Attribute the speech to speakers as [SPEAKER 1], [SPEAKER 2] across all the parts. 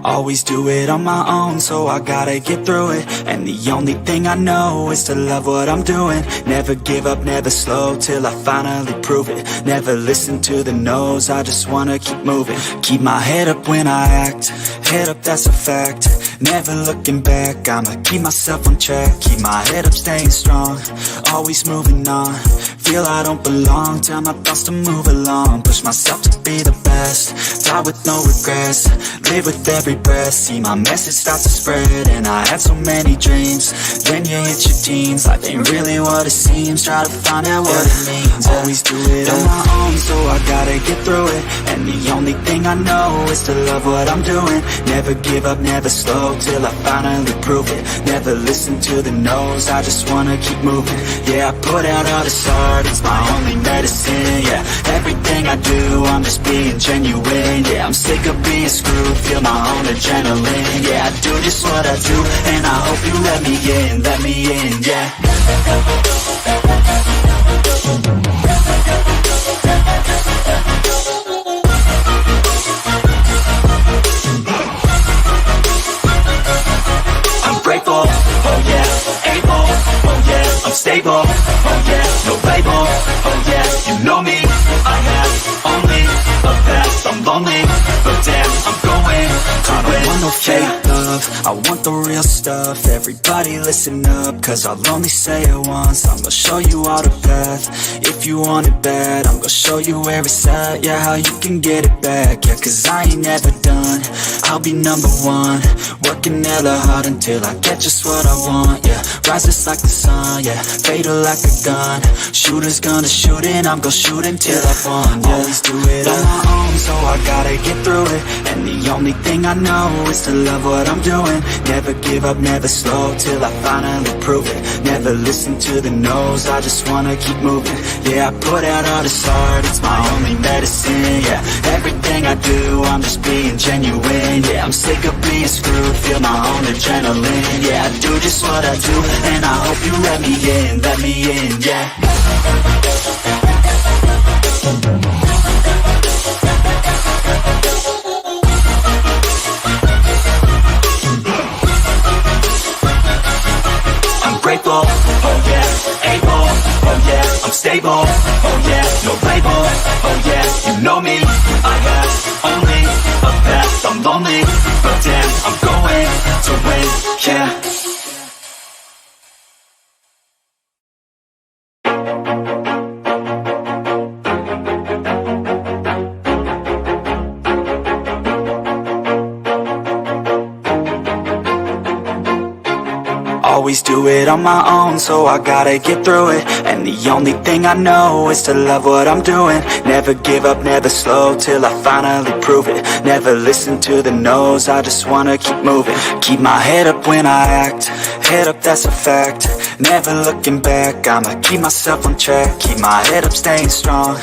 [SPEAKER 1] Always do it on my own, so I gotta get through it. And the only thing I know is to love what I'm doing. Never give up, never slow, till I finally prove it. Never listen to the no's, I just wanna keep moving. Keep my head up when I act, head up, that's a fact. Never looking back, I'ma keep myself on track. Keep my head up, staying strong, always moving on. Feel I don't belong, tell my thoughts to move along. Push myself to be the best, die with no regrets. Live with every breath, see my message start to spread. And I had so many dreams, then you hit your teens. Life ain't really what it seems, try to find out what it means. Always do it on my own, so I gotta get through it. And the only thing I know is to love what I'm doing. Never give up, never slow, till I finally prove it. Never listen to the no's, I just wanna keep moving. Yeah, I put out all this art, it's my only medicine. Yeah, everything I do, I'm just being genuine. Yeah, I'm sick of being screwed, feel my own adrenaline. Yeah, I do just what I do, and I hope you let me in, yeah. I'm grateful, oh yeah, able, oh yeah, I'm stable, oh yeah, no label, oh yeah, you know me, I have only a past, I'm lonely, but damn, I'm going to I don't want no fake love, I want the real stuff. Everybody listen up, cause I'll only say it once. I'm gonna show you all the path, if you want it bad. I'm gonna show you where it's at, yeah, how you can get it back. Yeah, cause I ain't never done, I'll be number one. Working hella hard until I get just what I want, yeah. Rises like the sun, yeah, fatal like a gun. Shooters gonna shoot and I'm gonna shoot until I won, yeah. Always do it on my own, so I gotta get through it. And the only thing I know is to love what I'm doing. Never give up, never slow, till I finally prove it. Never listen to the no's, I just wanna keep moving. Yeah, I put out all this art, it's my only medicine. Yeah, everything I do, I'm just being genuine. Yeah, I'm sick of being screwed, feel my own adrenaline. Yeah, I do just what I do, and I hope you let me in, yeah. I'm grateful, oh yeah, able, oh yeah, I'm stable, oh yeah, no label, oh yeah, you know me, I have only a past, I'm lonely, but damn, I'm going to win, yeah. Always do it on my own, so I gotta get through it. And the only thing I know is to love what I'm doing. Never give up, never slow, till I finally prove it. Never listen to the no's, I just wanna keep moving. Keep my head up when I act, head up, that's a fact. Never looking back, I'ma keep myself on track. Keep my head up, staying strong,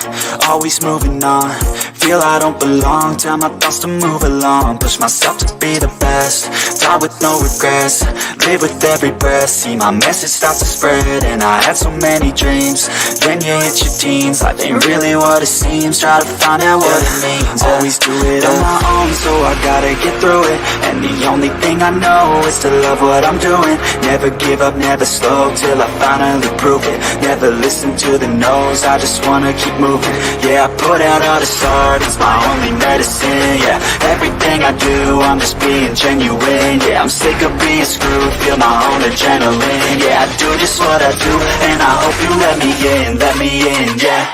[SPEAKER 1] always moving on. Feel I don't belong, tell my thoughts to move along. Push myself to be the best, die with no regrets. Live with every breath, see my message start to spread. And I had so many dreams, then you hit your teens. Life ain't really what it seems, try to find out what it means. Always do it on my own, so I gotta get through it. And the only thing I know is to love what I'm doing. Never give up, never slow, till I finally prove it. Never listen to the no's, I just wanna keep moving. Yeah, I put out all this art, it's my only medicine. Yeah, everything I do, I'm just being genuine. Yeah, I'm sick of being screwed, feel my own adrenaline. Yeah, I do just what I do, and I hope you let me in, yeah.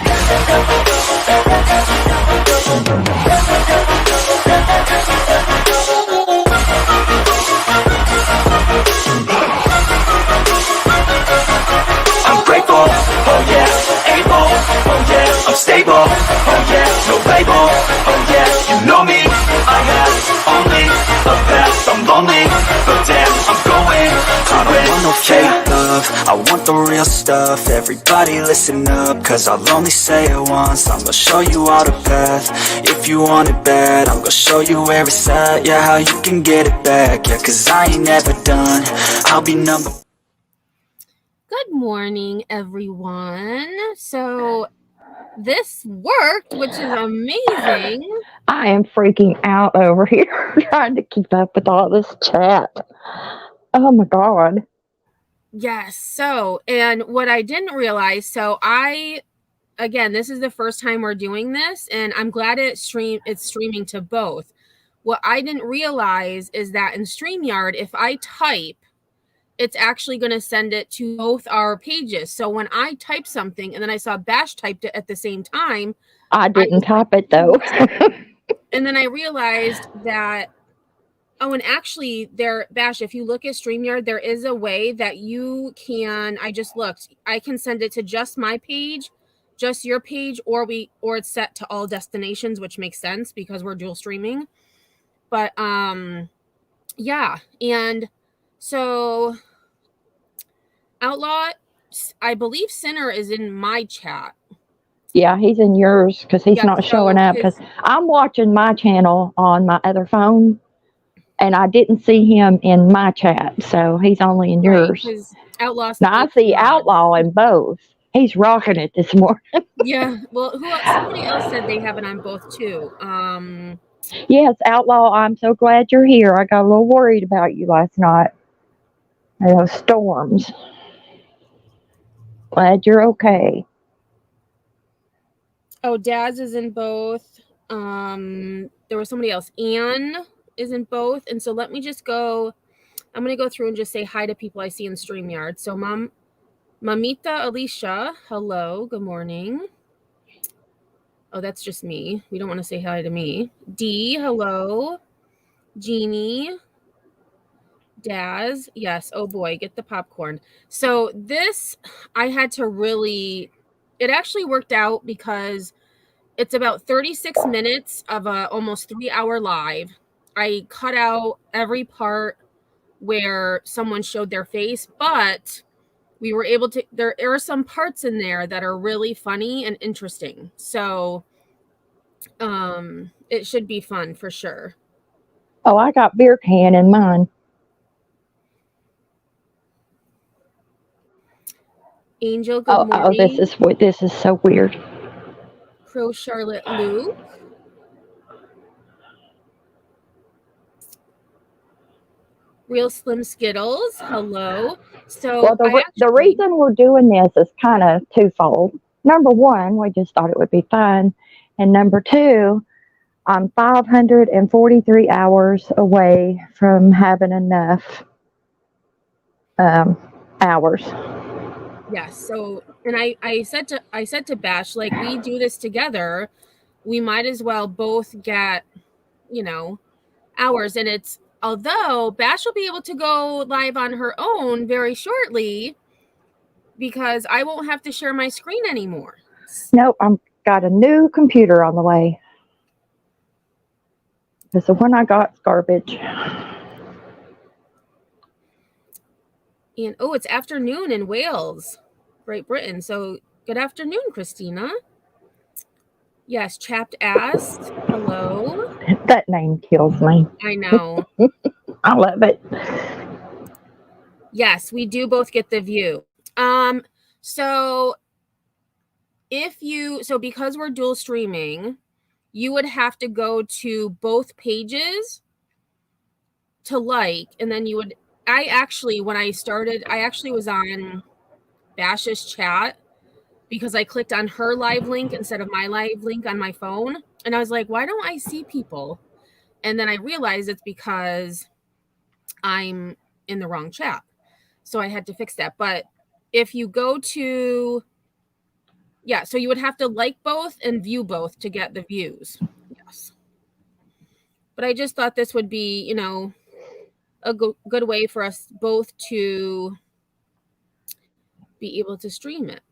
[SPEAKER 1] I'm grateful, oh yeah, able, oh yeah, I'm stable, oh yeah, no label, oh yeah, you know me, I have only a past, I'm lonely, but damn, I'm going to I don't want no fake love, I want the real stuff. Everybody listen up, cause I'll only say it once. I'm gonna show you all the path, if you want it bad. I'm gonna show you where it's at, yeah, how you can get it back. Yeah, cause I ain't never done, I'll be number.
[SPEAKER 2] Good morning, everyone. So this worked, which is amazing.
[SPEAKER 3] I am freaking out over here trying to keep up with all this chat. Oh my God.
[SPEAKER 2] Yes. So, and what I didn't realize, again, this is the first time we're doing this, and I'm glad it's streaming to both. What I didn't realize is that in StreamYard, if I type, it's actually going to send it to both our pages. So when I type something and then I saw Bash typed it at the same time,
[SPEAKER 3] I
[SPEAKER 2] I
[SPEAKER 3] didn't
[SPEAKER 2] was like,
[SPEAKER 3] type it
[SPEAKER 2] oh,
[SPEAKER 3] though.
[SPEAKER 2] what's that? And then I realized that, oh, and actually there, Bash, if you look at StreamYard, there is a way that you can, I just looked, I can send it to just my page, just your page, or it's set to all destinations, which makes sense because we're dual streaming. But yeah. And so Outlaw, I believe Sinner is in my chat.
[SPEAKER 3] Yeah, he's in yours because he's
[SPEAKER 2] Yeah,
[SPEAKER 3] not showing
[SPEAKER 2] so
[SPEAKER 3] up because
[SPEAKER 2] his
[SPEAKER 3] I'm watching my channel on my other phone and I didn't see him in my chat, so he's only in
[SPEAKER 2] right,
[SPEAKER 3] yours.
[SPEAKER 2] because Outlaw's
[SPEAKER 3] Now I
[SPEAKER 2] the
[SPEAKER 3] see
[SPEAKER 2] mod.
[SPEAKER 3] Outlaw in both. He's rocking it this morning.
[SPEAKER 2] Yeah, well, who else? Somebody else said they have it on both too.
[SPEAKER 3] Yes, Outlaw, I'm so glad you're here. I got a little worried about you last night. Those storms. Glad you're okay.
[SPEAKER 2] Oh, Daz is in both. There was somebody else. Anne is in both, and so let me just go. I'm gonna go through and just say hi to people I see in StreamYard. So, Mamita Alicia, hello, good morning. Oh, that's just me. We don't want to say hi to me. D, hello. Jeannie, Daz, yes. Oh boy, get the popcorn. So this, I had to really. It actually worked out because it's about 36 minutes of a almost 3-hour live. I cut out every part where someone showed their face, but we were able to. There are some parts in there that are really funny and interesting. So, it should be fun for sure.
[SPEAKER 3] Oh, I got beer can in mine.
[SPEAKER 2] Angel, good
[SPEAKER 3] Oh,
[SPEAKER 2] morning.
[SPEAKER 3] this is so weird.
[SPEAKER 2] Crow Charlotte Luke. Real Slim Skittles. Hello.
[SPEAKER 3] Well,
[SPEAKER 2] So I
[SPEAKER 3] the
[SPEAKER 2] actually,
[SPEAKER 3] reason we're doing this is kind of twofold. Number one, we just thought it would be fun, and number two, I'm 543 hours away from having enough um, hours.
[SPEAKER 2] yes. So, and I said to Bash, like, we do this together. We might as well both get, you know, hours. And it's, although Bash will be able to go live on her own very shortly because I won't have to share my screen anymore.
[SPEAKER 3] Nope, I've got a new computer on the way. Because the one I got's garbage.
[SPEAKER 2] And oh, it's afternoon in Wales, Great Britain. So good afternoon, Christina. Yes, chapped ass. Hello.
[SPEAKER 3] That name kills me.
[SPEAKER 2] I know.
[SPEAKER 3] I love it.
[SPEAKER 2] Yes, we do both get the view. So because we're dual streaming, you would have to go to both pages to like, and then you would. I actually, when I started, I actually was on Bash's chat because I clicked on her live link instead of my live link on my phone, and I was like, why don't I see people? And then I realized it's because I'm in the wrong chat. So I had to fix that. But if you go to, yeah, so you would have to like both and view both to get the views. Yes. But I just thought this would be, a good way for us both to be able to stream it.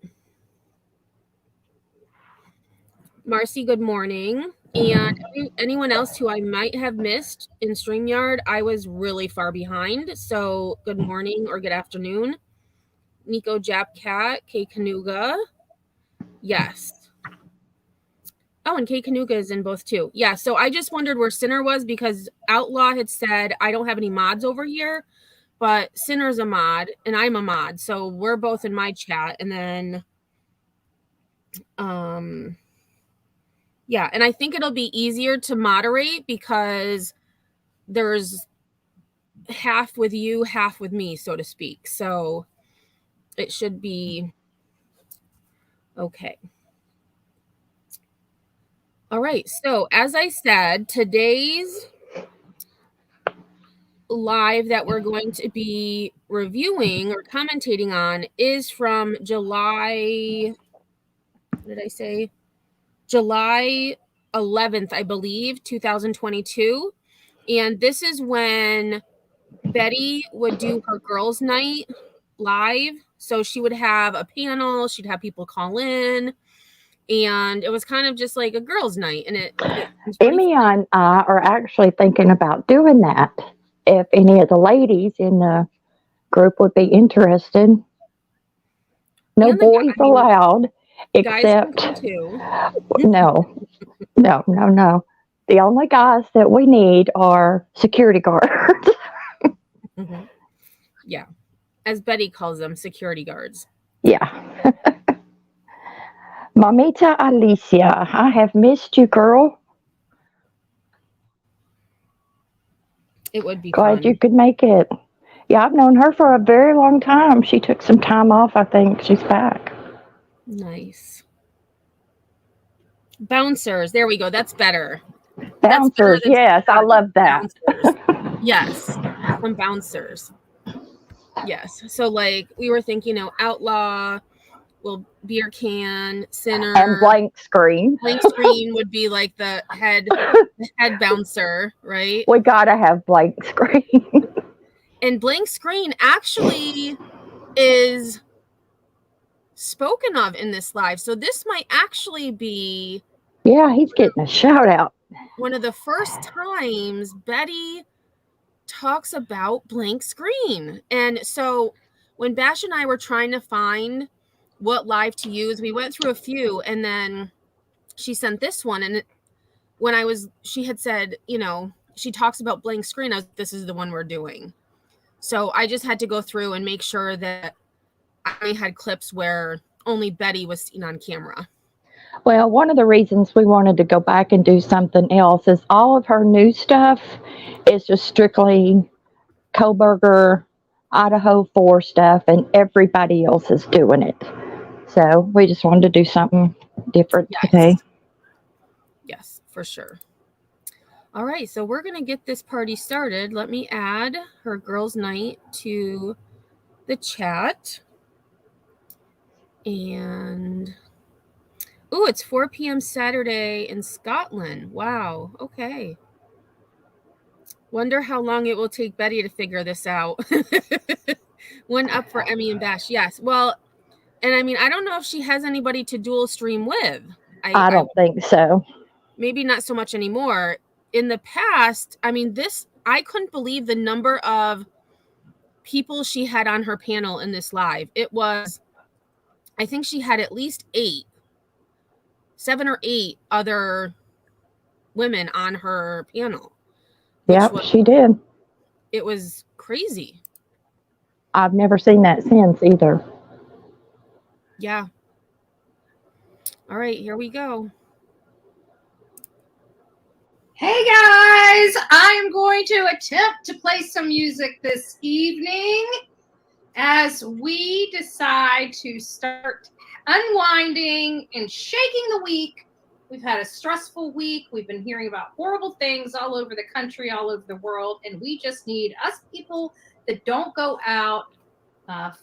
[SPEAKER 2] Marcy, good morning. And anyone else who I might have missed in StreamYard, I was really far behind. So good morning or good afternoon. Nico Jap Cat, K Kanuga. Yes. Oh, and K Kanuga is in both too. Yeah. So I just wondered where Sinner was because Outlaw had said, I don't have any mods over here, but Sinner's a mod and I'm a mod. So we're both in my chat. And then Yeah, and I think it'll be easier to moderate because there's half with you, half with me, so to speak. So it should be okay. All right. So as I said, today's live that we're going to be reviewing or commentating on is from July, what did I say? July 11th, I believe, 2022. And this is when Betty would do her girls' night live. So she would have a panel, she'd have people call in, and it was kind of just like a girls' night. And it was pretty
[SPEAKER 3] Emmy
[SPEAKER 2] fun.
[SPEAKER 3] and I are actually thinking about doing that. If any of the ladies in the group would be interested. No
[SPEAKER 2] And the
[SPEAKER 3] boys
[SPEAKER 2] I mean,
[SPEAKER 3] allowed,
[SPEAKER 2] guys can
[SPEAKER 3] except
[SPEAKER 2] come too.
[SPEAKER 3] no, no. The only guys that we need are security guards.
[SPEAKER 2] Mm-hmm. Yeah. As Betty calls them, security guards.
[SPEAKER 3] Yeah. Mamita Alicia, I have missed you, girl.
[SPEAKER 2] It would be
[SPEAKER 3] Glad you
[SPEAKER 2] fun.
[SPEAKER 3] could make it. Yeah, I've known her for a very long time. She took some time off. I think she's back.
[SPEAKER 2] Nice. Bouncers. There we go. That's better. That's better
[SPEAKER 3] Bouncers,
[SPEAKER 2] than
[SPEAKER 3] yes, I
[SPEAKER 2] security.
[SPEAKER 3] love that.
[SPEAKER 2] Bouncers. Yes. Some bouncers. Yes. So like we were thinking, outlaw, well, beer can, sinner,
[SPEAKER 3] And blank screen.
[SPEAKER 2] blank screen would be like the head bouncer, right?
[SPEAKER 3] We gotta have blank screen.
[SPEAKER 2] And blank screen actually is spoken of in this live. So this might actually be
[SPEAKER 3] Yeah, he's getting a shout out.
[SPEAKER 2] one of the first times Betty talks about blank screen. And so when Bash and I were trying to find what live to use, we went through a few, and then she sent this one. And she had said, she talks about blank screen. This is the one we're doing. So I just had to go through and make sure that I had clips where only Betty was seen on camera.
[SPEAKER 3] Well, one of the reasons we wanted to go back and do something else is all of her new stuff is just strictly Koberger, Idaho 4 stuff, and everybody else is doing it. So we just wanted to do something different today.
[SPEAKER 2] Yes, for sure. All right, so we're going to get this party started. Let me add her girls' night to the chat. And, it's 4 p.m. Saturday in Scotland. Wow, okay. Wonder how long it will take Betty to figure this out. One up for Emmy and Bash. Yes. Well, and I mean, I don't know if she has anybody to dual stream with.
[SPEAKER 3] I don't think so.
[SPEAKER 2] Maybe not so much anymore. In the past, I mean, I couldn't believe the number of people she had on her panel in this live. It was, I think she had at least 7 or 8 other women on her panel.
[SPEAKER 3] Yeah, she did.
[SPEAKER 2] It was crazy.
[SPEAKER 3] I've never seen that since either.
[SPEAKER 2] Yeah. All right, here we go.
[SPEAKER 4] Hey guys, I am going to attempt to play some music this evening as we decide to start unwinding and shaking the week. We've had a stressful week. We've been hearing about horrible things all over the country, all over the world, and we just need us people that don't go out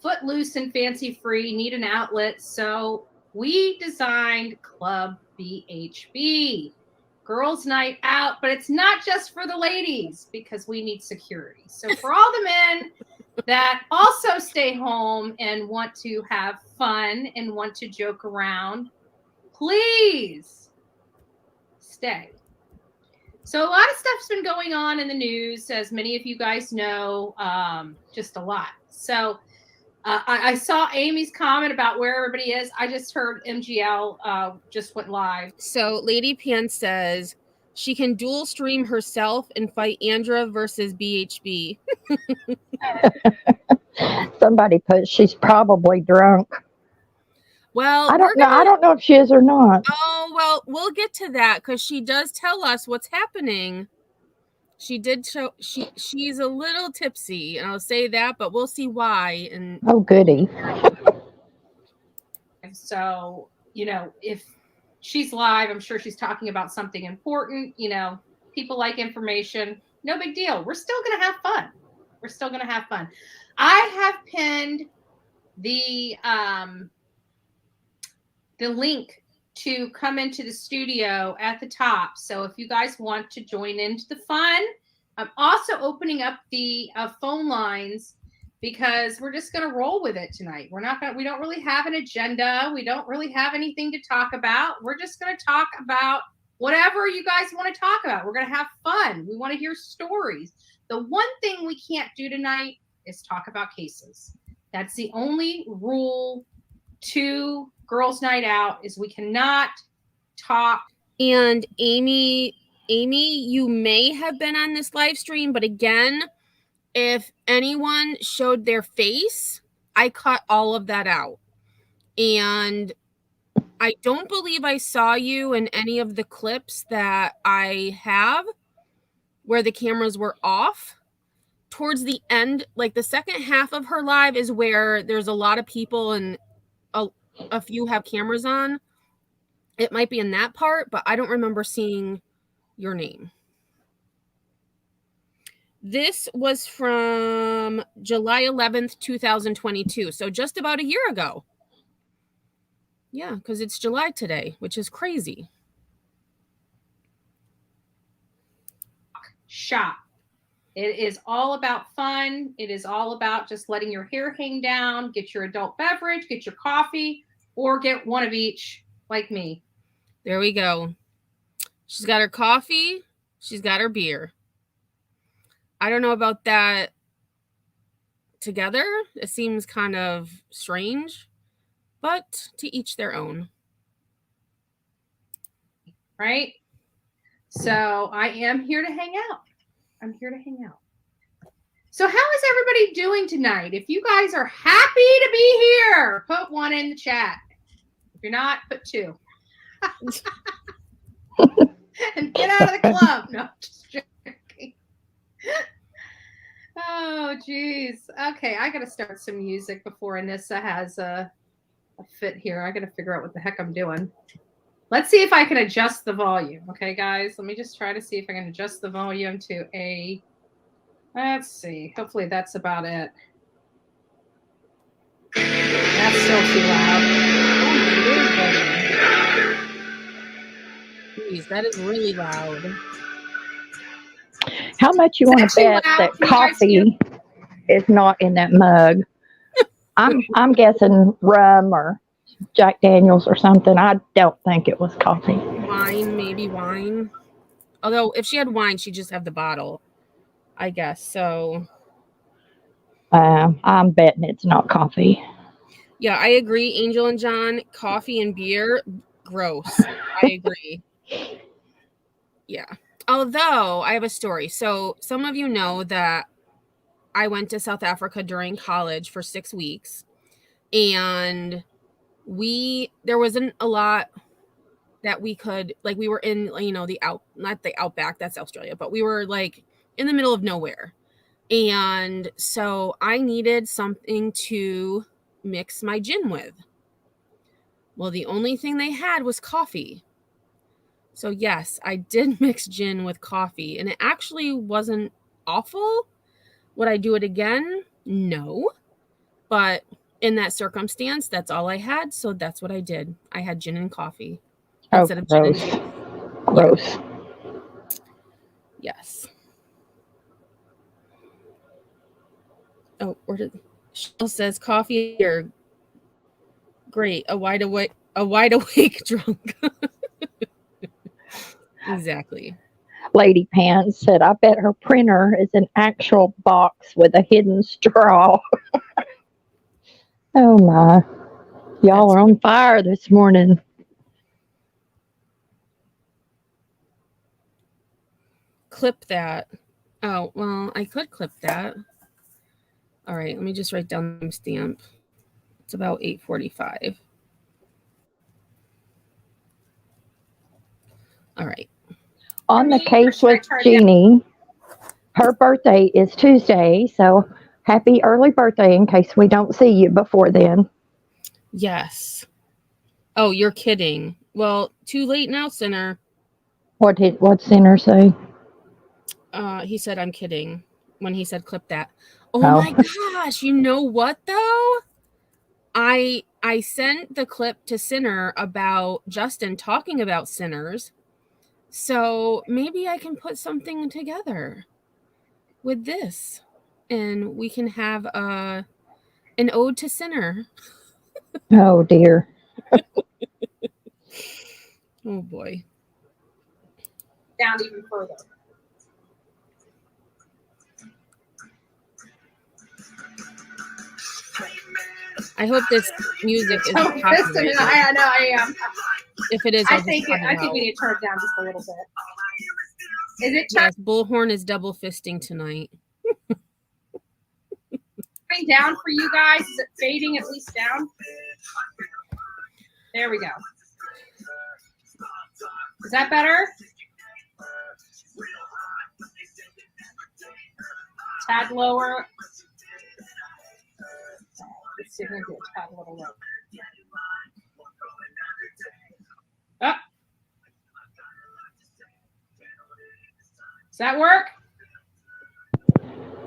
[SPEAKER 4] footloose and fancy free, need an outlet. So we designed Club BHB. Girls' night out, but it's not just for the ladies because we need security. So for all the men that also stay home and want to have fun and want to joke around, please stay. So a lot of stuff's been going on in the news, as many of you guys know, just a lot. So I saw Amy's comment about where everybody is. I just heard MGL just went live.
[SPEAKER 2] So Lady Pan says she can dual stream herself and fight Andra versus BHB.
[SPEAKER 3] Somebody put she's probably drunk.
[SPEAKER 2] Well,
[SPEAKER 3] I don't know. I don't know if she is or not.
[SPEAKER 2] Oh, well, we'll get to that because she does tell us what's happening. She did show she's a little tipsy, and I'll say that, but we'll see why. And
[SPEAKER 3] Oh, goody.
[SPEAKER 4] So, if she's live, I'm sure she's talking about something important. People like information. No big deal. We're still going to have fun. I have pinned the link to come into the studio at the top. So if you guys want to join into the fun, I'm also opening up the phone lines because we're just going to roll with it tonight. We don't really have an agenda. We don't really have anything to talk about. We're just going to talk about whatever you guys want to talk about. We're going to have fun. We want to hear stories. The one thing we can't do tonight is talk about cases. That's the only rule to Girls Night Out, is we cannot talk.
[SPEAKER 2] And Amy, you may have been on this live stream, but again, if anyone showed their face, I cut all of that out. And I don't believe I saw you in any of the clips that I have where the cameras were off. Towards the end, like the second half of her live is where there's a lot of people and a few have cameras on. It might be in that part, but I don't remember seeing your name. This was from July 11th, 2022. So just about a year ago. Yeah, because it's July today, which is crazy.
[SPEAKER 4] Shop. It is all about fun. It is all about just letting your hair hang down, get your adult beverage, get your coffee, or get one of each, like me.
[SPEAKER 2] There we go. She's got her coffee. She's got her beer. I don't know about that together. It seems kind of strange, but to each their own.
[SPEAKER 4] Right? So I am here to hang out. So how is everybody doing tonight? If you guys are happy to be here, put one in the chat. If you're not, put two. And get out of the club. No, just joking. Oh, geez. Okay, I got to start some music before Anissa has a fit here. I got to figure out what the heck I'm doing. Let's see if I can adjust the volume. Okay, guys, let me just try to see if I can adjust the volume to a, let's see. Hopefully that's about it. That's still too loud.
[SPEAKER 2] Jeez, that is really loud.
[SPEAKER 3] How much you want to bet that coffee is not in that mug? I'm guessing rum or Jack Daniels or something. I don't think it was coffee.
[SPEAKER 2] Wine, maybe wine. Although if she had wine, she'd just have the bottle, I guess. So
[SPEAKER 3] I'm betting it's not coffee.
[SPEAKER 2] yeah, I agree. Angel and John, coffee and beer, gross. I agree. Yeah. Although I have a story. So some of you know that I went to South Africa during college for 6 weeks, and there wasn't a lot that we could, like, we were in, not the outback, that's Australia, but we were like in the middle of nowhere. And so I needed something to mix my gin with. Well, the only thing they had was coffee. So yes, I did mix gin with coffee, and it actually wasn't awful. Would I do it again? No. But in that circumstance, that's all I had. So that's what I did. I had gin and coffee instead of gin and juice.
[SPEAKER 3] Gross.
[SPEAKER 2] Yes. Oh, Cheryl says coffee are great. A wide awake drunk. Exactly.
[SPEAKER 3] Lady Pants said, I bet her printer is an actual box with a hidden straw. Oh my. Y'all are on fire this morning.
[SPEAKER 2] Clip that. Oh, well, I could clip that. All right, let me just write down the stamp. It's about 8:45. All right.
[SPEAKER 3] On the
[SPEAKER 4] Me, or
[SPEAKER 3] case
[SPEAKER 4] should I
[SPEAKER 3] with
[SPEAKER 4] turn it down?
[SPEAKER 3] Jeannie, her birthday is Tuesday, so happy early birthday in case we don't see you before then.
[SPEAKER 2] Yes. Oh, you're kidding. Well, too late now, sinner.
[SPEAKER 3] What Sinner say?
[SPEAKER 2] He said I'm kidding when he said clip that. Oh
[SPEAKER 3] Oh.
[SPEAKER 2] my gosh, you know what though? I sent the clip to Sinner about Justin talking about sinners. So maybe I can put something together with this and we can have an ode to Sinner.
[SPEAKER 3] Oh dear.
[SPEAKER 2] Oh boy.
[SPEAKER 4] Down even further.
[SPEAKER 2] I hope this music isn't
[SPEAKER 4] Don't listen.
[SPEAKER 2] copyrighted.
[SPEAKER 4] I know I am.
[SPEAKER 2] If it is,
[SPEAKER 4] I
[SPEAKER 2] I'll
[SPEAKER 4] think
[SPEAKER 2] just cut it out.
[SPEAKER 4] we need to turn it down just a little bit. Is it
[SPEAKER 2] Yes, Bullhorn is double fisting tonight.
[SPEAKER 4] turning down for you guys? Is it fading at least down? There we go. Is that better? Tad lower. Let's see if we can do a tad a little lower. Oh. Does that work?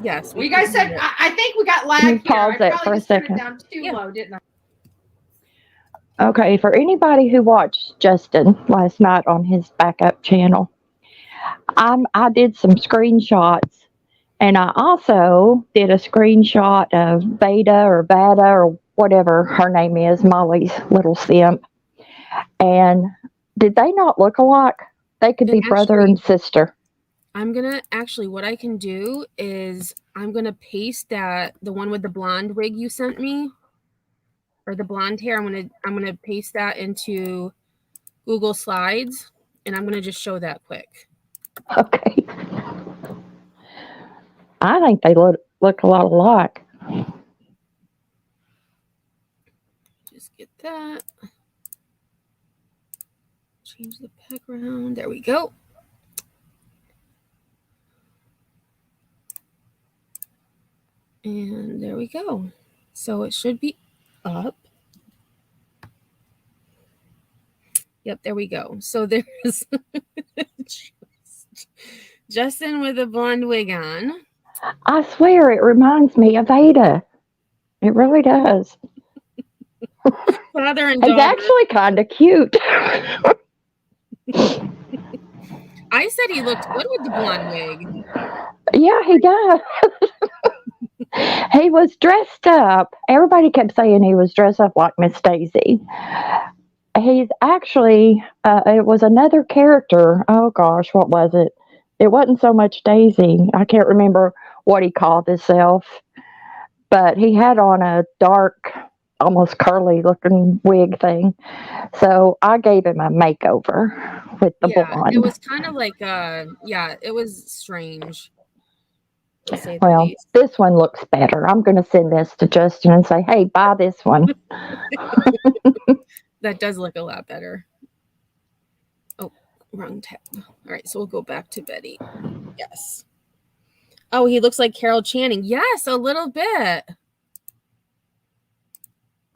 [SPEAKER 2] Yes.
[SPEAKER 4] Well, you guys said I think we got lag
[SPEAKER 3] You
[SPEAKER 4] here.
[SPEAKER 3] pause
[SPEAKER 4] I
[SPEAKER 3] it
[SPEAKER 4] probably
[SPEAKER 3] for a
[SPEAKER 4] just turned it
[SPEAKER 3] second.
[SPEAKER 4] down too low, didn't I?
[SPEAKER 3] Okay, for anybody who watched Justin last night on his backup channel, I did some screenshots, and I also did a screenshot of Beta or Bada or whatever her name is, Molly's little simp. And did they not look alike? They could be brother and sister.
[SPEAKER 2] I'm gonna what I can do is I'm gonna paste the one with the blonde wig you sent me, or the blonde hair. I'm gonna paste that into Google Slides, and I'm gonna just show that quick.
[SPEAKER 3] Okay. I think they look a lot alike.
[SPEAKER 2] Just get that. Change the background. There we go. And there we go. So it should be up. Yep, there we go. So there's Justin with a blonde wig on.
[SPEAKER 3] I swear it reminds me of Ada. It really does.
[SPEAKER 2] Father and
[SPEAKER 3] He's
[SPEAKER 2] daughter.
[SPEAKER 3] actually kind of cute.
[SPEAKER 2] I said he looked good with the blonde wig.
[SPEAKER 3] Yeah, he does. He was dressed up. Everybody kept saying he was dressed up like Miss Daisy. He's actually, it was another character. Oh gosh, what was it? It wasn't so much Daisy. I can't remember what he called himself, but he had on a dark, almost curly looking wig thing. So I gave him a makeover with the blonde.
[SPEAKER 2] It was kind of like, it was strange. To say the
[SPEAKER 3] Well,
[SPEAKER 2] least.
[SPEAKER 3] this one looks better. I'm going to send this to Justin and say, hey, buy this one.
[SPEAKER 2] That does look a lot better. Oh, wrong tab. All right, so we'll go back to Betty. Yes. Oh, he looks like Carol Channing. Yes, a little bit.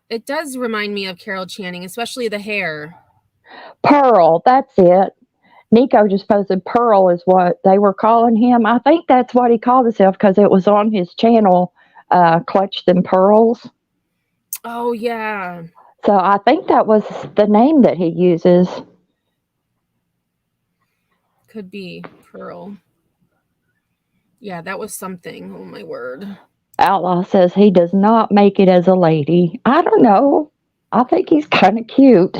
[SPEAKER 2] It does remind me of Carol Channing, especially the hair.
[SPEAKER 3] Pearl, that's it. Nico just posted Pearl is what they were calling him. I think that's what he called himself because it was on his channel, Clutch Them Pearls.
[SPEAKER 2] Oh, yeah.
[SPEAKER 3] So I think that was the name that he uses.
[SPEAKER 2] Could be Pearl. Yeah, that was something. Oh, my word.
[SPEAKER 3] Outlaw says he does not make it as a lady. I don't know. I think he's kind of cute.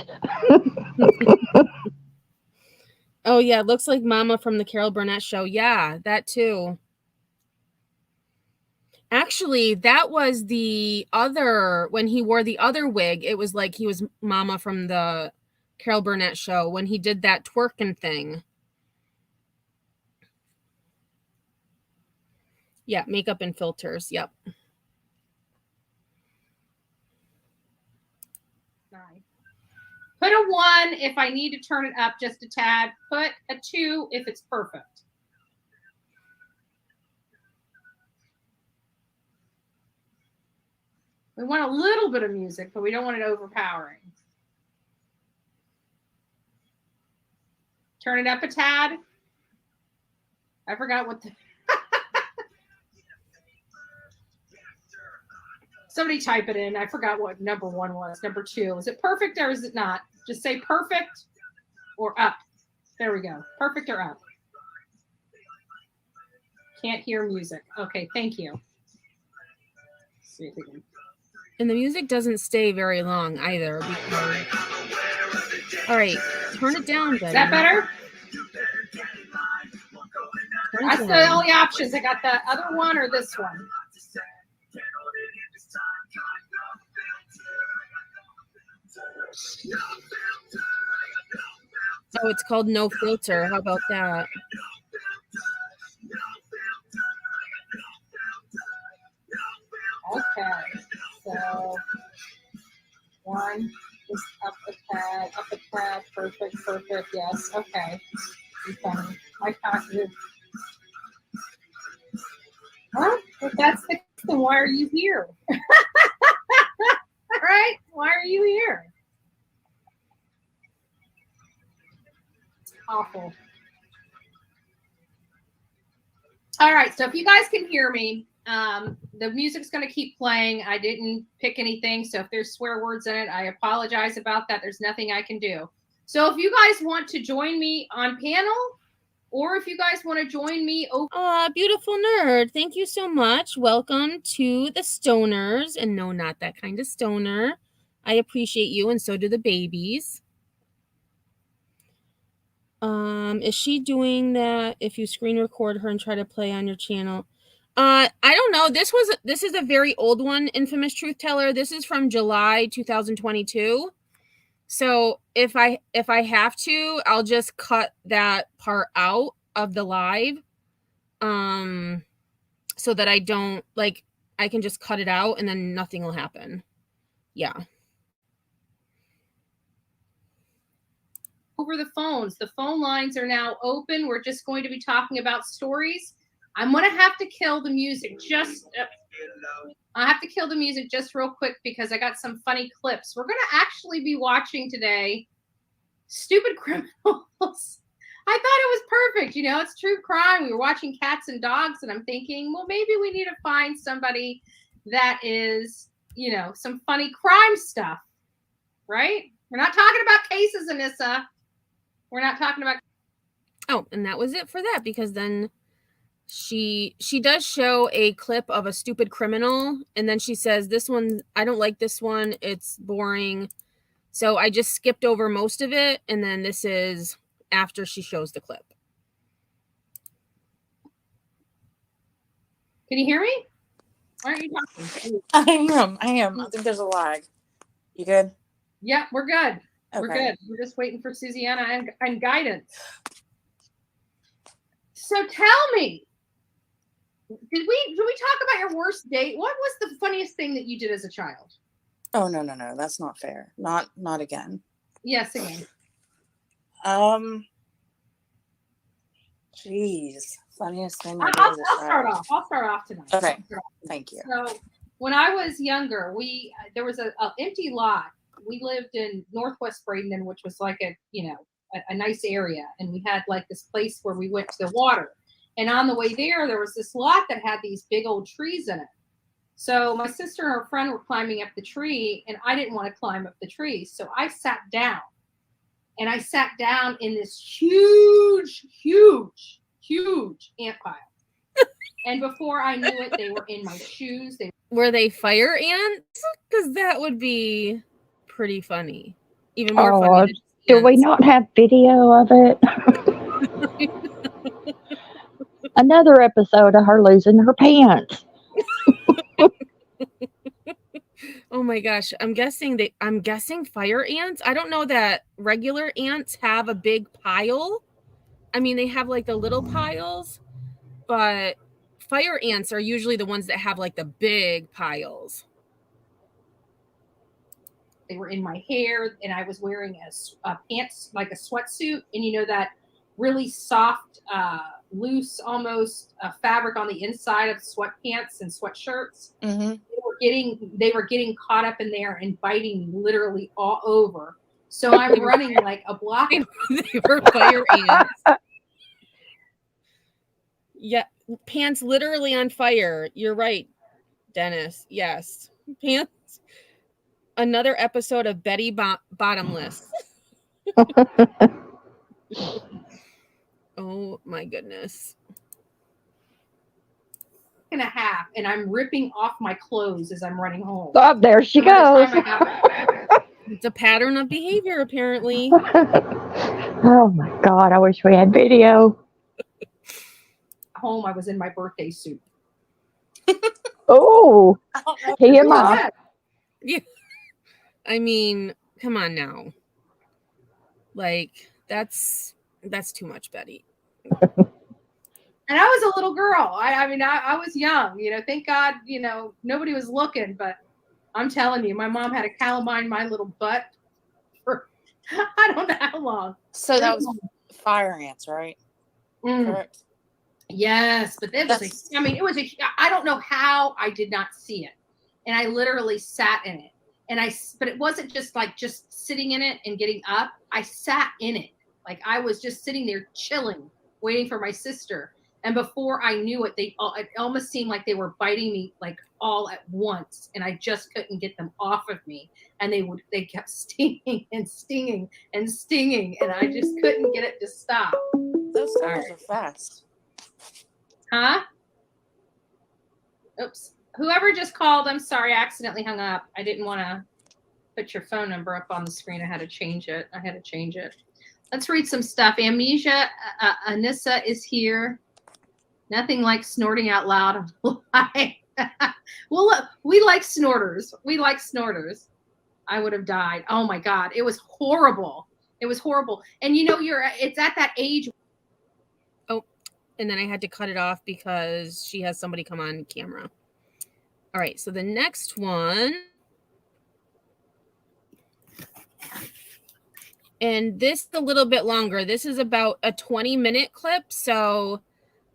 [SPEAKER 2] Oh, yeah, it looks like Mama from the Carol Burnett show. Yeah, that too. Actually, that was the other, when he wore the other wig, it was like he was Mama from the Carol Burnett show when he did that twerking thing. Yeah, makeup and filters. Yep.
[SPEAKER 4] Nice. Put a 1 if I need to turn it up just a tad. Put a 2 if it's perfect. We want a little bit of music, but we don't want it overpowering. Turn it up a tad. I forgot what the... Somebody type it in. I forgot what number 1 was. Number 2. Is it perfect or is it not? Just say perfect or up. There we go. Perfect or up. Can't hear music. Okay, thank you. Let's see if we can...
[SPEAKER 2] And the music doesn't stay very long either. Because... All right, turn it down, Betty.
[SPEAKER 4] Is that better? That's the only options. I got the other one or this one.
[SPEAKER 2] Oh, it's called No Filter. How about that?
[SPEAKER 4] Okay, so 1 is up a tad, perfect, yes, okay. Okay. I cognitive. Well, if that's the case, then why are you here? Right? Why are you here? Awful. All right, so if you guys can hear me, the music's going to keep playing. I didn't pick anything, so if there's swear words in it, I apologize about that. There's nothing I can do. So if you guys want to join me on panel, or if you guys want to join me over...
[SPEAKER 2] Beautiful nerd. Thank you so much. Welcome to the stoners. And no, not that kind of stoner. I appreciate you, and so do the babies. Is she doing that if you screen record her and try to play on your channel? I don't know. This is a very old one, Infamous Truth Teller. This is from July 2022. So if I have to, I'll just cut that part out of the live. So that I don't, like, I can just cut it out and then nothing will happen. Yeah.
[SPEAKER 4] Over the phones. The phone lines are now open. We're just going to be talking about stories. I'm going to have to kill the music I have to kill the music just real quick because I got some funny clips. We're going to actually be watching today Stupid Criminals. I thought it was perfect. You know, it's true crime. We were watching Cats and Dogs, and I'm thinking, well, maybe we need to find somebody that is, you know, some funny crime stuff, right? We're not talking about cases, Anissa. We're not talking about...
[SPEAKER 2] Oh, and that was it for that, because then she does show a clip of a stupid criminal, and then she says, this one, I don't like this one. It's boring. So I just skipped over most of it, and then this is after she shows the clip.
[SPEAKER 4] Can you hear me? Why aren't you talking?
[SPEAKER 5] I am. I think there's a lag. You good?
[SPEAKER 4] Yeah, we're good.
[SPEAKER 5] Okay.
[SPEAKER 4] We're good. We're just waiting for Susanna and guidance. So tell me, did we talk about your worst date? What was the funniest thing that you did as a child?
[SPEAKER 5] Oh no, that's not fair. Not again.
[SPEAKER 4] Yes, again.
[SPEAKER 5] Jeez, funniest thing.
[SPEAKER 4] I'll start off. I'll start off tonight.
[SPEAKER 5] Okay, thank you.
[SPEAKER 4] So when I was younger, there was an empty lot. We lived in Northwest Bradenton, which was like a nice area, and we had like this place where we went to the water. And on the way there was this lot that had these big old trees in it. So my sister and her friend were climbing up the tree, and I didn't want to climb up the tree, so I sat down. And I sat down in this huge ant pile. And before I knew it, they were in my shoes.
[SPEAKER 2] Were they fire ants? Because that would be pretty funny. Even more funny.
[SPEAKER 3] Do we not have video of it? Another episode of her losing her pants.
[SPEAKER 2] Oh my gosh. I'm guessing fire ants. I don't know that regular ants have a big pile. I mean, they have like the little piles, but fire ants are usually the ones that have like the big piles.
[SPEAKER 4] They were in my hair, and I was wearing a pants, like a sweatsuit, and you know that really soft, loose, almost fabric on the inside of sweatpants and sweatshirts.
[SPEAKER 5] Mm-hmm.
[SPEAKER 4] They were getting caught up in there and biting me literally all over. So I'm running like a block.
[SPEAKER 2] They were fire ants. Yeah, pants literally on fire. You're right, Dennis. Yes, pants. Another episode of Betty Bottomless. Oh my goodness.
[SPEAKER 4] And a half, and I'm ripping off my clothes as I'm running home.
[SPEAKER 3] Oh, there she
[SPEAKER 4] By the
[SPEAKER 3] goes.
[SPEAKER 4] time I got
[SPEAKER 2] It's a pattern of behavior, apparently.
[SPEAKER 3] Oh my God, I wish we had video.
[SPEAKER 4] home, I was in my birthday suit.
[SPEAKER 3] Oh,
[SPEAKER 5] I don't know.
[SPEAKER 3] TMI.
[SPEAKER 2] Yeah. I mean, come on now. Like, that's too much, Betty.
[SPEAKER 4] And I was a little girl. I mean, I was young, you know, thank God, you know, nobody was looking, but I'm telling you, my mom had to calamine my little butt for I don't know how long.
[SPEAKER 5] So that was fire ants, right?
[SPEAKER 4] Mm.
[SPEAKER 5] Correct.
[SPEAKER 4] Yes, but it was I don't know how I did not see it. And I literally sat in it. But it wasn't just sitting in it and getting up. I sat in it. Like I was just sitting there chilling, waiting for my sister. And before I knew it, it almost seemed like they were biting me like all at once, and I just couldn't get them off of me. And they kept stinging and stinging and stinging, and I just couldn't get it to stop.
[SPEAKER 5] Those guys are fast.
[SPEAKER 4] Huh? Oops. Whoever just called, I'm sorry, I accidentally hung up. I didn't want to put your phone number up on the screen. I had to change it. Let's read some stuff. Amnesia Anissa is here. Nothing like snorting out loud. Well, look, we like snorters. I would have died. Oh my God. It was horrible. And you know, it's at that age.
[SPEAKER 2] Oh, and then I had to cut it off because she has somebody come on camera. All right, so the next one. And this is a little bit longer. This is about a 20-minute clip, so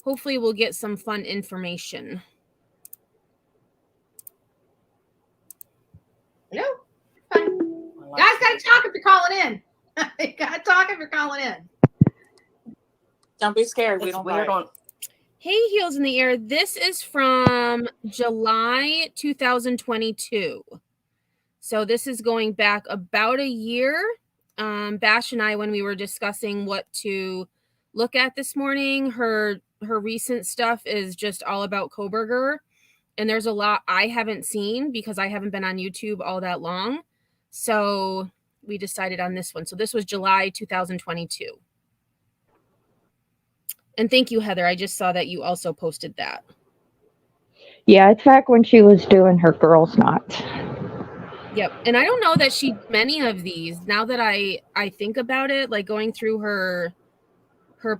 [SPEAKER 2] hopefully we'll get some fun information.
[SPEAKER 4] Hello? Guys, gotta talk if you're calling in. Gotta talk if you're calling in.
[SPEAKER 5] Don't be scared. We don't bite.
[SPEAKER 2] Hey, Heels in the Air. This is from July 2022. So this is going back about a year. Bash and I, when we were discussing what to look at this morning, her recent stuff is just all about Koberger. And there's a lot I haven't seen because I haven't been on YouTube all that long. So we decided on this one. So this was July 2022. And thank you, Heather. I just saw that you also posted that.
[SPEAKER 3] Yeah, it's back when she was doing her girls' night.
[SPEAKER 2] Yep. And I don't know that she did many of these. Now that I think about it, like going through her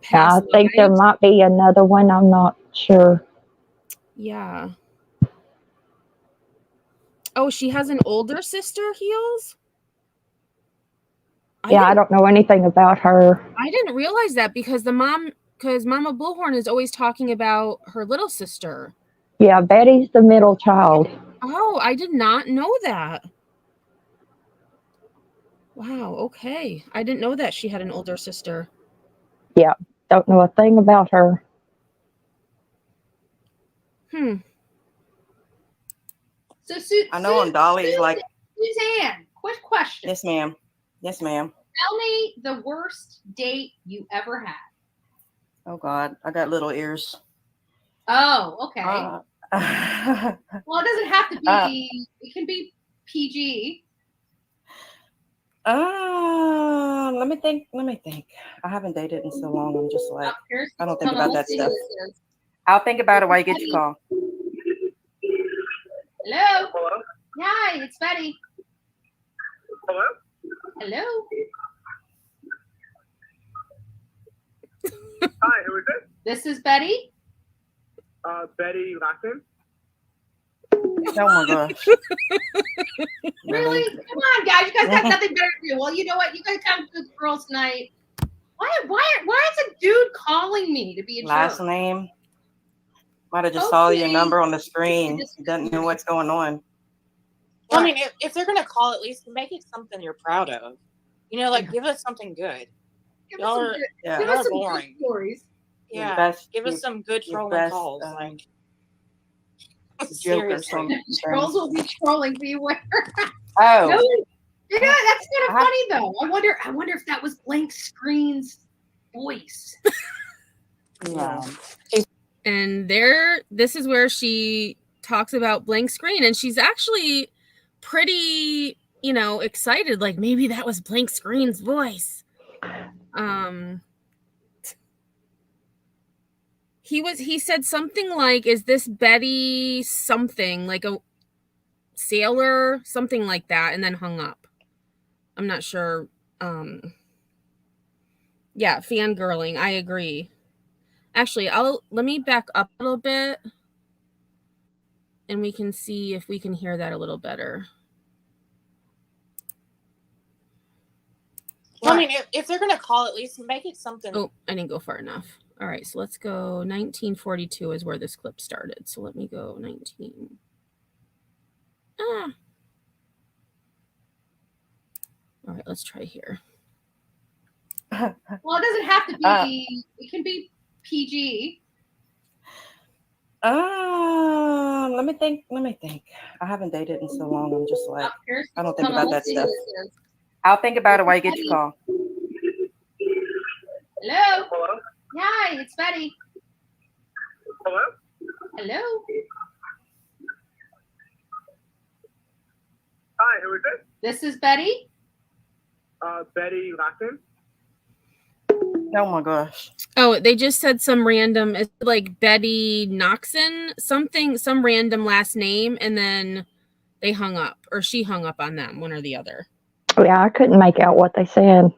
[SPEAKER 2] past
[SPEAKER 3] I think there
[SPEAKER 2] lives.
[SPEAKER 3] might be another one. I'm not sure.
[SPEAKER 2] Yeah. Oh, she has an older sister, Heels?
[SPEAKER 3] I don't know anything about her.
[SPEAKER 2] I didn't realize that because Mama Bullhorn is always talking about her little sister.
[SPEAKER 3] Yeah, Betty's the middle child.
[SPEAKER 2] Oh, I did not know that. Wow, okay. I didn't know that she had an older sister.
[SPEAKER 3] Yeah, don't know a thing about her.
[SPEAKER 4] So,
[SPEAKER 6] I know on Dolly's like
[SPEAKER 4] Suzanne, quick question.
[SPEAKER 6] Yes, ma'am.
[SPEAKER 4] Tell me the worst date you ever had.
[SPEAKER 6] Oh God, I got little ears.
[SPEAKER 4] Oh, okay.
[SPEAKER 6] Uh,
[SPEAKER 4] Well, it doesn't have to be. It can be PG.
[SPEAKER 6] Let me think. I haven't dated in so long. I'm just like, I don't think about that stuff. I'll think about it while you get your call.
[SPEAKER 4] Hello.
[SPEAKER 7] Hello?
[SPEAKER 4] Hi, it's Betty.
[SPEAKER 7] Hello?
[SPEAKER 4] Hello.
[SPEAKER 7] Hi, who is this?
[SPEAKER 4] This is Betty.
[SPEAKER 7] Betty last name?
[SPEAKER 6] Oh my gosh.
[SPEAKER 4] Really? Come on, guys. You guys got nothing better to do. Well, you know what? You guys come to the girls' night. Why is a dude calling me to be a
[SPEAKER 6] Last
[SPEAKER 4] jerk?
[SPEAKER 6] name. Might have just saw your number on the screen.
[SPEAKER 4] Just-
[SPEAKER 6] Doesn't know what's going on.
[SPEAKER 5] Well, I mean, if they're gonna call, at least make it something you're proud of. You know, like give us something good.
[SPEAKER 4] Give
[SPEAKER 5] Y'all
[SPEAKER 4] us some
[SPEAKER 5] are
[SPEAKER 4] good-
[SPEAKER 6] Yeah.
[SPEAKER 4] give
[SPEAKER 5] y'all
[SPEAKER 4] us
[SPEAKER 5] are
[SPEAKER 4] some good
[SPEAKER 5] boring.
[SPEAKER 4] stories.
[SPEAKER 5] Yeah,
[SPEAKER 6] best-
[SPEAKER 5] give us
[SPEAKER 6] your-
[SPEAKER 5] some good
[SPEAKER 6] your
[SPEAKER 5] trolling
[SPEAKER 6] best,
[SPEAKER 5] calls. Like
[SPEAKER 6] Joker
[SPEAKER 5] seriously.
[SPEAKER 4] Trolls will be trolling. Beware.
[SPEAKER 6] Oh,
[SPEAKER 4] No, you know, that's kind of
[SPEAKER 6] I-
[SPEAKER 4] funny though. I wonder if that was Blank Screen's voice.
[SPEAKER 6] yeah.
[SPEAKER 2] And this is where she talks about Blank Screen, and she's actually pretty, excited, like maybe that was Blank Screen's voice. He said something like, is this Betty something, like a sailor, something like that, and then hung up. I'm not sure. Yeah, fangirling, I agree. Actually, let me back up a little bit and we can see if we can hear that a little better.
[SPEAKER 5] Well, I mean, if they're gonna call, at least make it something.
[SPEAKER 2] Oh, I didn't go far enough. All right, so let's go 1942 is where this clip started. So let me go 19. All right, let's try here.
[SPEAKER 4] Well, it doesn't have to be. It can be PG.
[SPEAKER 6] Let me think. I haven't dated in so long. I'm just like, I don't think about that stuff. I'll think about it while you get your call.
[SPEAKER 4] Hello.
[SPEAKER 7] Hello?
[SPEAKER 4] Hi, it's Betty.
[SPEAKER 7] Hello?
[SPEAKER 4] Hello.
[SPEAKER 7] Hi, who is it?
[SPEAKER 4] This is Betty.
[SPEAKER 7] Betty Lassen.
[SPEAKER 6] Oh my gosh.
[SPEAKER 2] Oh, they just said some random, it's like Betty Noxon, some random last name, and then they hung up, or she hung up on them, one or the other.
[SPEAKER 3] Yeah, I couldn't make out what they said.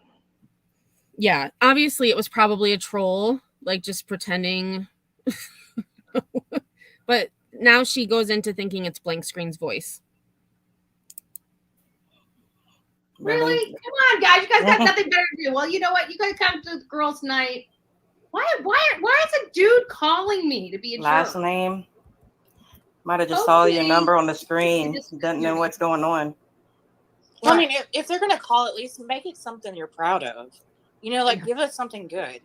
[SPEAKER 2] Yeah, obviously it was probably a troll, like just pretending. But now she goes into thinking it's Blank Screen's voice.
[SPEAKER 4] Really? Come on, guys. You guys got nothing better to do. Well, you know what? You guys come to the girls' night. Why is a dude calling me to be a
[SPEAKER 6] Last
[SPEAKER 4] jerk?
[SPEAKER 6] name. Might have just saw your number on the screen. Doesn't know what's going on.
[SPEAKER 5] Well, I mean, if they're gonna call, at least make it something you're proud of. You know, like give us something good.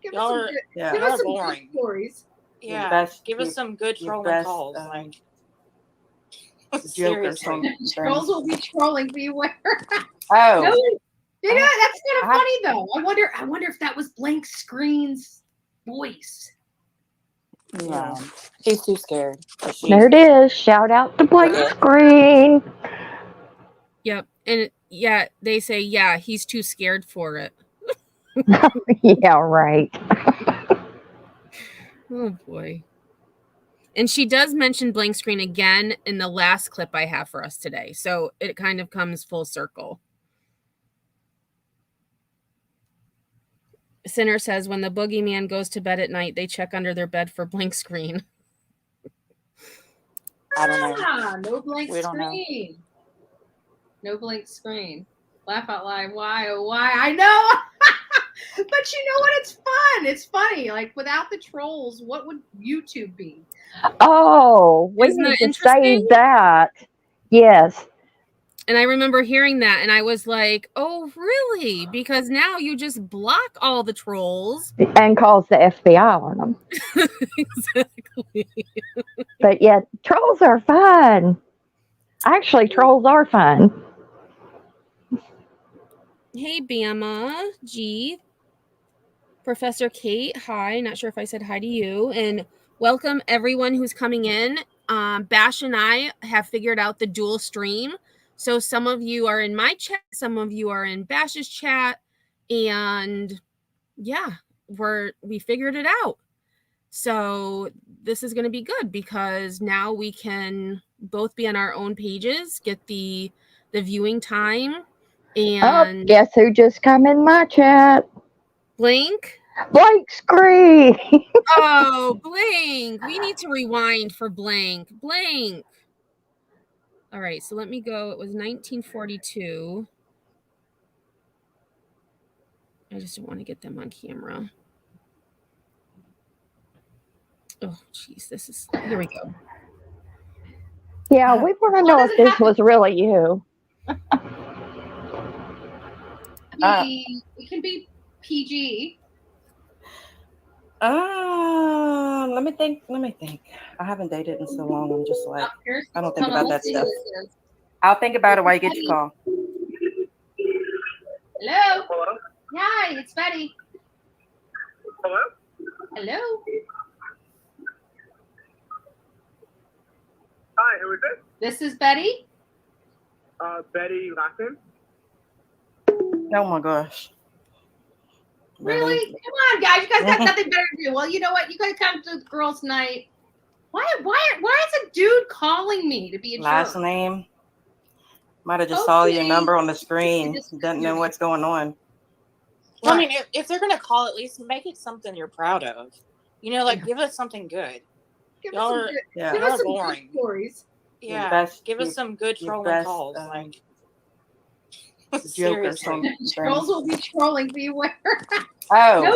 [SPEAKER 4] Give
[SPEAKER 5] Y'all
[SPEAKER 4] us
[SPEAKER 5] are
[SPEAKER 4] some
[SPEAKER 5] boring.
[SPEAKER 4] good stories.
[SPEAKER 5] Yeah, give us some good trolling calls. Like
[SPEAKER 6] Joker.
[SPEAKER 5] seriously.
[SPEAKER 4] Trolls will be trolling. Beware.
[SPEAKER 6] Oh.
[SPEAKER 4] No, you know, that's kind of funny though. I wonder if that was Blank Screen's voice.
[SPEAKER 5] Yeah, she's too scared.
[SPEAKER 3] There it is. Shout out to Blank Screen.
[SPEAKER 2] Yep. And yeah, they say, yeah, he's too scared for it.
[SPEAKER 3] Yeah, right.
[SPEAKER 2] Oh boy. And she does mention Blank Screen again in the last clip I have for us today. So it kind of comes full circle. Sinner says, when the boogeyman goes to bed at night, they check under their bed for Blank Screen.
[SPEAKER 5] I don't know.
[SPEAKER 4] No blank
[SPEAKER 5] We don't know.
[SPEAKER 4] screen. No blank screen. Laugh out loud. Why? Oh, why? I know. But you know what? It's fun. It's funny. Like without the trolls, what would YouTube be?
[SPEAKER 3] Oh, we
[SPEAKER 2] Isn't
[SPEAKER 3] need
[SPEAKER 2] that
[SPEAKER 3] to
[SPEAKER 2] interesting?
[SPEAKER 3] save that. Yes.
[SPEAKER 2] And I remember hearing that and I was like, oh, really? Because now you just block all the trolls.
[SPEAKER 3] And calls the FBI on them.
[SPEAKER 2] Exactly.
[SPEAKER 3] But yeah, trolls are fun. Actually, trolls are fun.
[SPEAKER 2] Hey, Bama G. Professor Kate, hi. Not sure if I said hi to you. And welcome everyone who's coming in. Bash and I have figured out the dual stream. So some of you are in my chat, some of you are in Bash's chat. And yeah, we figured it out. So this is going to be good because now we can both be on our own pages, get the viewing time. And
[SPEAKER 3] guess who just come in my chat?
[SPEAKER 2] Blank
[SPEAKER 3] Screen.
[SPEAKER 2] Oh, Blank. We need to rewind for Blank. Blank. All right, so let me go. It was 1942. I just don't want to get them on camera. Oh, jeez, this is. Here we go.
[SPEAKER 3] Yeah, we want to know if this was really you.
[SPEAKER 4] It can be PG.
[SPEAKER 6] Let me think. I haven't dated in so long. I'm just like, I don't think about that stuff. I'll think about it while you get your call.
[SPEAKER 4] Hello.
[SPEAKER 7] Hello?
[SPEAKER 4] Hi, it's Betty.
[SPEAKER 7] Hello?
[SPEAKER 4] Hello.
[SPEAKER 7] Hi, who is this?
[SPEAKER 4] This is Betty.
[SPEAKER 7] Betty Laughlin.
[SPEAKER 6] Oh my gosh.
[SPEAKER 4] Really? Come on, guys. You guys got nothing better to do. Well, you know what? You guys come to the girls' night. Why is a dude calling me to be a
[SPEAKER 6] Last
[SPEAKER 4] jerk?
[SPEAKER 6] name. Might have just saw your number on the screen. Doesn't know what's going on.
[SPEAKER 5] Well, I mean, if they're gonna call, at least make it something you're proud of. You know, like give us something good.
[SPEAKER 4] Give
[SPEAKER 5] Y'all
[SPEAKER 4] us
[SPEAKER 5] are
[SPEAKER 4] some
[SPEAKER 5] boring.
[SPEAKER 4] good stories.
[SPEAKER 5] Yeah, give us some good trolling calls. Like seriously,
[SPEAKER 4] trolls will be trolling. Beware.
[SPEAKER 6] Oh,
[SPEAKER 4] no,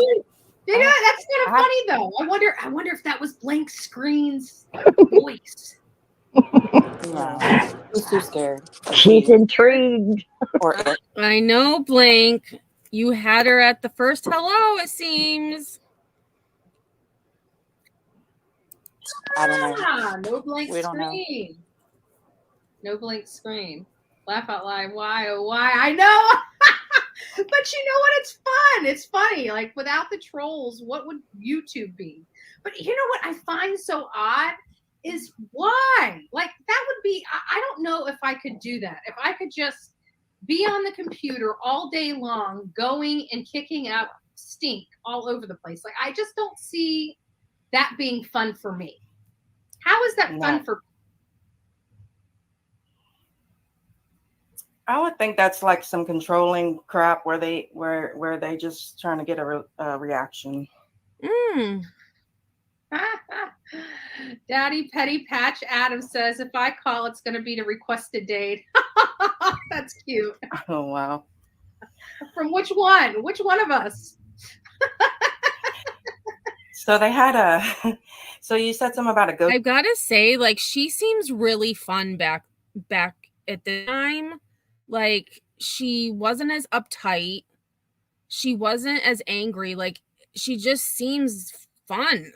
[SPEAKER 4] you know that's kind of funny though. I wonder if that was Blank Screen's voice.
[SPEAKER 5] No, he's too scared.
[SPEAKER 3] She's intrigued.
[SPEAKER 2] I know, Blank. You had her at the first hello, it seems.
[SPEAKER 5] I don't know.
[SPEAKER 4] No blank
[SPEAKER 5] We don't
[SPEAKER 4] screen. No blank screen. Laugh out loud. Why? Oh, why? I know. But you know what? It's fun. It's funny. Like without the trolls, what would YouTube be? But you know what I find so odd is why? Like that would be, I don't know if I could do that. If I could just be on the computer all day long, going and kicking up stink all over the place. Like I just don't see that being fun for me. How is that fun for?
[SPEAKER 6] I would think that's like some controlling crap where they just trying to get a reaction.
[SPEAKER 4] Daddy Petty Patch Adams says, if I call, it's going to be to request a date. That's cute.
[SPEAKER 6] Oh, wow.
[SPEAKER 4] From which one? Which one of us?
[SPEAKER 6] So they had so you said something about a ghost.
[SPEAKER 2] I've got to say, like, she seems really fun back at the time. Like, she wasn't as uptight. She wasn't as angry. Like, she just seems fun.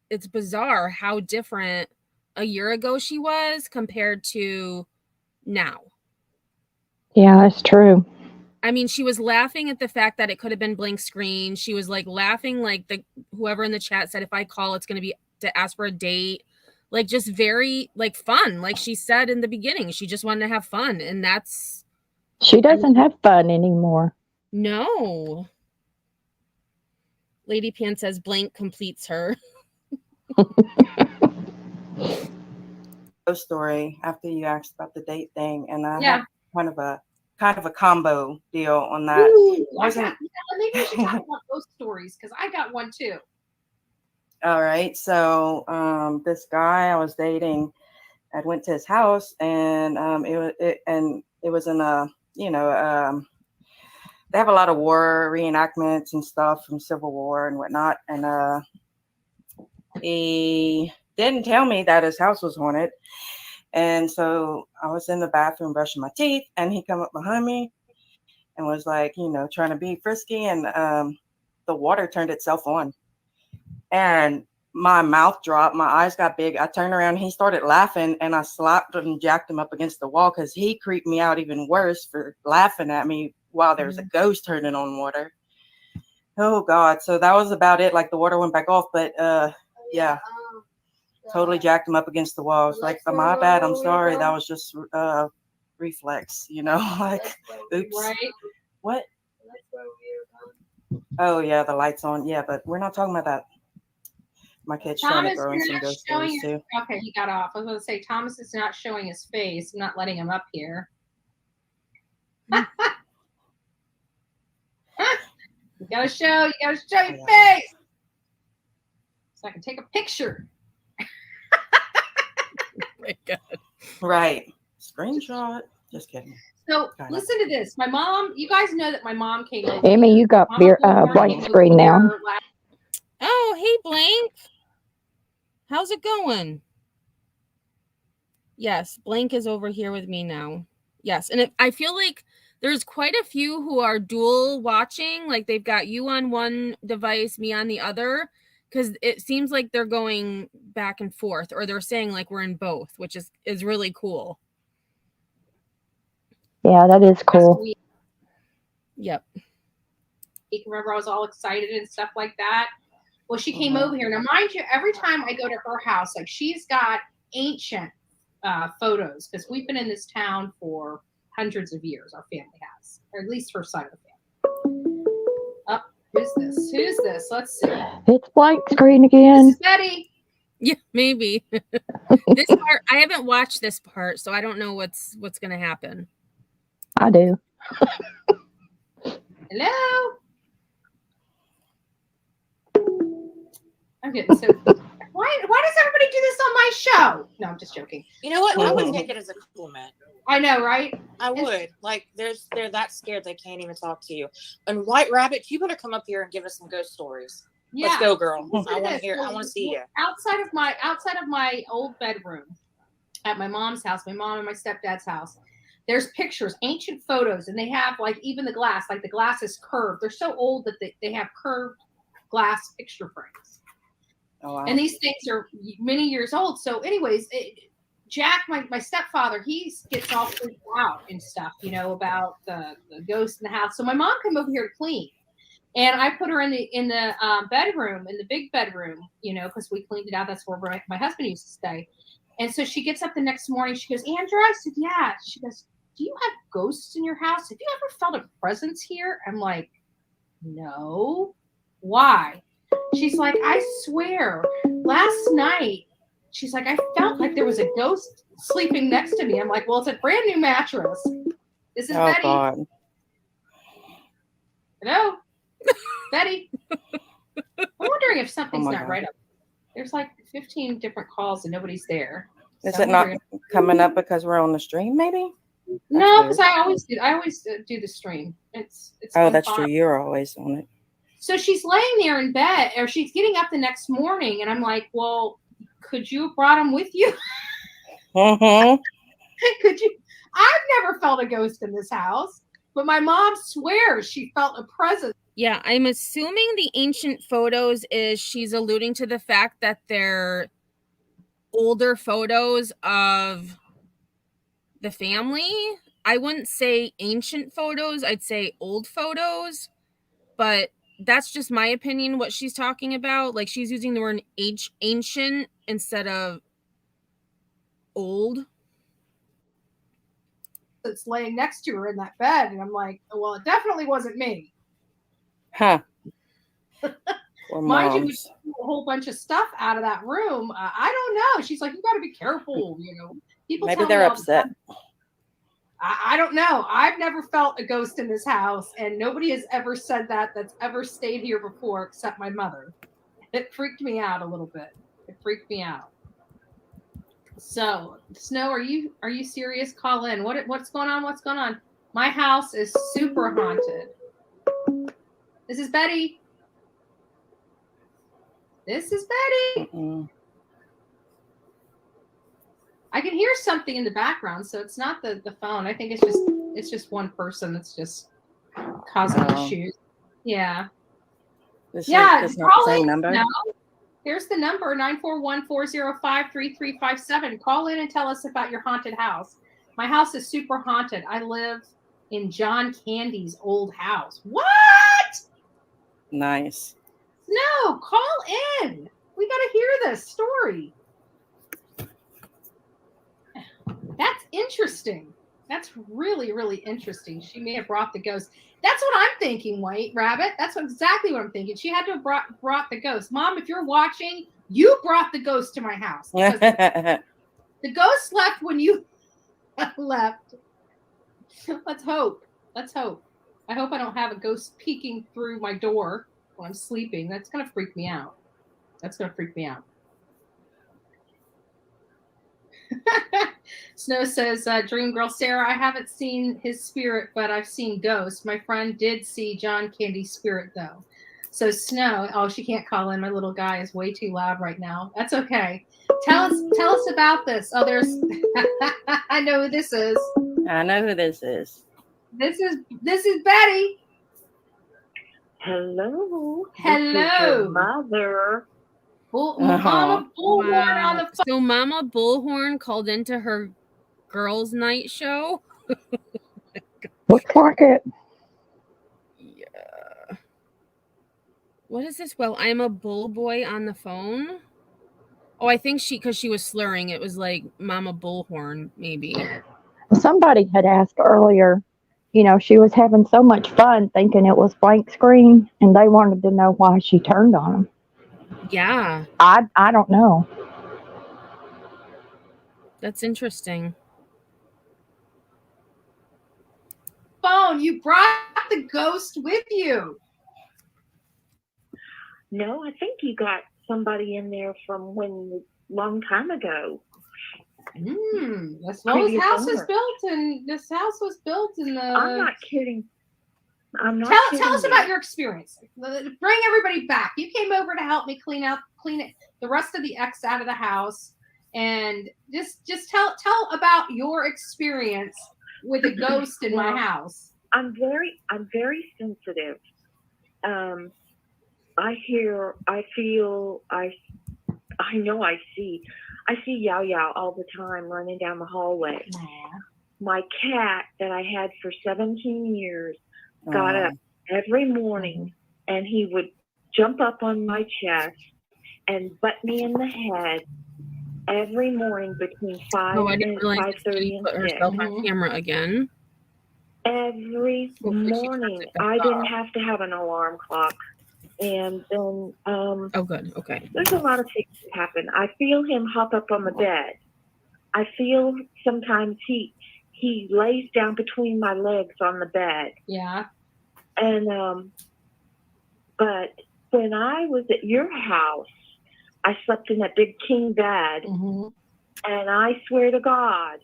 [SPEAKER 2] It's bizarre how different a year ago she was compared to now.
[SPEAKER 3] Yeah, that's true.
[SPEAKER 2] I mean, she was laughing at the fact that it could have been blank screen. She was like laughing, like whoever in the chat said, if I call, it's going to be to ask for a date. Like just very like fun. Like she said in the beginning, she just wanted to have fun. And that's.
[SPEAKER 3] She doesn't have fun anymore.
[SPEAKER 2] No. Lady Pan says blank completes her.
[SPEAKER 6] Story after you asked about the date thing, and I had kind of a combo deal on that.
[SPEAKER 4] Ooh, maybe we should talk about those stories because I got one too.
[SPEAKER 6] All right, so this guy I was dating, I went to his house, and it was in a they have a lot of war reenactments and stuff from Civil War and whatnot, and he didn't tell me that his house was haunted. And so I was in the bathroom brushing my teeth, and he come up behind me and was like, trying to be frisky, and the water turned itself on. And my mouth dropped, my eyes got big. I turned around, he started laughing, and I slapped him and jacked him up against the wall because he creeped me out even worse for laughing at me while there's a ghost turning on water. Oh, God. So that was about it. Like the water went back off, but yeah. Totally jacked him up against the walls. Like, my bad. I'm sorry. That was just reflex, like, oops.
[SPEAKER 4] Right.
[SPEAKER 6] What? Oh, yeah, the light's on. Yeah, but we're not talking about that. My kid's trying to throw in some ghost stories, too.
[SPEAKER 4] Okay, he got off. I was going to say, Thomas is not showing his face. I'm not letting him up here. You gotta show your face. So I can take a picture.
[SPEAKER 2] Oh my God.
[SPEAKER 6] Right. Screenshot. Just kidding.
[SPEAKER 4] So
[SPEAKER 6] Got it.
[SPEAKER 4] listen to this. My mom, you guys know that my mom came over.
[SPEAKER 3] Amy, you got
[SPEAKER 4] Mama Bull
[SPEAKER 3] blank
[SPEAKER 4] came
[SPEAKER 3] screen
[SPEAKER 4] over
[SPEAKER 3] now.
[SPEAKER 4] here last-
[SPEAKER 2] Oh, hey, Blank. How's it going? Yes, Blank is over here with me now. Yes, and I feel like there's quite a few who are dual watching. Like they've got you on one device, me on the other, because it seems like they're going back and forth, or they're saying like we're in both, which is really cool.
[SPEAKER 3] Yeah, that is
[SPEAKER 4] last
[SPEAKER 3] cool.
[SPEAKER 4] week.
[SPEAKER 2] Yep.
[SPEAKER 4] Remember, I was all excited and stuff like that. Well, she came over here. Now, mind you, every time I go to her house, like she's got ancient photos because we've been in this town for hundreds of years. Our family has, or at least her side of the family. Oh, who's this? Who's this? Let's see.
[SPEAKER 3] It's blank screen
[SPEAKER 4] This
[SPEAKER 3] again.
[SPEAKER 4] is Betty.
[SPEAKER 2] Yeah, maybe. This part, I haven't watched this part, so I don't know what's gonna happen.
[SPEAKER 3] I do.
[SPEAKER 4] Hello. I'm getting so. Why does everybody do this on my show? No, I'm just joking.
[SPEAKER 5] You know what? I would take it as a compliment.
[SPEAKER 4] I know, right?
[SPEAKER 5] I would. Like, they're that scared they can't even talk to you. And White Rabbit, you better come up here and give us some ghost stories.
[SPEAKER 4] Yeah.
[SPEAKER 5] Let's go, girl.
[SPEAKER 4] Listen
[SPEAKER 5] I
[SPEAKER 4] to
[SPEAKER 5] want to
[SPEAKER 4] this.
[SPEAKER 5] hear. I want to see you.
[SPEAKER 4] Outside of my old bedroom at my mom's house, my mom and my stepdad's house, there's pictures, ancient photos, and they have like even the glass, like the glass is curved. They're so old that they have curved glass picture frames.
[SPEAKER 6] Oh, wow.
[SPEAKER 4] And these things are many years old. So, anyways, Jack, my stepfather, he gets all freaked out and stuff, you know, about the ghost in the house. So my mom came over here to clean, and I put her in the bedroom, in the big bedroom, you know, because we cleaned it out. That's where my husband used to stay. And so she gets up the next morning. She goes, Andrew, I said, yeah. She goes, do you have ghosts in your house? Have you ever felt a presence here? I'm like, no. Why? She's like, I swear, last night, she's like, I felt like there was a ghost sleeping next to me. I'm like, well, it's a brand new mattress. This is Betty.
[SPEAKER 6] God.
[SPEAKER 4] Hello? Betty. I'm wondering if something's not
[SPEAKER 6] God.
[SPEAKER 4] right up. There's like 15 different calls and nobody's there.
[SPEAKER 6] Is
[SPEAKER 4] So
[SPEAKER 6] it
[SPEAKER 4] I'm
[SPEAKER 6] not
[SPEAKER 4] wondering-
[SPEAKER 6] coming up because we're on the stream, maybe?
[SPEAKER 4] No,
[SPEAKER 6] weird.
[SPEAKER 4] because I always do the stream. It's
[SPEAKER 6] Oh,
[SPEAKER 4] been
[SPEAKER 6] that's
[SPEAKER 4] fine.
[SPEAKER 6] true. You're always on it.
[SPEAKER 4] So she's laying there in bed, or she's getting up the next morning, and I'm like, well, could you have brought him with you?
[SPEAKER 6] Mm-hmm.
[SPEAKER 4] Could you? I've never felt a ghost in this house, but my mom swears she felt a presence.
[SPEAKER 2] Yeah, I'm assuming the ancient photos is she's alluding to the fact that they're older photos of the family. I wouldn't say ancient photos, I'd say old photos, but that's just my opinion what she's talking about. Like she's using the word ancient instead of old.
[SPEAKER 4] That's laying next to her in that bed, and I'm like, well, it definitely wasn't me.
[SPEAKER 6] Huh. Or
[SPEAKER 4] Mind you, we
[SPEAKER 6] moms.
[SPEAKER 4] threw a whole bunch of stuff out of that room. I don't know. She's like, you got to be careful. You know, people.
[SPEAKER 6] Maybe
[SPEAKER 4] tell
[SPEAKER 6] they're
[SPEAKER 4] me all the
[SPEAKER 6] upset.
[SPEAKER 4] time. I don't know. I've never felt a ghost in this house, and nobody has ever said that's ever stayed here before, except my mother. It freaked me out a little bit. It freaked me out. So, Snow, are you serious? Call in. What's going on? What's going on? My house is super haunted. This is Betty. This is Betty.
[SPEAKER 6] Mm-mm.
[SPEAKER 4] I can hear something in the background, so it's not the phone. I think it's just one person that's just causing issues. Yeah.
[SPEAKER 6] It's
[SPEAKER 4] Yeah.
[SPEAKER 6] It's not
[SPEAKER 4] Call
[SPEAKER 6] the same
[SPEAKER 4] in.
[SPEAKER 6] number.
[SPEAKER 4] No. Here's the number 941-405-3357. Call in and tell us about your haunted house. My house is super haunted. I live in John Candy's old house. What?
[SPEAKER 6] Nice.
[SPEAKER 4] No, call in. We got to hear this story. That's interesting. That's really, really interesting. She may have brought the ghost. That's what I'm thinking, White Rabbit. That's exactly what I'm thinking. She had to have brought the ghost. Mom, if you're watching, you brought the ghost to my house. Because the ghost left when you left. Let's hope. Let's hope. I hope I don't have a ghost peeking through my door when I'm sleeping. That's going to freak me out. That's going to freak me out. Snow says, Dream Girl Sarah, I haven't seen his spirit, but I've seen ghosts. My friend did see John Candy's spirit, though. So Snow, oh, she can't call in. My little guy is way too loud right now. That's okay. Tell us about this. Oh, there's I know who this is.
[SPEAKER 6] I know who this is.
[SPEAKER 4] This is Betty.
[SPEAKER 8] Hello.
[SPEAKER 4] Hello.
[SPEAKER 8] This is your mother.
[SPEAKER 4] Mama Bullhorn on the phone.
[SPEAKER 2] So Mama Bullhorn called into her girls' night show.
[SPEAKER 3] Looks like it.
[SPEAKER 2] Yeah. What is this? Well, I'm a bull boy on the phone. Oh, I think because she was slurring, it was like Mama Bullhorn, maybe.
[SPEAKER 3] Somebody had asked earlier, she was having so much fun thinking it was blank screen, and they wanted to know why she turned on them.
[SPEAKER 2] Yeah.
[SPEAKER 3] I don't know.
[SPEAKER 2] That's interesting.
[SPEAKER 4] Phone, you brought the ghost with you.
[SPEAKER 8] No, I think you got somebody in there from long time ago.
[SPEAKER 4] This house was built, and this house was built in the.
[SPEAKER 8] I'm not kidding. I'm not.
[SPEAKER 4] Tell us about your experience. Bring everybody back. You came over to help me clean it, the rest of the X out of the house, and just tell about your experience with a ghost in my house.
[SPEAKER 8] I'm very sensitive. I hear, I feel, I know I see Yao Yao all the time running down the hallway.
[SPEAKER 4] Aww.
[SPEAKER 8] My cat that I had for 17 years got up every morning and he would jump up on my chest and butt me in the head every morning between 5 and 5:30 and 6.
[SPEAKER 2] Herself on camera again.
[SPEAKER 8] Every morning. I didn't have to have an alarm clock. And then
[SPEAKER 2] oh, good. Okay.
[SPEAKER 8] There's a lot of things that happen. I feel him hop up on the bed. I feel sometimes he lays down between my legs on the bed.
[SPEAKER 4] Yeah.
[SPEAKER 8] And but when I was at your house, I slept in that big king bed, and I swear to God,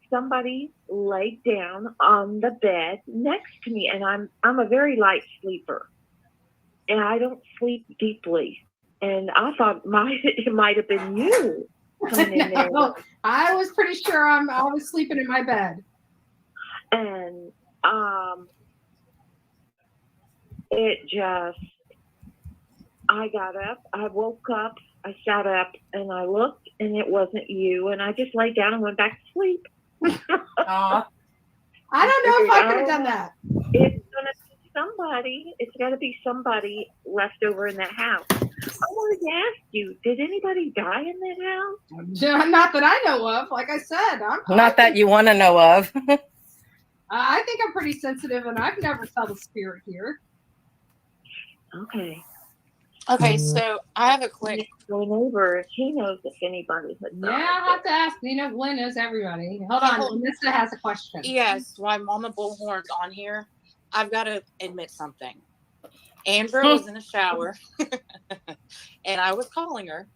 [SPEAKER 8] somebody laid down on the bed next to me, and I'm a very light sleeper. And I don't sleep deeply. And I thought it might have been you coming in there.
[SPEAKER 4] I was pretty sure I was sleeping in my bed.
[SPEAKER 8] And I got up, I woke up, I sat up, and I looked, and it wasn't you. And I just laid down and went back to sleep.
[SPEAKER 4] I don't know if I could have done that.
[SPEAKER 8] It's got to be somebody left over in that house. I wanted to ask you, did anybody die in that house?
[SPEAKER 4] Not that I know of. Like I said,
[SPEAKER 6] not that you want to know of.
[SPEAKER 4] I think I'm pretty sensitive, and I've never felt a spirit here.
[SPEAKER 5] Okay, so I have a quick
[SPEAKER 8] neighbor. If he knows if anybody has died.
[SPEAKER 4] Yeah, I'll have to ask. Glenn knows everybody. Hold on, Melissa has a question.
[SPEAKER 5] Yes, why Mama Bullhorn's on here. I've got to admit something. Amber was in the shower, and I was calling her,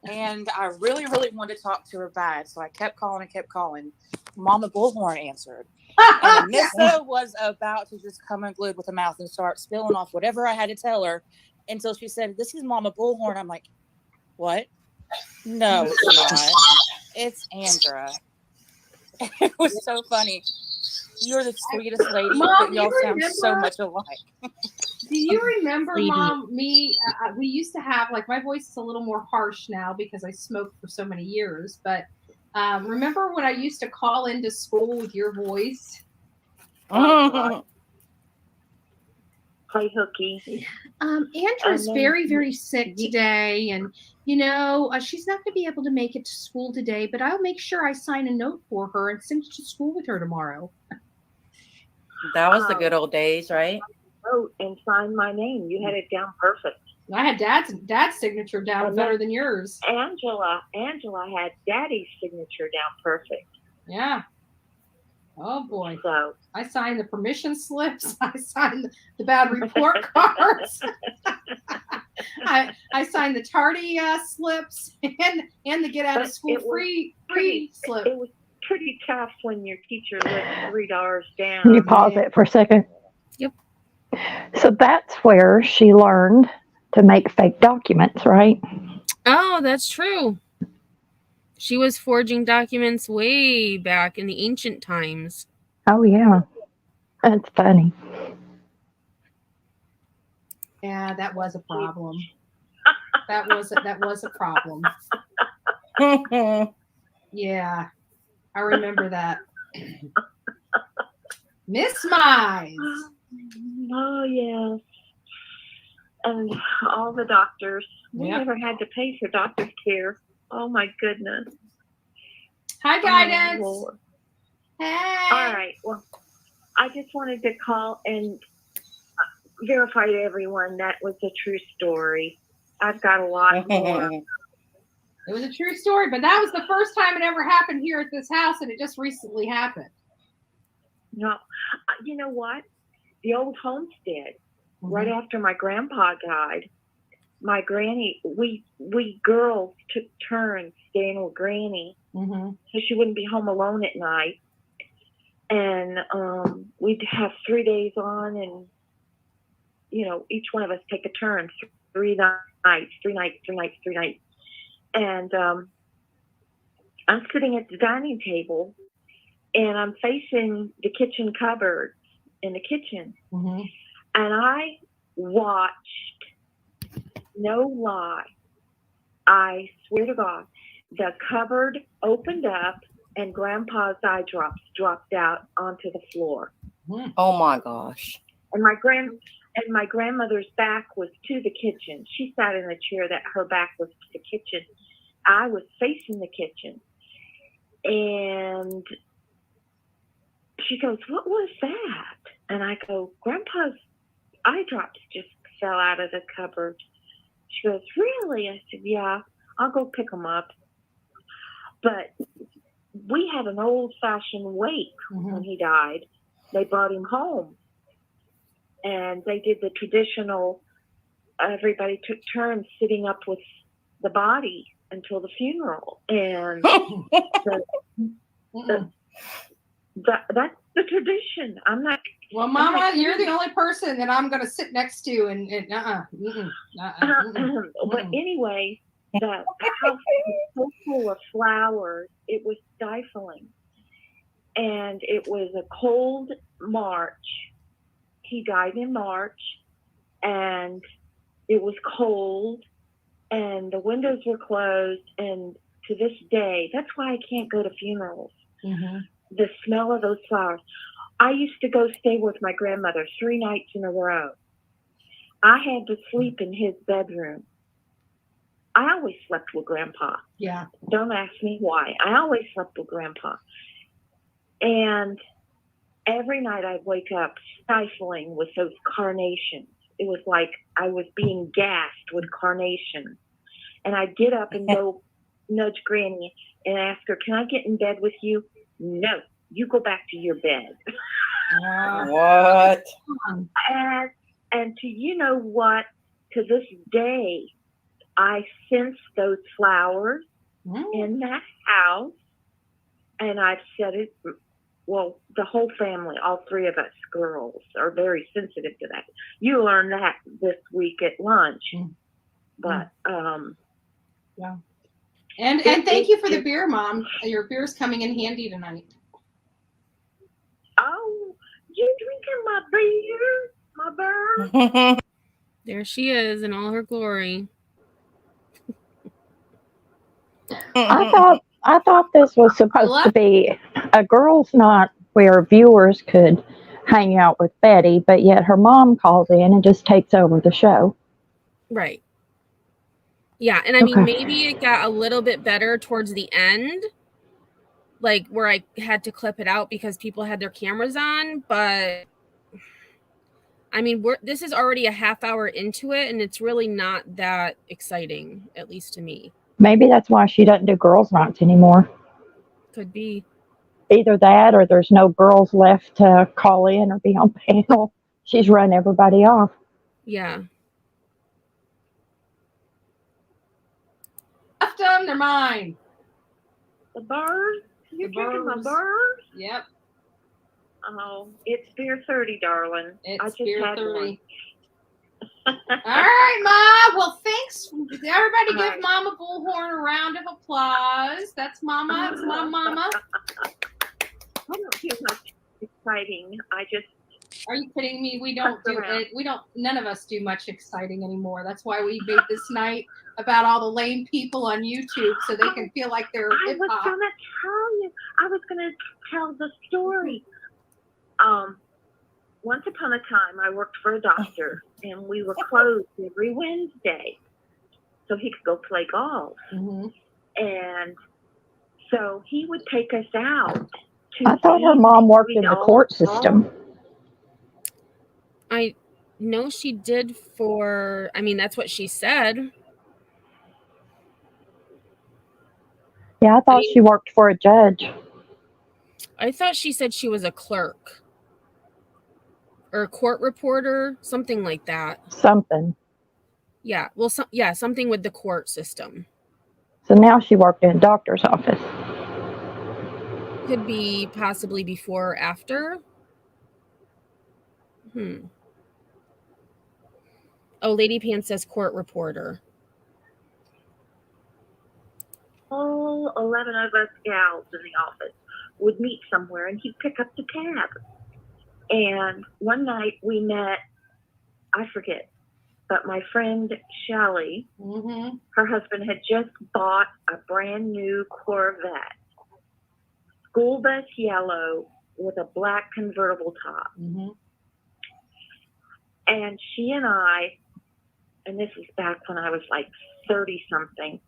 [SPEAKER 5] and I really, really wanted to talk to her bad, so I kept calling and kept calling. Mama Bullhorn answered, and Anissa was about to just come unglued with her mouth and start spilling off whatever I had to tell her until she said, "This is Mama Bullhorn." I'm like, "What? No, it's not. It's Andra." It was so funny. You're the sweetest lady,
[SPEAKER 4] Mom,
[SPEAKER 5] but y'all sound so much alike.
[SPEAKER 4] Do you remember, Mom, me? We used to have, my voice is a little more harsh now because I smoked for so many years. But remember when I used to call into school with your voice?
[SPEAKER 8] Play hooky.
[SPEAKER 4] Andrew's very, very sick today. And, she's not going to be able to make it to school today. But I'll make sure I sign a note for her and send it to school with her tomorrow.
[SPEAKER 6] That was the good old days, right?
[SPEAKER 8] Wrote and signed my name. You had it down perfect.
[SPEAKER 4] I had Dad's signature down better than yours.
[SPEAKER 8] Angela had Daddy's signature down perfect.
[SPEAKER 4] Yeah. Oh boy.
[SPEAKER 8] So
[SPEAKER 4] I signed the permission slips. I signed the bad report cards. I signed the tardy slips and the get out of school free slip.
[SPEAKER 8] It was pretty tough when your teacher lived $3 down.
[SPEAKER 3] You pause it for a second.
[SPEAKER 2] Yep.
[SPEAKER 3] So that's where she learned to make fake documents, right?
[SPEAKER 2] Oh, that's true. She was forging documents way back in the ancient times.
[SPEAKER 3] Oh, yeah. That's funny.
[SPEAKER 4] Yeah, that was a problem. That was a problem. Yeah, I remember that. Miss Mize.
[SPEAKER 8] Oh, yes. And all the doctors. We
[SPEAKER 4] Yep.
[SPEAKER 8] never had to pay for doctor's care. Oh, my goodness.
[SPEAKER 4] Hi, Guidance.
[SPEAKER 8] Oh, Lord.
[SPEAKER 4] Hey.
[SPEAKER 8] All right. Well, I just wanted to call and verify to everyone that was a true story. I've got a lot more.
[SPEAKER 4] It was a true story, but that was the first time it ever happened here at this house, and it just recently happened.
[SPEAKER 8] No, you know what? The old homestead, right after my grandpa died, my granny, we girls took turns staying with Granny, so she wouldn't be home alone at night. And we'd have 3 days on, and each one of us take a turn, 3 nights. And I'm sitting at the dining table, and I'm facing the kitchen cupboard in the kitchen. And I watched, no lie, I swear to God, the cupboard opened up and Grandpa's eye drops dropped out onto the floor.
[SPEAKER 6] Oh my gosh.
[SPEAKER 8] And my grandmother's back was to the kitchen. She sat in a chair that her back was to the kitchen. I was facing the kitchen. And she goes, "What was that?" And I go, "Grandpa's eye drops just fell out of the cupboard." She goes, "Really?" I said, "Yeah, I'll go pick them up." But we had an old-fashioned wake when he died. They brought him home. And they did the traditional, everybody took turns sitting up with the body until the funeral. And that's the tradition. I'm not.
[SPEAKER 4] Well, Mama, you're the only person that I'm going to sit next to.
[SPEAKER 8] But anyway, the house was so full of flowers, it was stifling. And it was a cold March. He died in March, and it was cold, and the windows were closed. And to this day, that's why I can't go to funerals. The smell of those flowers. I used to go stay with my grandmother 3 nights in a row. I had to sleep in his bedroom. I always slept with Grandpa.
[SPEAKER 4] Yeah.
[SPEAKER 8] Don't ask me why. I always slept with Grandpa. And every night I'd wake up stifling with those carnations. It was like I was being gassed with carnations. And I'd get up and go nudge Granny and ask her, "Can I get in bed with you?" "No, you go back to your bed."
[SPEAKER 6] What?
[SPEAKER 8] And to what? To this day, I sense those flowers in that house. And I've said it. Well, the whole family, all 3 of us girls, are very sensitive to that. You learned that this week at lunch. But,
[SPEAKER 4] yeah. And thank you for the beer, Mom. Your beer's coming in handy tonight.
[SPEAKER 8] Oh, you drinking my beer, my bird?
[SPEAKER 2] There she is in all her glory.
[SPEAKER 3] I thought this was supposed to be a girls' night where viewers could hang out with Betty, but yet her mom calls in and just takes over the show.
[SPEAKER 2] Right. Yeah, and I mean, maybe it got a little bit better towards the end, like where I had to clip it out because people had their cameras on, but I mean, this is already a half hour into it, and it's really not that exciting, at least to me.
[SPEAKER 3] Maybe that's why she doesn't do girls' nights anymore.
[SPEAKER 2] Could be.
[SPEAKER 3] Either that or there's no girls left to call in or be on panel. She's run everybody off.
[SPEAKER 2] Yeah.
[SPEAKER 4] left them. They're mine.
[SPEAKER 8] The birds? You're taking my
[SPEAKER 4] birds.
[SPEAKER 8] birds?
[SPEAKER 4] Yep.
[SPEAKER 8] Oh, it's beer 30, darling. I
[SPEAKER 4] It's
[SPEAKER 8] just
[SPEAKER 4] beer
[SPEAKER 8] had
[SPEAKER 4] 30.
[SPEAKER 8] one.
[SPEAKER 4] All right, Ma. Well, thanks. Everybody
[SPEAKER 8] All
[SPEAKER 4] give
[SPEAKER 8] right.
[SPEAKER 4] Mama Bullhorn a round of applause. That's Mama. It's my Mama.
[SPEAKER 8] I don't do much exciting. I just
[SPEAKER 4] Are you kidding me? We don't do
[SPEAKER 8] around.
[SPEAKER 4] it. We don't. None of us do much exciting anymore. That's why we made this night about all the lame people on YouTube, so they can feel like they're
[SPEAKER 8] I
[SPEAKER 4] hip
[SPEAKER 8] was
[SPEAKER 4] hop.
[SPEAKER 8] gonna tell you. I was gonna tell the story. Once upon a time, I worked for a doctor, and we were closed every Wednesday, so he could go play golf.
[SPEAKER 4] Mm-hmm.
[SPEAKER 8] And so he would take us out.
[SPEAKER 3] I thought her mom worked in the court system.
[SPEAKER 2] I know she did for, I mean, that's what she said.
[SPEAKER 3] Yeah, I thought she worked for a judge.
[SPEAKER 2] I thought she said she was a clerk or a court reporter, something like that.
[SPEAKER 3] Something.
[SPEAKER 2] Yeah, well, something with the court system.
[SPEAKER 3] So now she worked in a doctor's office.
[SPEAKER 2] Could be possibly before or after. Oh, Lady Pan says court reporter.
[SPEAKER 8] All 11 of us gals in the office would meet somewhere, and he'd pick up the tab. And one night we met, I forget, but my friend Shelly, her husband had just bought a brand new Corvette, school bus yellow with a black convertible top. And she and I, and this was back when I was like 30 something.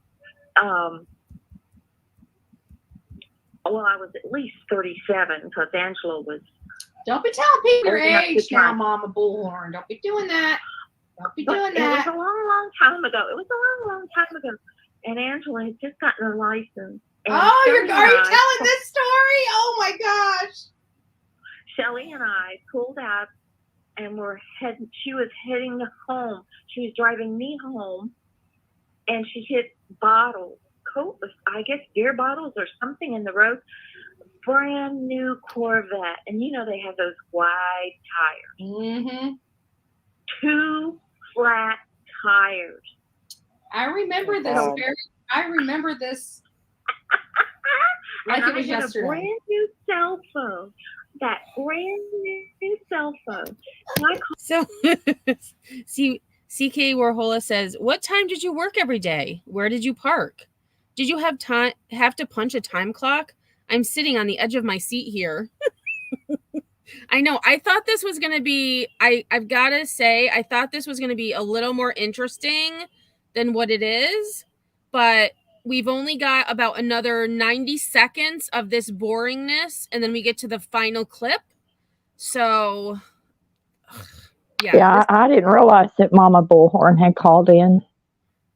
[SPEAKER 8] Well, I was at least 37 because Angela was.
[SPEAKER 4] Don't be telling people your
[SPEAKER 8] old enough to
[SPEAKER 4] age now,
[SPEAKER 8] drive.
[SPEAKER 4] Mama Bullhorn. Don't be doing that. Don't be
[SPEAKER 8] But
[SPEAKER 4] doing
[SPEAKER 8] it
[SPEAKER 4] that.
[SPEAKER 8] was a long, long time ago. It was a long, long time ago. And Angela had just gotten her license. And
[SPEAKER 4] Oh, are you
[SPEAKER 8] Shelley and I-
[SPEAKER 4] telling this story? Oh my gosh.
[SPEAKER 8] Shelly and I pulled out and she was heading home. She was driving me home, and she hit bottles, I guess beer bottles or something in the road. Brand new Corvette. And you know they have those wide tires. 2 flat tires.
[SPEAKER 4] I remember this.
[SPEAKER 6] Wow.
[SPEAKER 8] And
[SPEAKER 4] Like it was
[SPEAKER 8] I had
[SPEAKER 4] yesterday.
[SPEAKER 8] a brand new cell phone. That brand new cell phone. And I
[SPEAKER 2] So, CK Warhola says, "What time did you work every day? Where did you park? Did you have to punch a time clock? I'm sitting on the edge of my seat here." I know. I thought this was going to be, I've got to say, I thought this was going to be a little more interesting than what it is, but we've only got about another 90 seconds of this boringness, and then we get to the final clip. So,
[SPEAKER 3] Yeah, I didn't realize that Mama Bullhorn had called in.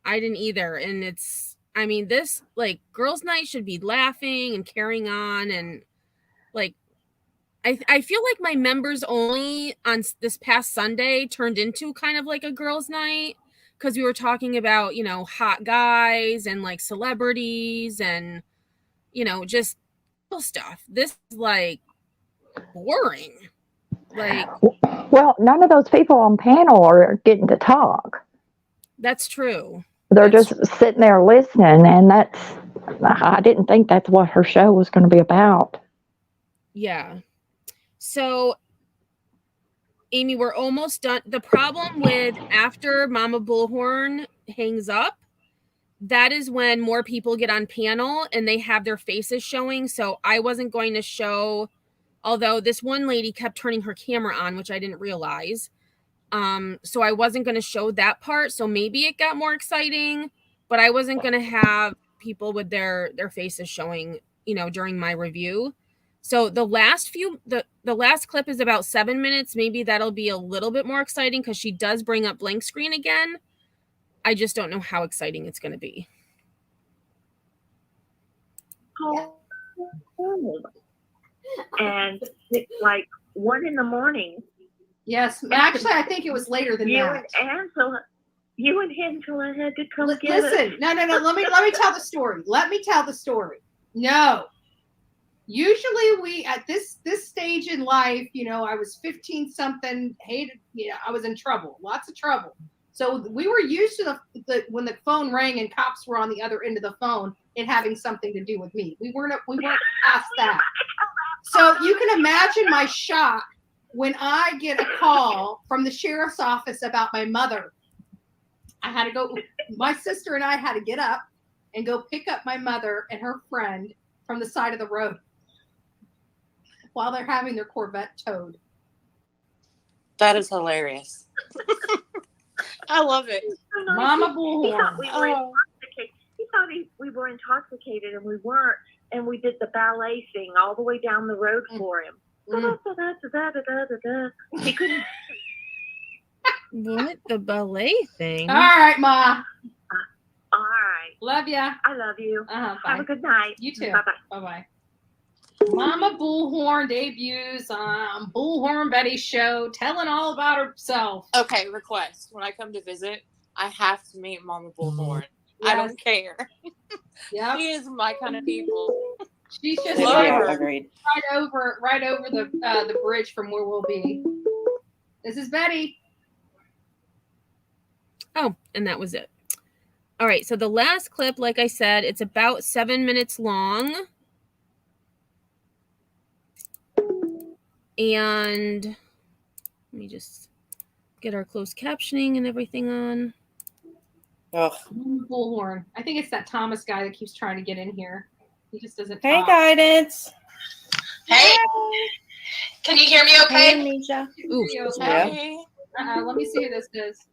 [SPEAKER 2] I didn't either. And this, like, girls' night should be laughing and carrying on. And, like, I feel like my members only on this past Sunday turned into kind of like a girls' night because we were talking about, hot guys and, like, celebrities and, just stuff. This is, like, boring. Like,
[SPEAKER 3] well, none of those people on panel are getting to talk.
[SPEAKER 2] That's true.
[SPEAKER 3] They're just sitting there listening, and I didn't think that's what her show was going to be about.
[SPEAKER 2] Yeah. So, Amy, we're almost done. The problem with after Mama Bullhorn hangs up, that is when more people get on panel and they have their faces showing. So I wasn't going to show, although this one lady kept turning her camera on, which I didn't realize. So I wasn't going to show that part. So maybe it got more exciting, but I wasn't going to have people with their faces showing, during my review. So the last clip is about 7 minutes. Maybe that'll be a little bit more exciting because she does bring up blank screen again. I just don't know how exciting it's going to be.
[SPEAKER 8] And it's like 1 a.m.
[SPEAKER 4] Yes, actually, I think it was later than
[SPEAKER 8] you
[SPEAKER 4] that.
[SPEAKER 8] and Angela, You and Angela had to come get us.
[SPEAKER 4] Listen, no. Let me tell the story. Let me tell the story. No. Usually we at this stage in life, I was 15 something, hated, I was in trouble, lots of trouble. So we were used to the when the phone rang and cops were on the other end of the phone, it having something to do with me. We weren't past that. So you can imagine my shock when I get a call from the sheriff's office about my mother. I had to go, my sister and I had to get up and go pick up my mother and her friend from the side of the road while they're having their Corvette towed.
[SPEAKER 5] That is hilarious. I love it.
[SPEAKER 4] Mama
[SPEAKER 8] He
[SPEAKER 4] Bullhorn.
[SPEAKER 8] thought we were intoxicated. He thought we were intoxicated, and we weren't. And we did the ballet thing all the way down the road for him. He couldn't.
[SPEAKER 2] What? The ballet thing?
[SPEAKER 4] All right, Ma.
[SPEAKER 8] All right.
[SPEAKER 4] Love ya.
[SPEAKER 8] I love you.
[SPEAKER 4] Bye.
[SPEAKER 8] Have a good night.
[SPEAKER 4] You too.
[SPEAKER 8] Bye-bye.
[SPEAKER 4] Bye-bye. Mama Bullhorn debuts on Bullhorn Betty's show, telling all about herself.
[SPEAKER 5] Okay, request. When I come to visit, I have to meet Mama Bullhorn.
[SPEAKER 4] Yes.
[SPEAKER 5] I don't care.
[SPEAKER 4] Yep.
[SPEAKER 5] She is my kind of people.
[SPEAKER 4] She's just
[SPEAKER 5] Love
[SPEAKER 4] right,
[SPEAKER 5] her.
[SPEAKER 6] Agreed.
[SPEAKER 4] over the bridge from where we'll be. This is Betty.
[SPEAKER 2] Oh, and that was it. All right, so the last clip, like I said, it's about 7 minutes long. And let me just get our closed captioning and everything on.
[SPEAKER 6] Oh,
[SPEAKER 4] Bullhorn. I think it's that Thomas guy that keeps trying to get in here. He just doesn't
[SPEAKER 6] hey,
[SPEAKER 4] talk.
[SPEAKER 6] Guidance.
[SPEAKER 9] Hey, can you hear me
[SPEAKER 6] Hey,
[SPEAKER 9] okay?
[SPEAKER 6] Misha.
[SPEAKER 2] Ooh,
[SPEAKER 6] Yeah.
[SPEAKER 5] Hey.
[SPEAKER 4] Let me see who this is.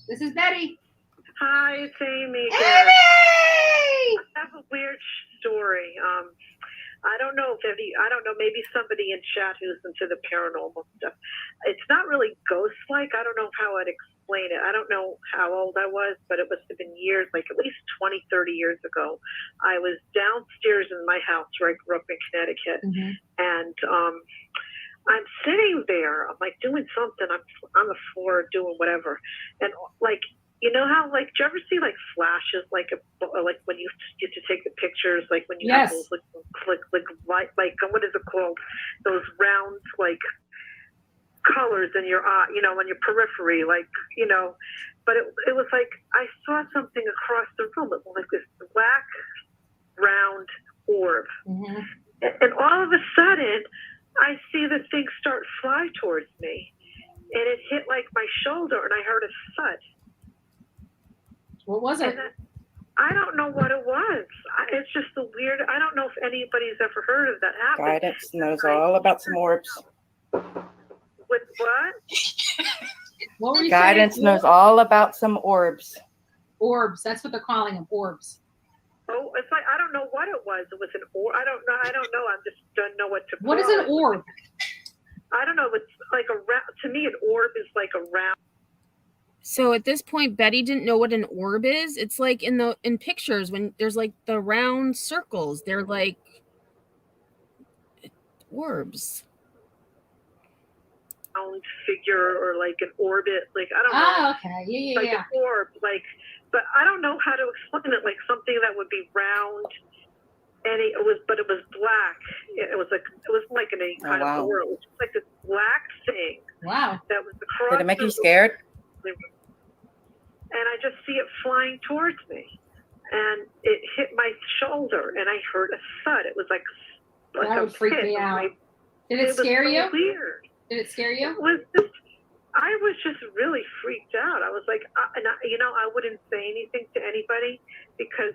[SPEAKER 4] This is Betty.
[SPEAKER 7] Hi, it's Amy.
[SPEAKER 4] Amy!
[SPEAKER 7] I have a weird story. I don't know, maybe somebody in chat who's into the paranormal stuff. It's not really ghost-like. I don't know how I'd explain it. I don't know how old I was, but it must have been years, like at least 20, 30 years ago. I was downstairs in my house where I grew up in Connecticut, and I'm sitting there. I'm like doing something. I'm on the floor doing whatever, and like, you know how, like, do you ever see like flashes, like when you get to take the pictures, like when you have those like what is it called? Those round like colors in your eye, on your periphery, like, But it was like I saw something across the room. It was like this black round orb, and all of a sudden, I see the thing start fly towards me, and it hit like my shoulder, and I heard a thud.
[SPEAKER 4] What was it?
[SPEAKER 7] I don't know what it was. It's just a weird. I don't know if anybody's ever heard of that happen.
[SPEAKER 6] Guidance knows all about some orbs.
[SPEAKER 7] With what?
[SPEAKER 4] What were you
[SPEAKER 6] Guidance
[SPEAKER 4] saying?
[SPEAKER 6] knows all about some orbs.
[SPEAKER 4] Orbs. That's what they're calling them. Orbs.
[SPEAKER 7] Oh, it's like I don't know what it was. It was an orb. I don't know. I just don't know what to call
[SPEAKER 4] What is an orb?
[SPEAKER 7] I don't know. It's like a round. To me, an orb is like a round.
[SPEAKER 2] So at this point, Betty didn't know what an orb is. It's like in pictures when there's like the round circles. They're like orbs.
[SPEAKER 7] Round figure or like an orbit. Like I don't know.
[SPEAKER 4] Oh, okay. Yeah.
[SPEAKER 7] Like an orb. Like, but I don't know how to explain it. Like something that would be round, and it was black. It was like an kind of orb. It was just like this black thing.
[SPEAKER 4] Wow.
[SPEAKER 7] That was across.
[SPEAKER 6] Did it make you scared?
[SPEAKER 7] And I just see it flying towards me, and it hit my shoulder, and I heard a thud. It was like
[SPEAKER 4] that would freak me out. Did it scare you?
[SPEAKER 7] Weird.
[SPEAKER 4] Did it scare you?
[SPEAKER 7] It was just, I was just really freaked out. I was like, I wouldn't say anything to anybody because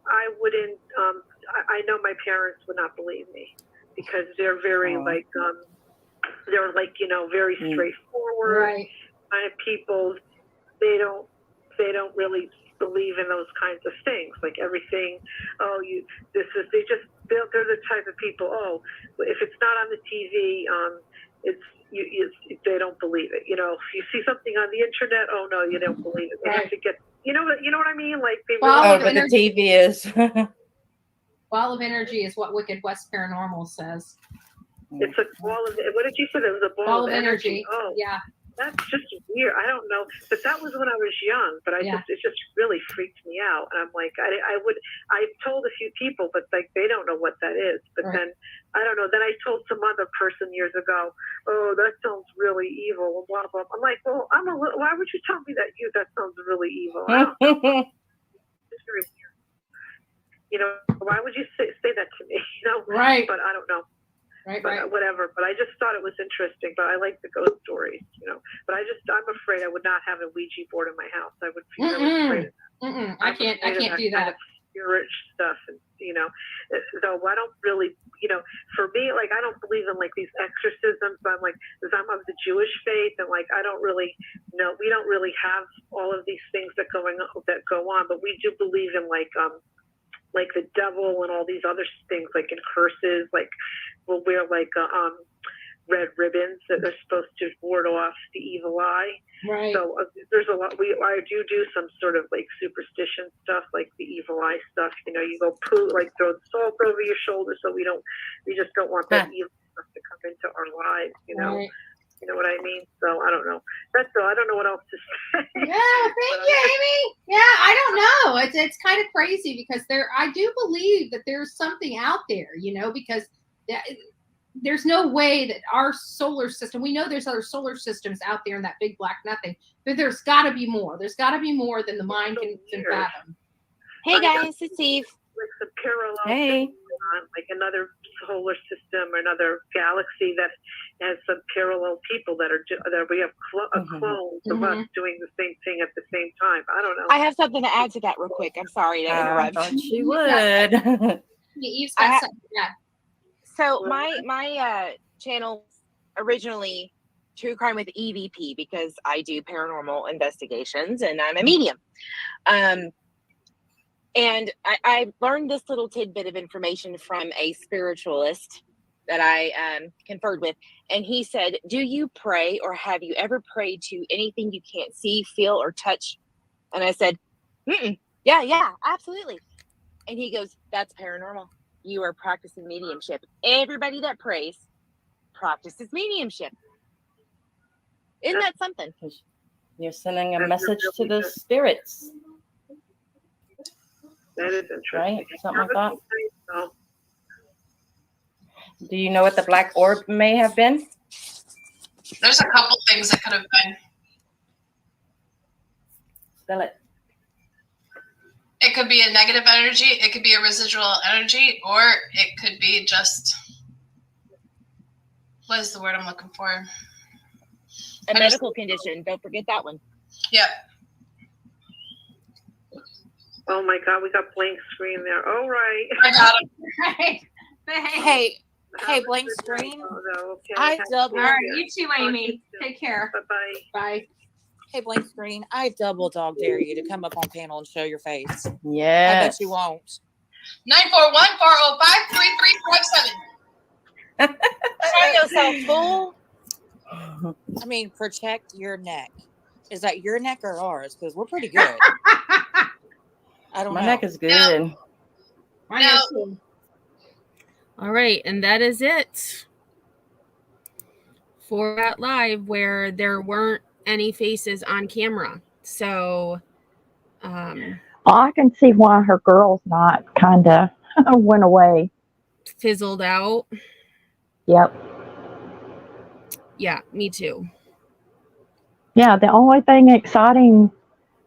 [SPEAKER 7] I wouldn't. I know my parents would not believe me because they're very they're like very straightforward kind of people. They don't really believe in those kinds of things, like everything. They're the type of people. Oh, if it's not on the TV, they don't believe it. If you see something on the internet, oh no, you don't believe it. They have to get, you know what I mean? Like they
[SPEAKER 6] but the TV is.
[SPEAKER 4] Ball of energy is what Wicked West Paranormal says.
[SPEAKER 7] It's a ball of. What did you say? It was a ball of energy. Oh,
[SPEAKER 4] yeah.
[SPEAKER 7] That's just weird. I don't know, but that was when I was young. But it just really freaked me out. And I'm like, I've told a few people, but like they don't know what that is. But then I don't know. Then I told some other person years ago, oh, that sounds really evil. Blah blah. I'm like, well, why would you tell me that sounds really evil? I don't know. It's very weird. You know, why would you say that to me? You know,
[SPEAKER 4] right?
[SPEAKER 7] But I don't know.
[SPEAKER 4] Right,
[SPEAKER 7] whatever. But I just thought it was interesting. But I like the ghost stories, you know. But I'm afraid I would not have a Ouija board in my house. I would be really afraid of that.
[SPEAKER 4] I can't do that.
[SPEAKER 7] Kind of spirit stuff, and you know. So I don't really, you know. For me, like I don't believe in like these exorcisms. I'm like, because I'm of the Jewish faith, and like I don't really know. We don't really have all of these things that go on, but we do believe in like the devil and all these other things, like in curses, like we'll wear like red ribbons that are supposed to ward off the evil eye.
[SPEAKER 4] Right.
[SPEAKER 7] So there's a lot. I do some sort of like superstition stuff, like the evil eye stuff. You know, you go like throw salt over your shoulder, so we just don't want that evil stuff to come into our lives. You know.
[SPEAKER 4] Right.
[SPEAKER 7] You know what I mean? So I don't know. That's all. I don't know what else to say.
[SPEAKER 4] Yeah, thank you, Amy. Yeah, I don't know. It's kind of crazy because I do believe that there's something out there, you know, because there's no way that our solar system, we know there's other solar systems out there in that big black nothing, but there's got to be more. There's got to be more than the mind can fathom.
[SPEAKER 10] Hey guys, it's Eve.
[SPEAKER 7] Like some parallel
[SPEAKER 6] Hey.
[SPEAKER 7] like another solar system or another galaxy that has some parallel people that we have clones of us doing the same thing at the same time. I don't know.
[SPEAKER 10] I have something to add to that real quick. I'm sorry to interrupt.
[SPEAKER 6] I thought she would.
[SPEAKER 4] Eve's got something. Yeah.
[SPEAKER 10] So my channel originally True Crime with EVP because I do paranormal investigations and I'm a medium. And I learned this little tidbit of information from a spiritualist that I conferred with. And he said, do you pray or have you ever prayed to anything you can't see, feel, or touch? And I said, yeah, absolutely. And he goes, that's paranormal. You are practicing mediumship. Everybody that prays practices mediumship. Isn't that something?
[SPEAKER 6] You're sending a message to the spirits.
[SPEAKER 7] That is interesting.
[SPEAKER 6] Right? Something like that. Do you know what the black orb may have been?
[SPEAKER 9] There's a couple things that could have been.
[SPEAKER 6] Spell it.
[SPEAKER 9] It could be a negative energy, it could be a residual energy, or it could be just, what is the word I'm looking for?
[SPEAKER 10] A medical condition. Don't forget that one.
[SPEAKER 9] Yep.
[SPEAKER 7] Oh my God, we got blank screen there. All right.
[SPEAKER 9] I got it.
[SPEAKER 5] Hey, blank screen.
[SPEAKER 7] Okay.
[SPEAKER 5] I double.
[SPEAKER 4] All right, you too, Amy. Take care.
[SPEAKER 7] Bye-bye.
[SPEAKER 4] Bye.
[SPEAKER 5] Hey, blank screen. I double dog dare you to come up on panel and show your face.
[SPEAKER 6] Yes.
[SPEAKER 5] I bet you won't.
[SPEAKER 9] 941-405-3357.
[SPEAKER 10] Show yourself, fool.
[SPEAKER 5] I mean, protect your neck. Is that your neck or ours? Because we're pretty good. I don't know.
[SPEAKER 6] My neck is good.
[SPEAKER 9] No.
[SPEAKER 2] All right, and that is it for that live where there weren't any faces on camera. So
[SPEAKER 3] I can see why her girl's not kind of went away.
[SPEAKER 2] fizzled out.
[SPEAKER 3] Yep.
[SPEAKER 2] Yeah, me too.
[SPEAKER 3] Yeah, the only thing exciting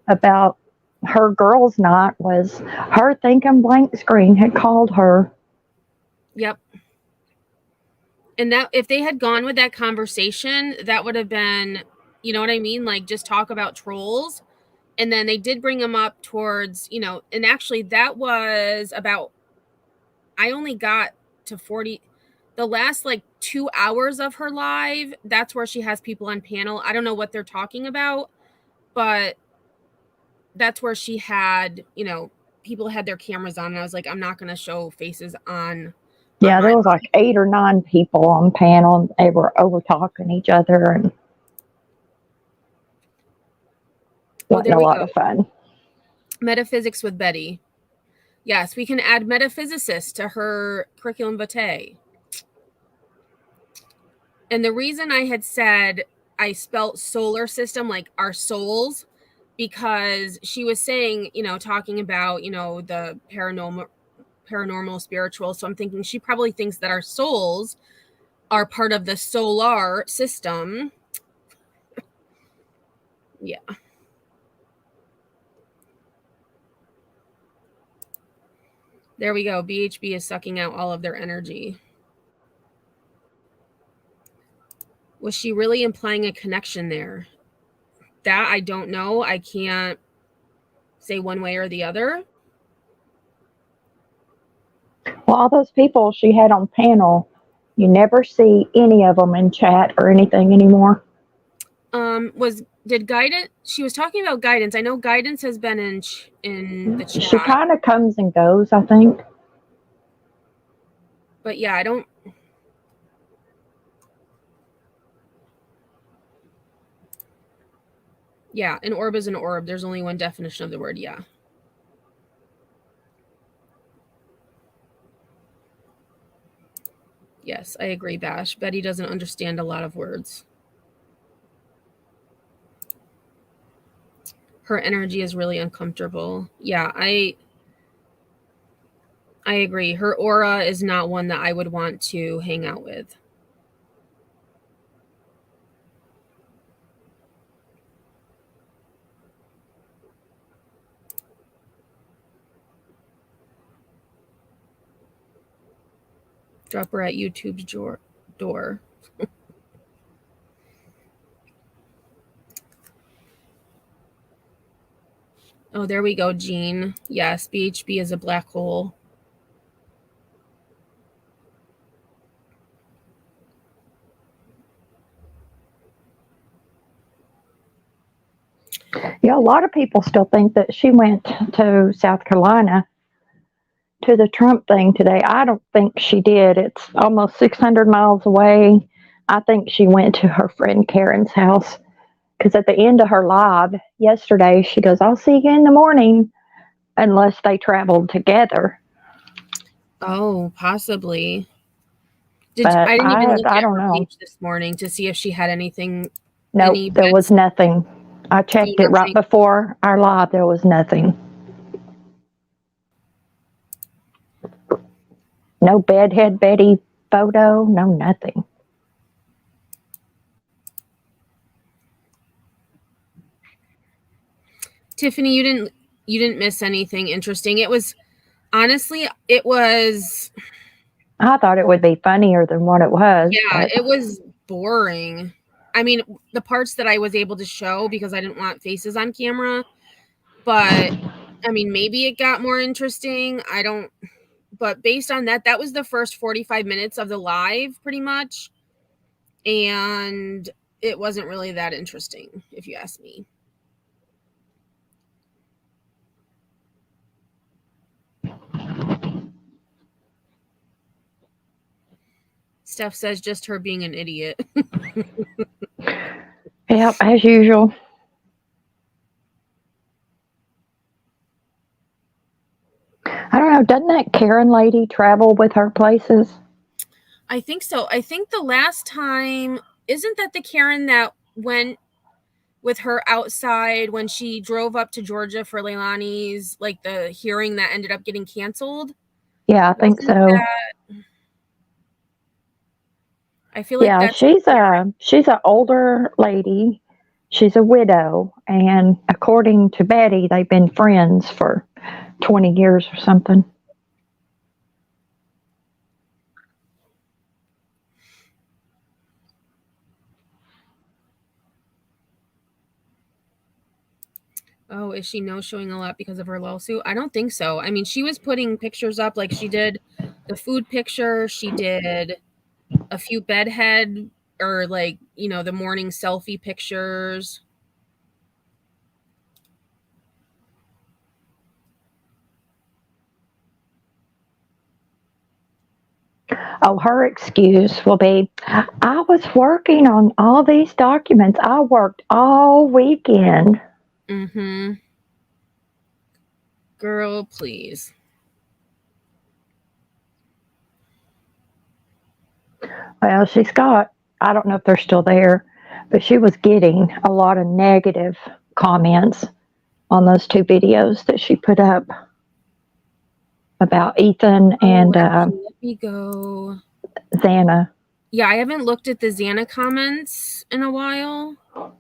[SPEAKER 3] about her girls' night was her thinking Blank Screen had called her.
[SPEAKER 2] Yep. And that if they had gone with that conversation, that would have been, you know what I mean? Like just talk about trolls. And then they did bring them up towards, you know, and actually that was about, I only got to 40, the last like 2 hours of her live. That's where she has people on panel. I don't know what they're talking about, but that's where she had, you know, people had their cameras on. And I was like, I'm not going to show faces on.
[SPEAKER 3] Yeah, there was like 8 or 9 people on panel. And they were over talking each other and wasn't a lot of fun.
[SPEAKER 2] Metaphysics with Betty. Yes, we can add metaphysicists to her curriculum vitae. And the reason I had said I spelt solar system like our souls, because she was saying, talking about, the paranormal spiritual. So I'm thinking she probably thinks that our souls are part of the solar system. Yeah. There we go. BHB is sucking out all of their energy. Was she really implying a connection there? That I don't know. I can't say one way or the other.
[SPEAKER 3] Well, all those people she had on panel, you never see any of them in chat or anything anymore.
[SPEAKER 2] Did guidance? She was talking about guidance. I know guidance has been in the chat.
[SPEAKER 3] She kind of comes and goes, I think.
[SPEAKER 2] But yeah, I don't. Yeah, an orb is an orb. There's only one definition of the word. Yeah. Yes, I agree, Bash. Betty doesn't understand a lot of words. Her energy is really uncomfortable. Yeah, I agree. Her aura is not one that I would want to hang out with. Drop her at YouTube's door. Oh, there we go, Jean. Yes, BHB is a black hole.
[SPEAKER 3] Yeah, a lot of people still think that she went to South Carolina to the Trump thing today. I don't think she did. It's almost 600 miles away. I think she went to her friend Karen's house, because at the end of her live yesterday, she goes, "I'll see you in the morning," unless they traveled together.
[SPEAKER 2] Oh, possibly.
[SPEAKER 3] But
[SPEAKER 2] I didn't even look at
[SPEAKER 3] don't
[SPEAKER 2] her
[SPEAKER 3] know.
[SPEAKER 2] page this morning to see if she had anything.
[SPEAKER 3] Nope, there was nothing. I checked it right before our live. There was nothing. No bedhead Betty photo. No nothing.
[SPEAKER 2] Tiffany, you didn't miss anything interesting. It was honestly, it was.
[SPEAKER 3] I thought it would be funnier than what it was.
[SPEAKER 2] Yeah,
[SPEAKER 3] but
[SPEAKER 2] it was boring. I mean, the parts that I was able to show because I didn't want faces on camera, but I mean, maybe it got more interesting. I don't, but based on that, that was the first 45 minutes of the live pretty much. And it wasn't really that interesting, if you ask me. Steph says just her being an idiot.
[SPEAKER 3] Yep, as usual. I don't know. Doesn't that Karen lady travel with her places?
[SPEAKER 2] I think so. I think the last time, isn't that the Karen that went with her outside when she drove up to Georgia for Leilani's, like the hearing that ended up getting canceled?
[SPEAKER 3] Yeah, I think so.
[SPEAKER 2] I feel like
[SPEAKER 3] yeah, she's an older lady. She's a widow, and according to Betty, they've been friends for 20 years or something.
[SPEAKER 2] Oh, is she no-showing a lot because of her lawsuit? I don't think so. I mean, she was putting pictures up, like she did the food picture. She did a few bedhead or like, the morning selfie pictures.
[SPEAKER 3] Oh, her excuse will be, "I was working on all these documents. I worked all weekend."
[SPEAKER 2] Mm-hmm. Girl, please.
[SPEAKER 3] Well, she's got, I don't know if they're still there, But she was getting a lot of negative comments on those 2 videos that she put up about Ethan and
[SPEAKER 2] Let me go.
[SPEAKER 3] Xana.
[SPEAKER 2] Yeah, I haven't looked at the Xana comments in a while. Let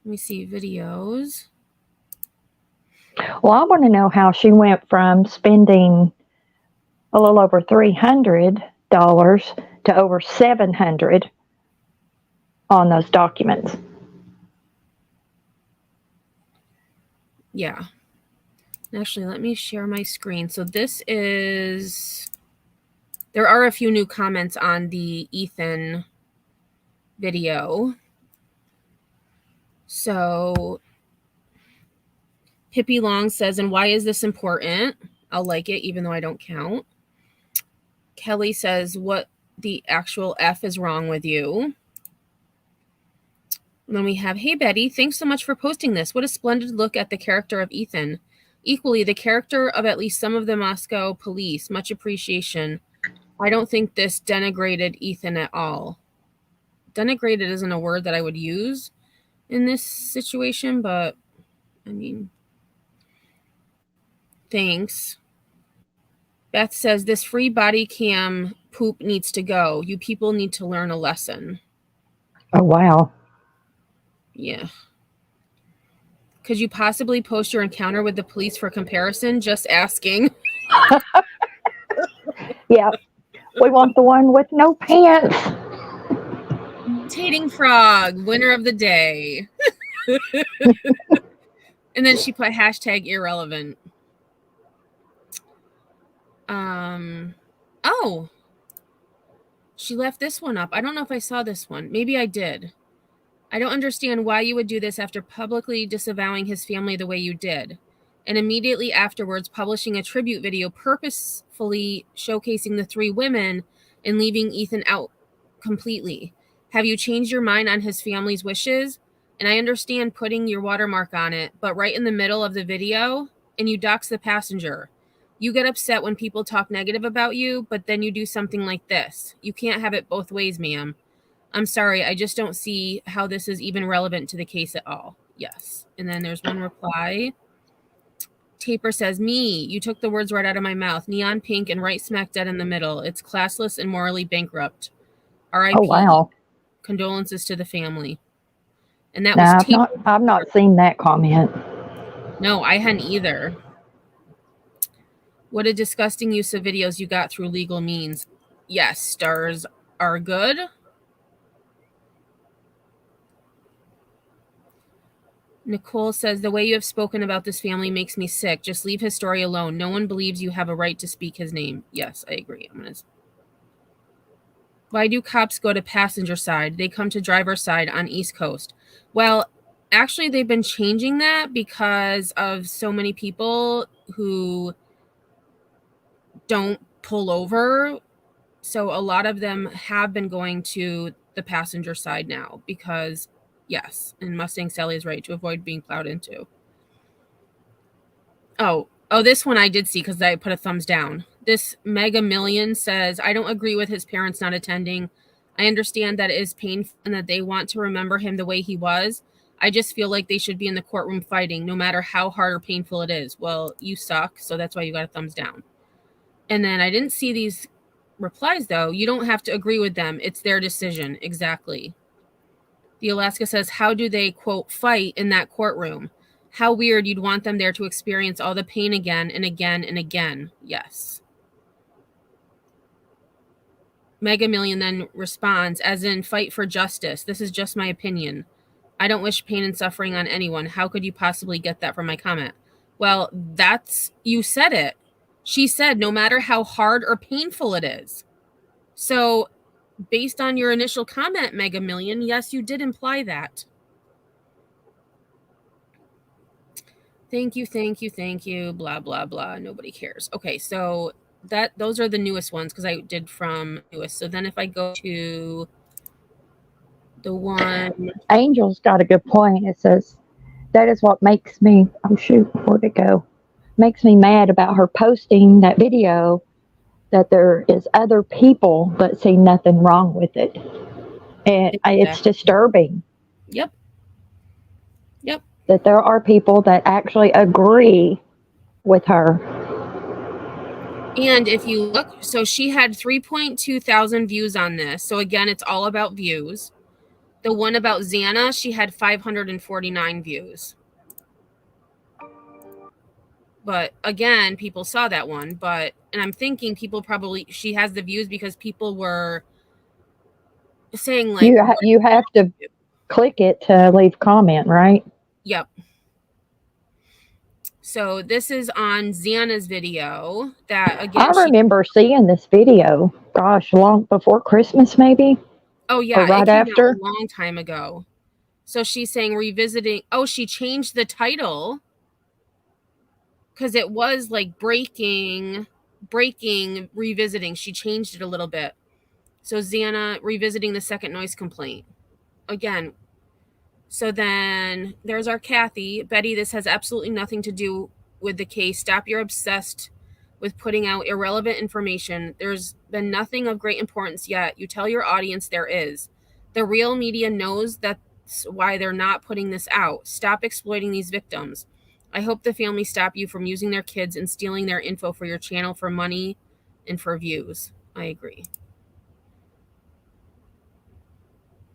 [SPEAKER 2] me see videos.
[SPEAKER 3] Well, I want to know how she went from spending a little over $300 to over $700 on those documents.
[SPEAKER 2] Yeah. Actually, let me share my screen. So this is... There are a few new comments on the Ethan video. So Pippi Long says, and why is this important? I'll like it even though I don't count. Kelly says, what the actual F is wrong with you? And then we have, hey Betty, thanks so much for posting this. What a splendid look at the character of Ethan. Equally, the character of at least some of the Moscow police. Much appreciation. I don't think this denigrated Ethan at all. Denigrated isn't a word that I would use in this situation, but I mean, thanks. Beth says, this free body cam poop needs to go. You people need to learn a lesson.
[SPEAKER 3] Oh, wow.
[SPEAKER 2] Yeah. Could you possibly post your encounter with the police for comparison? Just asking.
[SPEAKER 3] Yeah. We want the one with no pants.
[SPEAKER 2] Tating Frog, winner of the day. And then she put hashtag irrelevant. Oh. She left this one up. I don't know if I saw this one. Maybe I did. I don't understand why you would do this after publicly disavowing his family the way you did, and immediately afterwards publishing a tribute video purposefully showcasing the 3 women and leaving Ethan out completely. Have you changed your mind on his family's wishes? And I understand putting your watermark on it, but right in the middle of the video, and you dox the passenger. You get upset when people talk negative about you, but then you do something like this. You can't have it both ways, ma'am. I'm sorry, I just don't see how this is even relevant to the case at all. Yes. And then there's one reply. Taper says, me, you took the words right out of my mouth. Neon pink and right smack dead in the middle. It's classless and morally bankrupt. R.I.P.
[SPEAKER 3] Oh, wow.
[SPEAKER 2] Condolences to the family. And that
[SPEAKER 3] No,
[SPEAKER 2] was Taper.
[SPEAKER 3] I've not seen that comment.
[SPEAKER 2] No, I hadn't either. What a disgusting use of videos you got through legal means. Yes, stars are good. Nicole says, the way you have spoken about this family makes me sick. Just leave his story alone. No one believes you have a right to speak his name. Yes, I agree. Why do cops go to passenger side? They come to driver side on East Coast. Well, actually, they've been changing that because of so many people who don't pull over. So a lot of them have been going to the passenger side now because, yes, and Mustang Sally is right to avoid being plowed into. Oh, this one I did see because I put a thumbs down. This Mega Million says, I don't agree with his parents not attending. I understand that it is painful and that they want to remember him the way he was. I just feel like they should be in the courtroom fighting, no matter how hard or painful it is. Well, you suck, so that's why you got a thumbs down. And then I didn't see these replies, though. You don't have to agree with them. It's their decision. Exactly. The Alaska says, how do they, quote, fight in that courtroom? How weird you'd want them there to experience all the pain again and again and again. Yes. Mega Million then responds, as in, fight for justice. This is just my opinion. I don't wish pain and suffering on anyone. How could you possibly get that from my comment? Well, you said it. She said, no matter how hard or painful it is. So, based on your initial comment, Mega Million, yes, you did imply that. Thank you, blah, blah, blah. Nobody cares. Okay, so those are the newest ones because I did from newest. So then if I go to the one...
[SPEAKER 3] Angel's got a good point. It says, that is what makes me... Oh, shoot, where'd it go? Makes me mad about her posting that video, that there is other people that see nothing wrong with it. And it's disturbing.
[SPEAKER 2] Yep. Yep.
[SPEAKER 3] That there are people that actually agree with her.
[SPEAKER 2] And if you look, so she had 3.2 thousand views on this. So again, it's all about views. The one about Xana, she had 549 views. But again, people saw that one. And I'm thinking people probably, she has the views because people were saying like,
[SPEAKER 3] you have to click it to leave comment, right?
[SPEAKER 2] Yep. So this is on Xana's video that again.
[SPEAKER 3] I remember seeing this video, gosh, long before Christmas maybe.
[SPEAKER 2] Oh yeah,
[SPEAKER 3] or right
[SPEAKER 2] it came
[SPEAKER 3] after.
[SPEAKER 2] out a long time ago. So she's saying revisiting. Oh, she changed the title because it was like breaking, revisiting. She changed it a little bit. So Xana revisiting the second noise complaint again. So then there's our Kathy. Betty, this has absolutely nothing to do with the case. Stop your obsessed with putting out irrelevant information. There's been nothing of great importance yet. You tell your audience there is. The real media knows that's why they're not putting this out. Stop exploiting these victims. I hope the family stop you from using their kids and stealing their info for your channel for money and for views. I agree.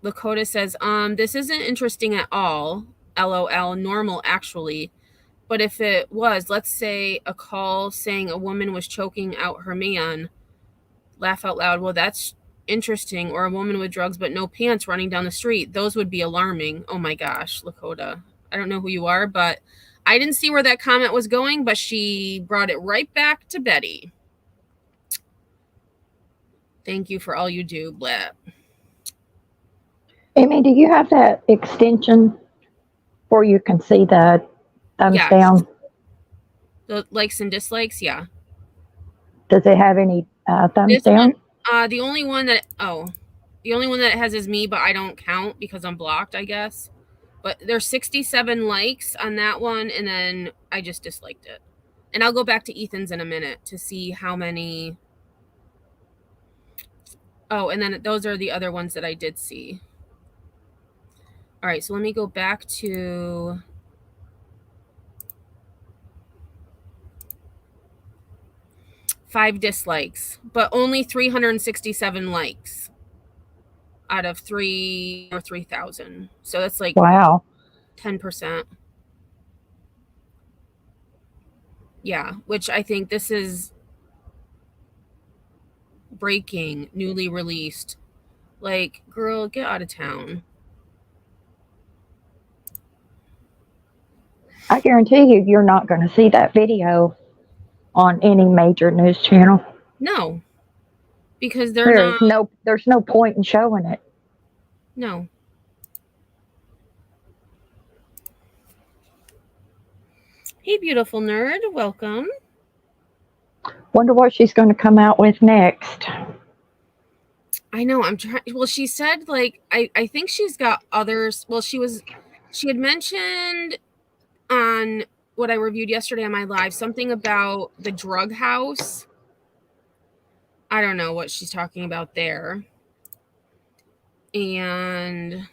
[SPEAKER 2] Lakota says, this isn't interesting at all. LOL, normal actually. But if it was, let's say a call saying a woman was choking out her man, laugh out loud, well, that's interesting. Or a woman with drugs but no pants running down the street. Those would be alarming. Oh my gosh, Lakota. I don't know who you are, but I didn't see where that comment was going, but she brought it right back to Betty. Thank you for all you do, blah.
[SPEAKER 3] Amy, do you have that extension where you can see the thumbs down?
[SPEAKER 2] The likes and dislikes, yeah.
[SPEAKER 3] Does it have any thumbs down?
[SPEAKER 2] The only one that it has is me, but I don't count because I'm blocked, I guess. But there's 67 likes on that one, and then I just disliked it. And I'll go back to Ethan's in a minute to see how many. Oh, and then those are the other ones that I did see. All right, so let me go back to five dislikes, but only 367 likes out of 3,000. So that's like
[SPEAKER 3] wow,
[SPEAKER 2] 10%. Yeah, which I think this is breaking, newly released. Like, girl, get out of town.
[SPEAKER 3] I guarantee you're not going to see that video on any major news channel.
[SPEAKER 2] No, because there's
[SPEAKER 3] no point in showing it.
[SPEAKER 2] No. Hey, beautiful nerd, welcome.
[SPEAKER 3] Wonder what she's going to come out with next.
[SPEAKER 2] I know, I'm trying. Well, she said, like, I think she's got others. Well, she had mentioned on what I reviewed yesterday on my live, something about the drug house. I don't know what she's talking about there. And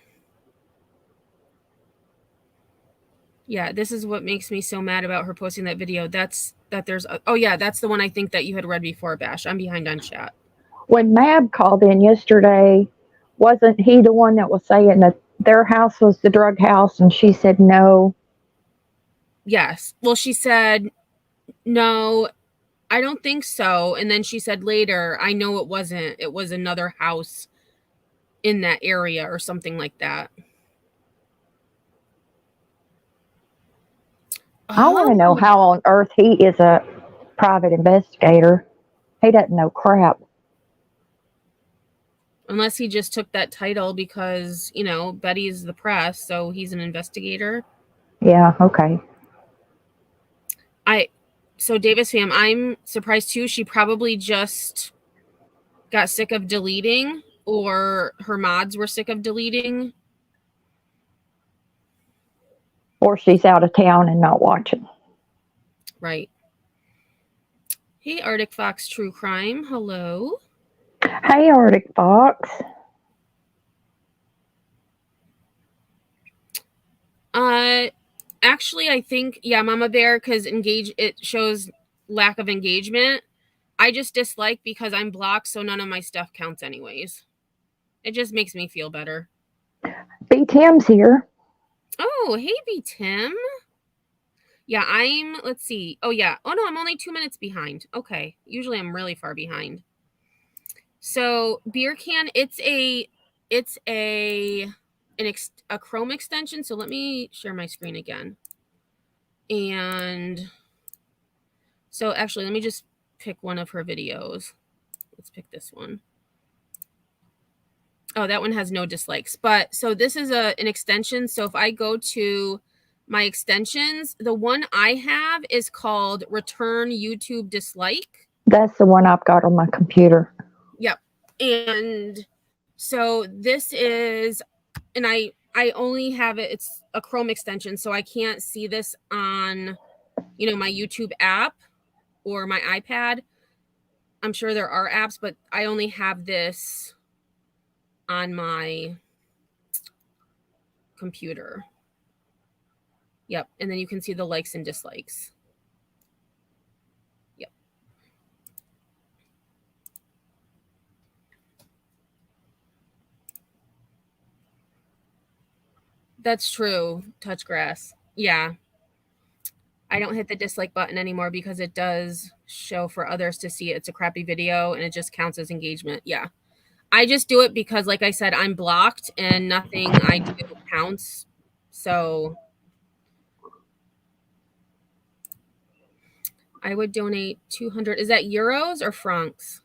[SPEAKER 2] yeah, this is what makes me so mad about her posting that video. That's the one I think that you had read before, Bash. I'm behind on chat.
[SPEAKER 3] When Mab called in yesterday, wasn't he the one that was saying that their house was the drug house, and she said no?
[SPEAKER 2] Yes. Well, she said, no, I don't think so. And then she said later, I know it wasn't. It was another house in that area or something like that.
[SPEAKER 3] I want to know how on earth he is a private investigator. He doesn't know crap.
[SPEAKER 2] Unless he just took that title because, Betty's the press, so he's an investigator.
[SPEAKER 3] Yeah, okay.
[SPEAKER 2] So Davis fam, I'm surprised too. She probably just got sick of deleting, or her mods were sick of deleting.
[SPEAKER 3] Or she's out of town and not watching.
[SPEAKER 2] Right. Hey, Arctic Fox True Crime. Hello.
[SPEAKER 3] Hey, Arctic Fox.
[SPEAKER 2] Actually, I think, yeah, Mama Bear, because it shows lack of engagement. I just dislike because I'm blocked, so none of my stuff counts anyways. It just makes me feel better.
[SPEAKER 3] B. Tim's here.
[SPEAKER 2] Oh, hey, B. Tim. Yeah, let's see. Oh, yeah. Oh, no, I'm only 2 minutes behind. Okay. Usually I'm really far behind. So, beer can, it's a Chrome extension. So let me share my screen again. And so actually, let me just pick one of her videos. Let's pick this one. Oh, that one has no dislikes. But so this is an extension. So if I go to my extensions, the one I have is called Return YouTube Dislike.
[SPEAKER 3] That's the one I've got on my computer.
[SPEAKER 2] Yep. And so this is, and I only have it, it's a Chrome extension, so I can't see this on, my YouTube app or my iPad. I'm sure there are apps, but I only have this on my computer. Yep. And then you can see the likes and dislikes. Yep. That's true. Touch grass. Yeah. I don't hit the dislike button anymore because it does show for others to see it's a crappy video and it just counts as engagement. Yeah. I just do it because, like I said, I'm blocked and nothing I do counts. So I would donate 200. Is that euros or francs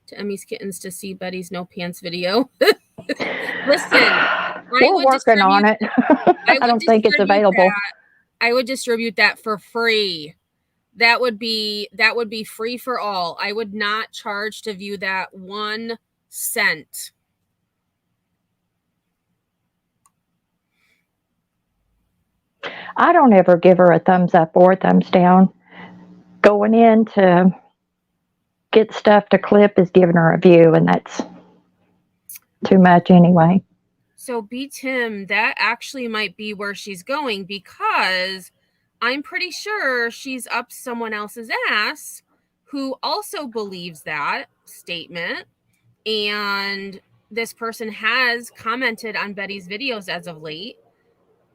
[SPEAKER 2] to Emmy's Kittens to see Betty's No Pants video? Listen,
[SPEAKER 3] we're working on it. I don't think it's available.
[SPEAKER 2] I would distribute that for free. That would be free for all. I would not charge to view that 1 cent.
[SPEAKER 3] I don't ever give her a thumbs up or a thumbs down. Going in to get stuff to clip is giving her a view, and that's too much anyway.
[SPEAKER 2] So B. Tim, that actually might be where she's going, because I'm pretty sure she's up someone else's ass who also believes that statement. And this person has commented on Betty's videos as of late.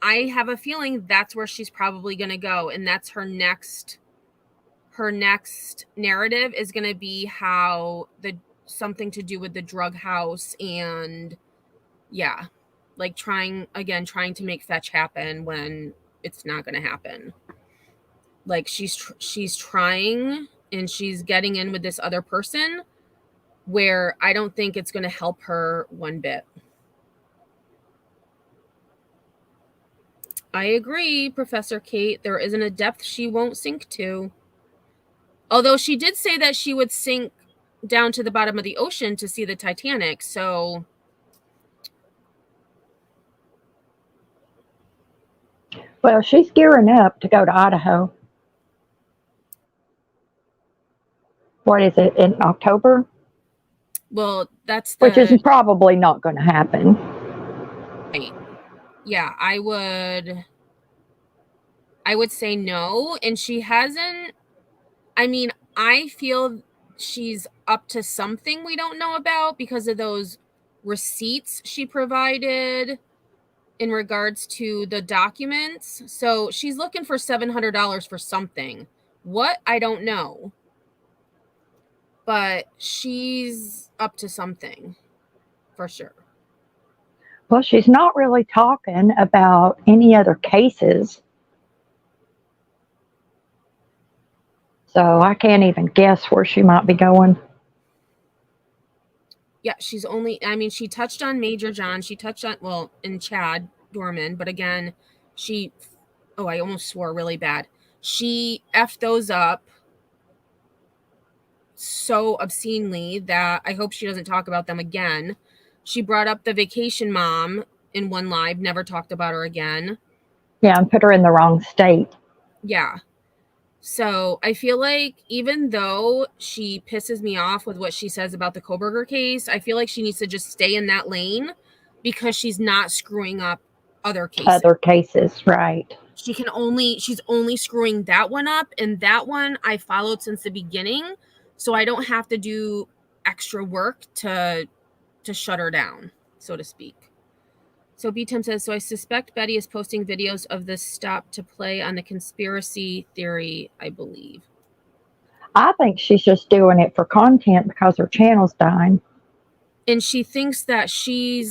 [SPEAKER 2] I have a feeling that's where she's probably going to go. And that's her next narrative is going to be how something to do with the drug house, and yeah, like trying to make fetch happen when it's not going to happen. Like she's trying, and she's getting in with this other person where I don't think it's going to help her one bit. I agree, Professor Kate. There isn't a depth she won't sink to. Although she did say that she would sink down to the bottom of the ocean to see the Titanic. So
[SPEAKER 3] well, she's gearing up to go to Idaho. What is it, in October?
[SPEAKER 2] Well,
[SPEAKER 3] which is probably not going to happen.
[SPEAKER 2] Right. Yeah, I would say no. And she hasn't, I feel she's up to something we don't know about because of those receipts she provided in regards to the documents. So she's looking for $700 for something. What? I don't know. But she's up to something for sure.
[SPEAKER 3] Well, she's not really talking about any other cases. So I can't even guess where she might be going.
[SPEAKER 2] Yeah, she's only, she touched on Major John. She touched on, and Chad Dorman. But again, I almost swore really bad. She effed those up so obscenely that I hope she doesn't talk about them again. She brought up the vacation mom in one live, never talked about her again.
[SPEAKER 3] Yeah, and put her in the wrong state.
[SPEAKER 2] Yeah. So I feel like even though she pisses me off with what she says about the Koberger case, I feel like she needs to just stay in that lane because she's not screwing up other cases.
[SPEAKER 3] Right.
[SPEAKER 2] she's only screwing that one up, and that one I followed since the beginning, so I don't have to do extra work to shut her down, so to speak. So B-Tim says, so I suspect Betty is posting videos of this stop to play on the conspiracy theory, I believe.
[SPEAKER 3] I think she's just doing it for content because her channel's dying.
[SPEAKER 2] And she thinks that she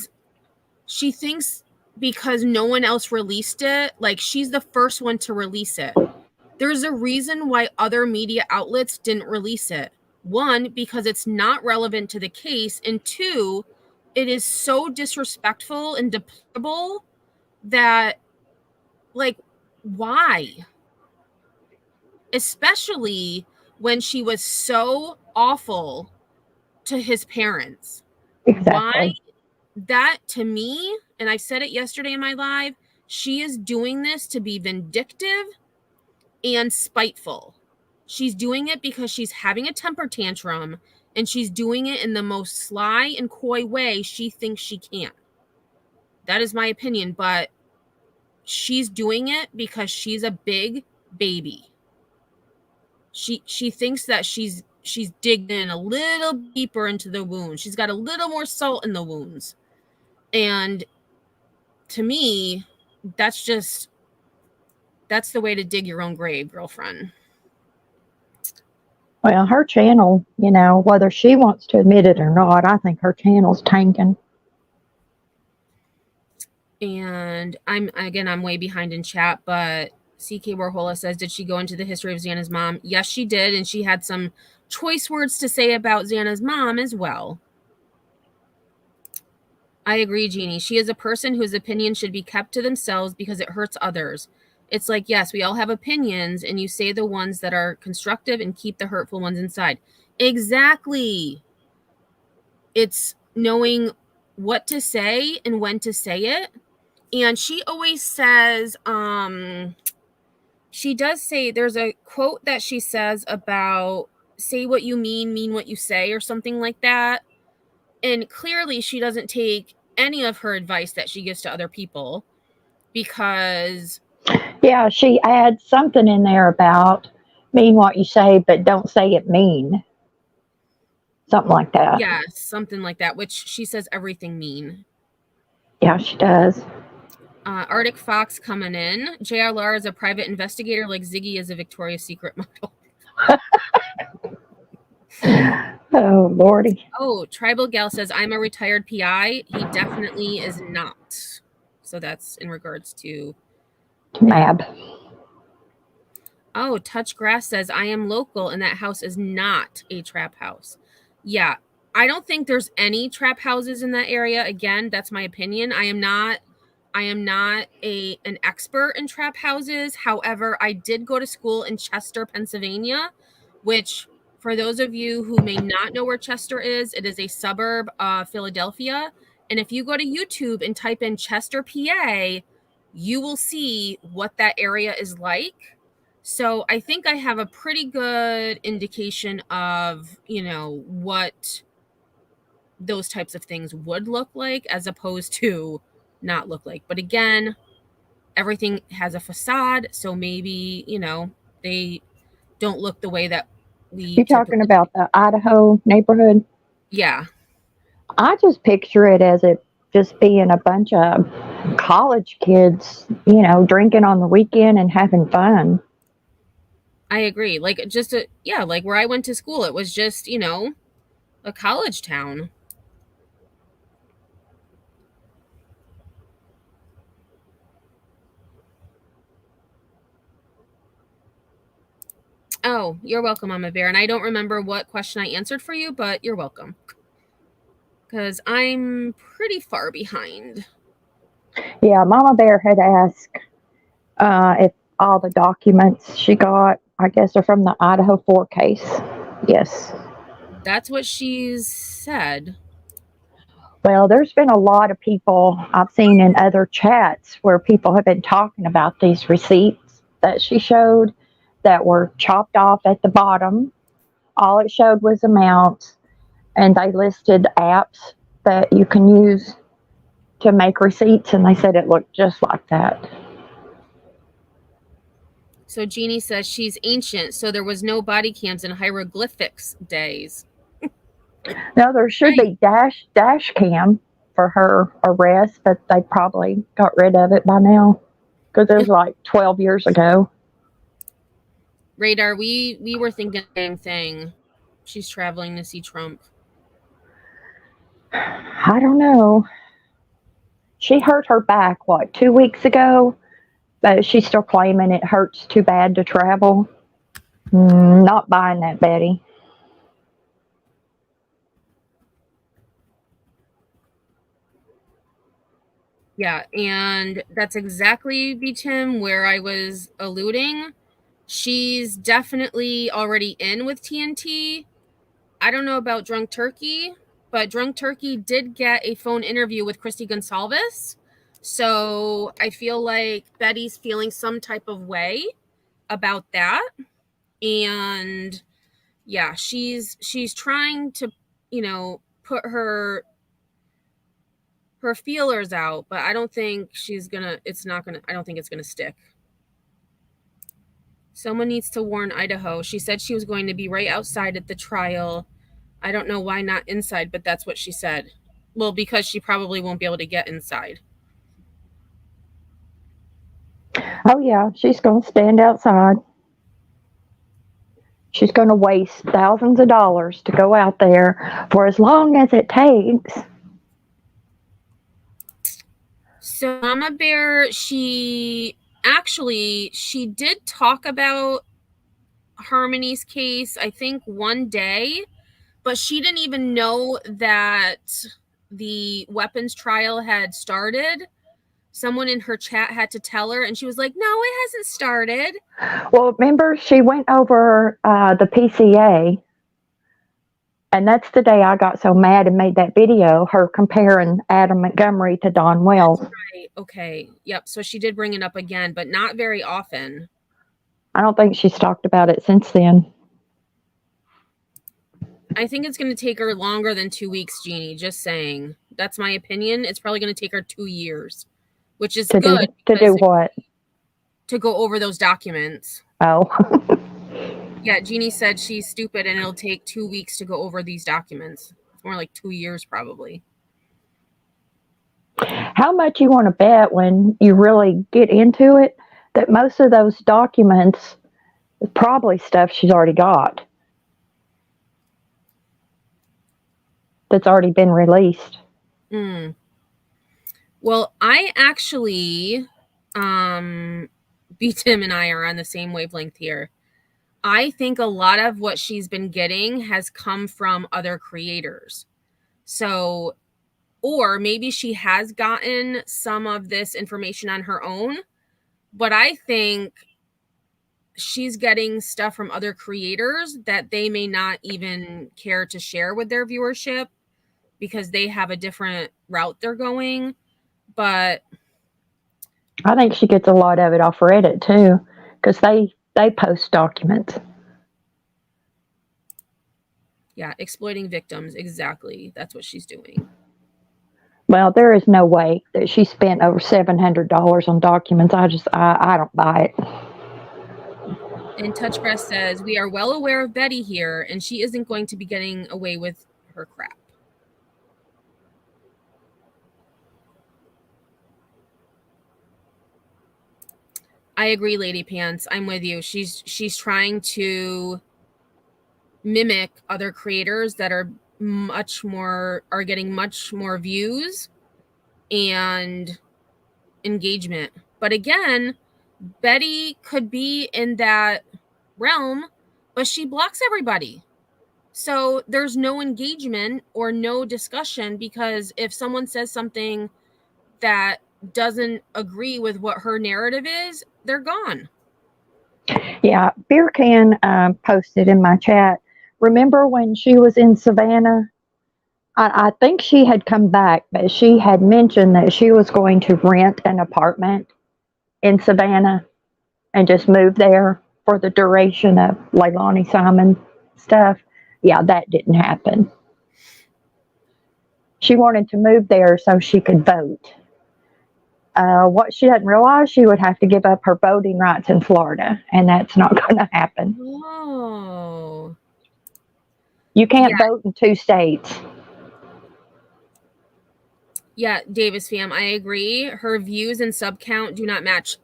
[SPEAKER 2] thinks because no one else released it, like she's the first one to release it. There's a reason why other media outlets didn't release it. One, because it's not relevant to the case, and two, it is so disrespectful and deplorable that, like, why? Especially when she was so awful to his parents.
[SPEAKER 3] Exactly.
[SPEAKER 2] Why? That, to me, and I said it yesterday in my live, she is doing this to be vindictive and spiteful. She's doing it because she's having a temper tantrum, and she's doing it in the most sly and coy way she thinks she can. That is my opinion, but she's doing it because she's a big baby. She thinks that she's digging in a little deeper into the wound. She's got a little more salt in the wounds. And to me, that's the way to dig your own grave, girlfriend.
[SPEAKER 3] Well, her channel, whether she wants to admit it or not, I think her channel's tanking.
[SPEAKER 2] And I'm way behind in chat, but CK Warhola says, did she go into the history of Xana's mom? Yes, she did. And she had some choice words to say about Xana's mom as well. I agree, Jeannie. She is a person whose opinion should be kept to themselves because it hurts others. It's like, yes, we all have opinions, and you say the ones that are constructive and keep the hurtful ones inside. Exactly. It's knowing what to say and when to say it. And she always says, she does say, there's a quote that she says about say what you mean what you say, or something like that. And clearly she doesn't take any of her advice that she gives to other people, because
[SPEAKER 3] yeah, she adds something in there about mean what you say, but don't say it mean. Something like that.
[SPEAKER 2] Yeah, something like that, which she says everything mean.
[SPEAKER 3] Yeah, she does.
[SPEAKER 2] Arctic Fox coming in. JLR is a private investigator like Ziggy is a Victoria's Secret model.
[SPEAKER 3] Oh, Lordy.
[SPEAKER 2] Oh, Tribal Gal says, I'm a retired PI. He definitely is not. So that's in regards to
[SPEAKER 3] Mab.
[SPEAKER 2] Oh, Touch Grass says, I am local and that house is not a trap house. Yeah, I don't think there's any trap houses in that area. Again, that's my opinion. I am not an expert in trap houses. However, I did go to school in Chester, Pennsylvania, which, for those of you who may not know where Chester is, it is a suburb of Philadelphia. And if you go to YouTube and type in Chester, PA, you will see what that area is like. So I think I have a pretty good indication of, what those types of things would look like, as opposed to not look like. But again, everything has a facade, so maybe, they don't look the way that we
[SPEAKER 3] You're talking about the Idaho neighborhood?
[SPEAKER 2] Yeah.
[SPEAKER 3] I just picture it as it just being a bunch of college kids, drinking on the weekend and having fun.
[SPEAKER 2] I agree. Like, like where I went to school, it was just, a college town. Oh, you're welcome, Mama Bear. And I don't remember what question I answered for you, but you're welcome. Because I'm pretty far behind.
[SPEAKER 3] Yeah, Mama Bear had asked if all the documents she got, I guess, are from the Idaho 4 case. Yes.
[SPEAKER 2] That's what she's said.
[SPEAKER 3] Well, there's been a lot of people I've seen in other chats where people have been talking about these receipts that she showed that were chopped off at the bottom. All it showed was amounts, and they listed apps that you can use to make receipts, and they said it looked just like that.
[SPEAKER 2] So Jeannie says she's ancient, so there was no body cams in hieroglyphics days.
[SPEAKER 3] Now there should be dash cam for her arrest, but they probably got rid of it by now because it was like 12 years ago.
[SPEAKER 2] Radar, we were thinking the same thing. She's traveling to see Trump.
[SPEAKER 3] I don't know. She hurt her back, 2 weeks ago? But she's still claiming it hurts too bad to travel. Not buying that, Betty.
[SPEAKER 2] Yeah, and that's exactly, Tim, where I was alluding. She's definitely already in with TNT. I don't know about Drunk Turkey, but Drunk Turkey did get a phone interview with Christy Gonsalves. So I feel like Betty's feeling some type of way about that. And yeah, she's trying to, put her feelers out, but I don't think I don't think it's gonna stick. Someone needs to warn Idaho. She said she was going to be right outside at the trial. I don't know why not inside, but that's what she said. Well, because she probably won't be able to get inside.
[SPEAKER 3] Oh, yeah, she's going to stand outside. She's going to waste thousands of dollars to go out there for as long as it takes.
[SPEAKER 2] So Mama Bear, she did talk about Harmony's case, I think one day, but she didn't even know that the weapons trial had started. Someone in her chat had to tell her, and she was like, no, it hasn't started.
[SPEAKER 3] Well, remember, she went over the PCA, and that's the day I got so mad and made that video, her comparing Adam Montgomery to Don Wells.
[SPEAKER 2] That's right. Okay. Yep. So she did bring it up again, but not very often.
[SPEAKER 3] I don't think she's talked about it since then.
[SPEAKER 2] I think it's going to take her longer than 2 weeks, Jeannie. Just saying. That's my opinion. It's probably going to take her 2 years, which is good.
[SPEAKER 3] To do what?
[SPEAKER 2] To go over those documents.
[SPEAKER 3] Oh.
[SPEAKER 2] Yeah, Jeannie said she's stupid and it'll take 2 weeks to go over these documents. It's more like 2 years probably.
[SPEAKER 3] How much you want to bet when you really get into it that most of those documents is probably stuff she's already got that's already been released?
[SPEAKER 2] Well, I actually, B-Tim and I are on the same wavelength here. I think a lot of what she's been getting has come from other creators. So, or maybe she has gotten some of this information on her own, but I think she's getting stuff from other creators that they may not even care to share with their viewership because they have a different route they're going. But
[SPEAKER 3] I think she gets a lot of it off Reddit too, because they post documents.
[SPEAKER 2] Yeah, exploiting victims. Exactly. That's what she's doing.
[SPEAKER 3] Well, there is no way that she spent over $700 on documents. I don't buy it.
[SPEAKER 2] And Touchgrass says, we are well aware of Betty here, and she isn't going to be getting away with her crap. I agree, Lady Pants. I'm with you. She's trying to mimic other creators that are getting much more views and engagement. But again, Betty could be in that realm, but she blocks everybody. So there's no engagement or no discussion, because if someone says something that doesn't agree with what her narrative is, they're gone.
[SPEAKER 3] Yeah, Beer Can posted in my chat. Remember when she was in Savannah? I think she had come back, but she had mentioned that she was going to rent an apartment in Savannah and just move there for the duration of Leilani Simon stuff. Yeah, that didn't happen. She wanted to move there so she could vote. What she doesn't realize, she would have to give up her voting rights in Florida, and that's not going to happen.
[SPEAKER 2] Oh.
[SPEAKER 3] You can't vote in 2 states.
[SPEAKER 2] Yeah, Davis fam, I agree. Her views and sub count do not match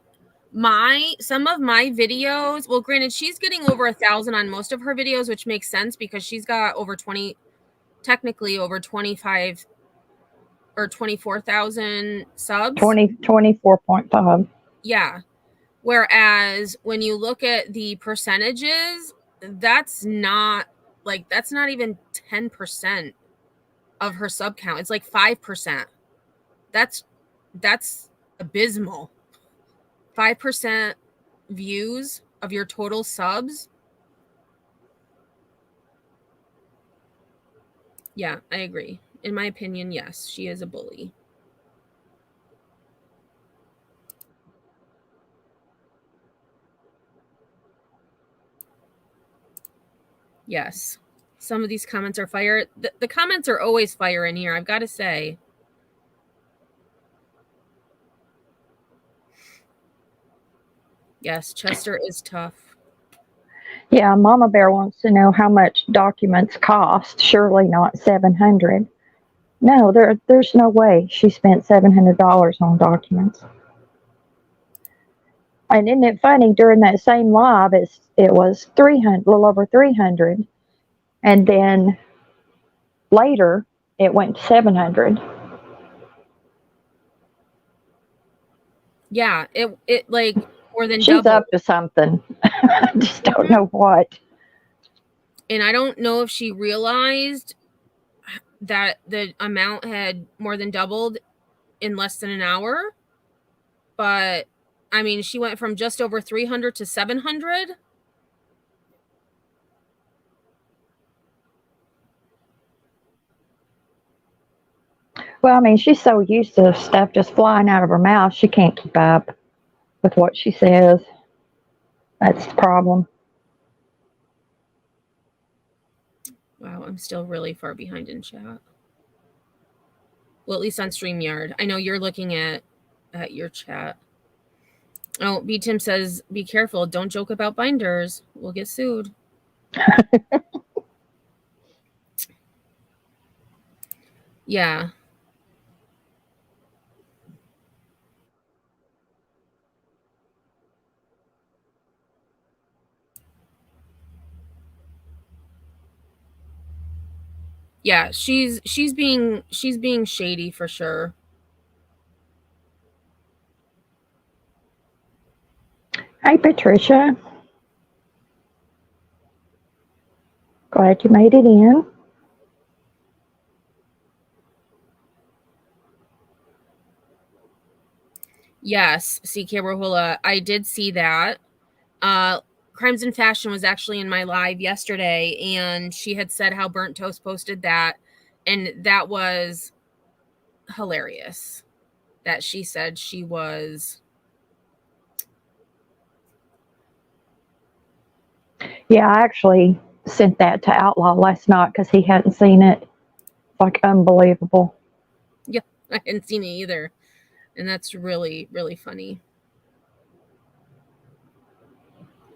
[SPEAKER 2] some of my videos. Well, granted, she's getting over 1,000 on most of her videos, which makes sense because she's got over 20, technically over 25 or 24,000 subs.
[SPEAKER 3] 24.5.
[SPEAKER 2] Yeah. Whereas when you look at the percentages, that's not even 10% of her sub count. It's like 5%. That's abysmal. 5% views of your total subs. Yeah, I agree. In my opinion, yes, she is a bully. Yes. Some of these comments are fire. The comments are always fire in here, I've got to say. Yes, Chester is tough.
[SPEAKER 3] Yeah, Mama Bear wants to know how much documents cost. Surely not 700. No, there's no way she spent $700 on documents. And isn't it funny? During that same live, it was 300, a little over 300, and then later it went to 700.
[SPEAKER 2] Yeah, it like more than
[SPEAKER 3] She's
[SPEAKER 2] doubled.
[SPEAKER 3] up to something. I just don't know what.
[SPEAKER 2] And I don't know if she realized that the amount had more than doubled in less than an hour. But I mean, she went from just over 300 to 700.
[SPEAKER 3] Well, I mean, she's so used to stuff just flying out of her mouth, she can't keep up with what she says. That's the problem.
[SPEAKER 2] Wow, I'm still really far behind in chat. Well, at least on StreamYard. I know you're looking at your chat. Oh, B Tim says, be careful. Don't joke about binders. We'll get sued. Yeah. Yeah, she's being shady for sure.
[SPEAKER 3] Hey, Patricia. Glad you made it in.
[SPEAKER 2] Yes, CK Rahula, I did see that. Crimes and Fashion was actually in my live yesterday, and she had said how Burnt Toast posted that, and that was hilarious. That she said she was.
[SPEAKER 3] Yeah, I actually sent that to Outlaw last night because he hadn't seen it. It's like unbelievable.
[SPEAKER 2] Yeah, I hadn't seen it either. And that's really, really funny.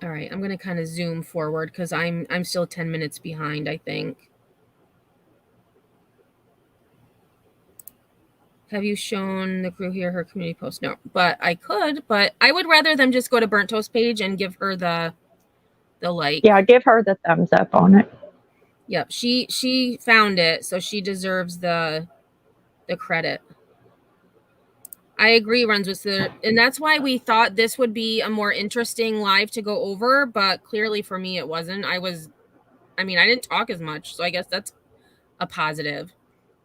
[SPEAKER 2] All right, I'm going to kind of zoom forward because I'm still 10 minutes behind, I think. Have you shown the crew here her community post? No, but I could. But I would rather them just go to Burnt Toast page and give her the like.
[SPEAKER 3] Yeah, give her the thumbs up on it.
[SPEAKER 2] Yep, she found it, so she deserves the credit. I agree, runs with the, and that's why we thought this would be a more interesting live to go over, but clearly for me it wasn't. I didn't talk as much, so I guess that's a positive.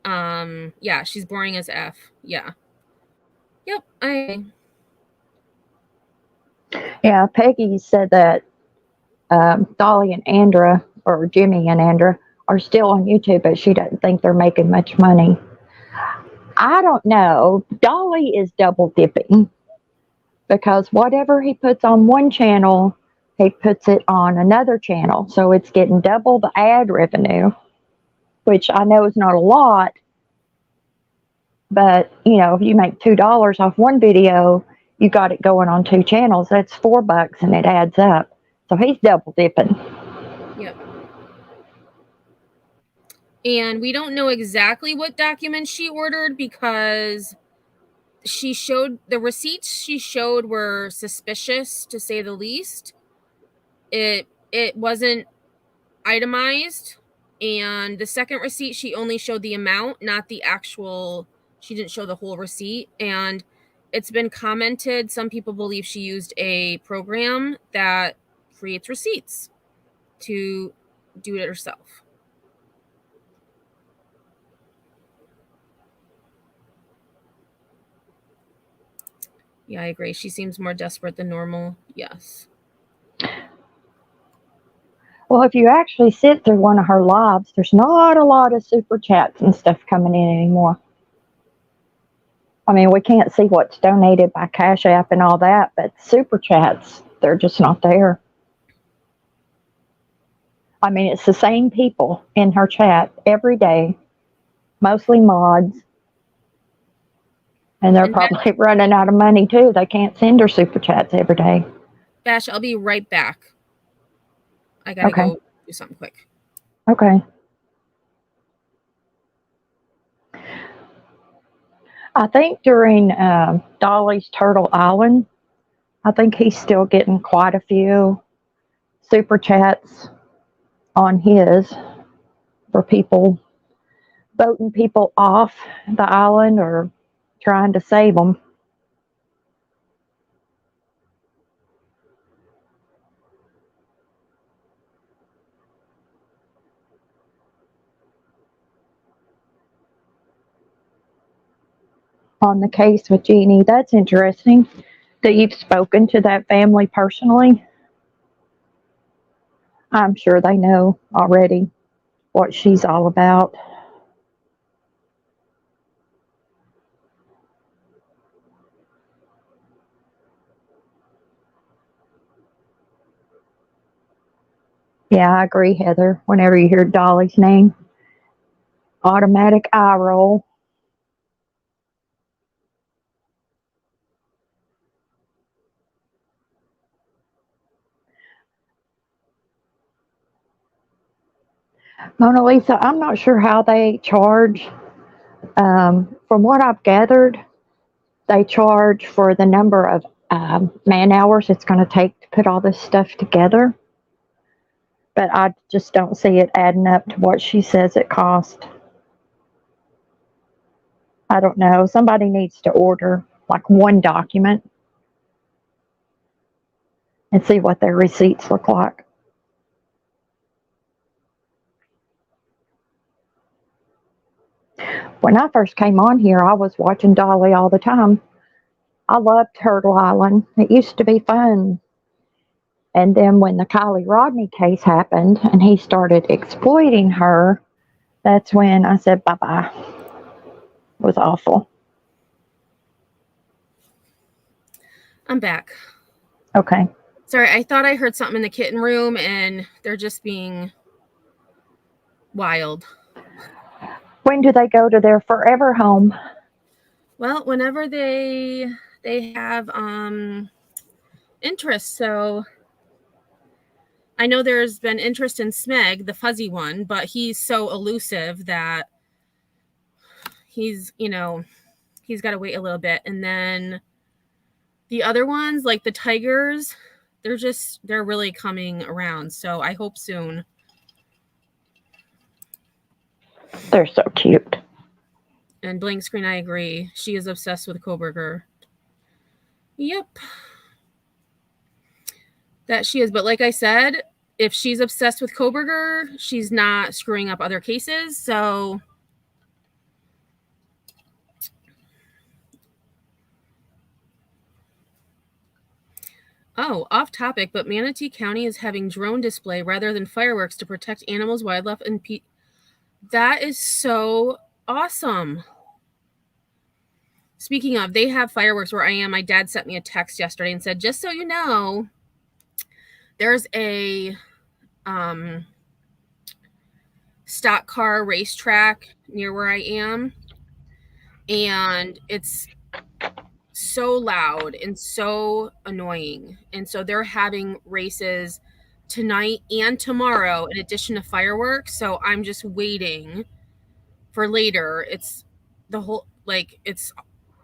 [SPEAKER 2] Yeah, she's boring as F. Yeah. Yep,
[SPEAKER 3] Yeah, Peggy said that Dolly and Andra, or Jimmy and Andra, are still on YouTube, but she doesn't think they're making much money. I don't know. Dolly is double dipping because whatever he puts on one channel, he puts it on another channel. So it's getting double the ad revenue, which I know is not a lot, But, if you make $2 off one video, you got it going on 2 channels. That's $4 and it adds up. So he's double dipping.
[SPEAKER 2] Yep. And we don't know exactly what documents she ordered because she showed the receipts she showed were suspicious, to say the least. It wasn't itemized. And the second receipt, she only showed the amount, not the actual, she didn't show the whole receipt. And it's been commented, some people believe she used a program that creates receipts to do it herself. Yeah, I agree. She seems more desperate than normal. Yes.
[SPEAKER 3] Well, if you actually sit through one of her lives, there's not a lot of super chats and stuff coming in anymore. I mean, we can't see what's donated by Cash App and all that, but super chats, they're just not there. I mean, it's the same people in her chat every day, mostly mods. And they're probably running out of money too. They can't send her super chats every day.
[SPEAKER 2] Bash, I'll be right back. I gotta go do something quick.
[SPEAKER 3] Okay. I think during Dolly's Turtle Island, I think he's still getting quite a few super chats on his for people voting people off the island or trying to save them. On the case with Jeannie, that's interesting that you've spoken to that family personally. I'm sure they know already what she's all about. Yeah, I agree, Heather. Whenever you hear Dolly's name, automatic eye roll. Mona Lisa, I'm not sure how they charge. From what I've gathered, they charge for the number of man hours it's going to take to put all this stuff together. But I just don't see it adding up to what she says it cost. I don't know. Somebody needs to order like one document and see what their receipts look like. When I first came on here, I was watching Dolly all the time. I loved Turtle Island. It used to be fun. And then when the Kylie Rodney case happened and he started exploiting her, that's when I said bye-bye. It was awful.
[SPEAKER 2] I'm back.
[SPEAKER 3] Okay.
[SPEAKER 2] Sorry, I thought I heard something in the kitten room and they're just being wild.
[SPEAKER 3] When do they go to their forever home?
[SPEAKER 2] Well, whenever they have interest. So I know there's been interest in Smeg, the fuzzy one, but he's so elusive that he's got to wait a little bit. And then the other ones, like the tigers, they're really coming around. So I hope soon.
[SPEAKER 3] They're so cute.
[SPEAKER 2] And Blank Screen, I agree. She is obsessed with Koberger. Yep. That she is. But like I said, if she's obsessed with Koberger, she's not screwing up other cases. So off topic, but Manatee County is having drone display rather than fireworks to protect animals, wildlife, and that is so awesome. Speaking of, they have fireworks where I am. My dad sent me a text yesterday and said, just so you know, there's a stock car racetrack near where I am. and it's so loud and so annoying. And so they're having races tonight and tomorrow in addition to fireworks. So I'm just waiting for later. It's the whole, like, it's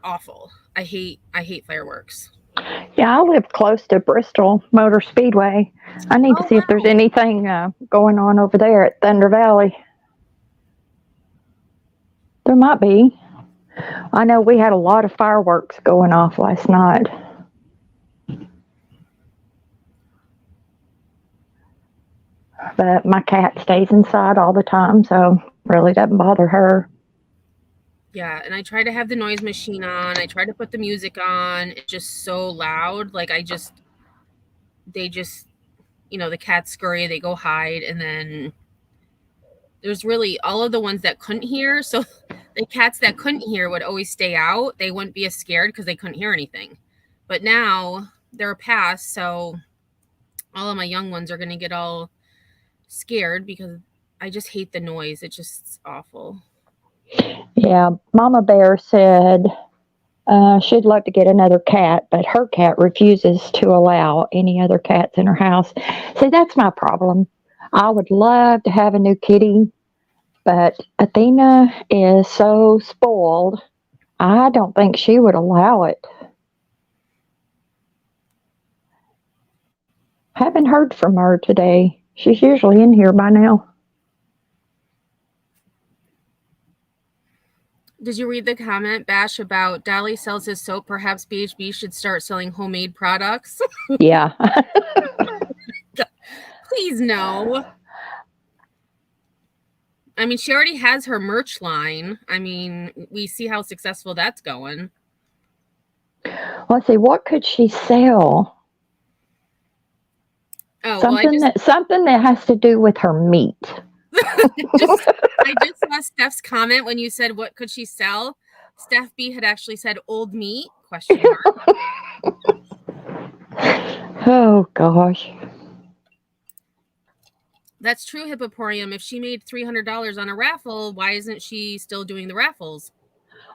[SPEAKER 2] awful. I hate fireworks.
[SPEAKER 3] Yeah, I live close to Bristol Motor Speedway. I need to see if there's anything going on over there at Thunder Valley. There might be. I know we had a lot of fireworks going off last night. But my cat stays inside all the time, so really doesn't bother her.
[SPEAKER 2] Yeah, and I try to have the noise machine on. I try to put the music on. It's just so loud. Like, they just, the cats scurry, they go hide, and then there's really all of the ones that couldn't hear. So the cats that couldn't hear would always stay out. They wouldn't be as scared because they couldn't hear anything. But now they're past, so all of my young ones are going to get all scared because I just hate the noise. It's just awful.
[SPEAKER 3] Yeah, Mama Bear said she'd love to get another cat, but her cat refuses to allow any other cats in her house. See, that's my problem. I would love to have a new kitty, but Athena is so spoiled. I don't think she would allow it. Haven't heard from her today. She's usually in here by now.
[SPEAKER 2] Did you read the comment, Bash, about Dolly sells his soap? Perhaps BHB should start selling homemade products?
[SPEAKER 3] Yeah.
[SPEAKER 2] Please, no. I mean, she already has her merch line. I mean, we see how successful that's going.
[SPEAKER 3] Let's see, what could she sell?
[SPEAKER 2] Oh,
[SPEAKER 3] something that has to do with her meat.
[SPEAKER 2] I just saw Steph's comment when you said, what could she sell? Steph B had actually said old meat, ?
[SPEAKER 3] Oh, gosh.
[SPEAKER 2] That's true, Hippoporium. If she made $300 on a raffle, why isn't she still doing the raffles?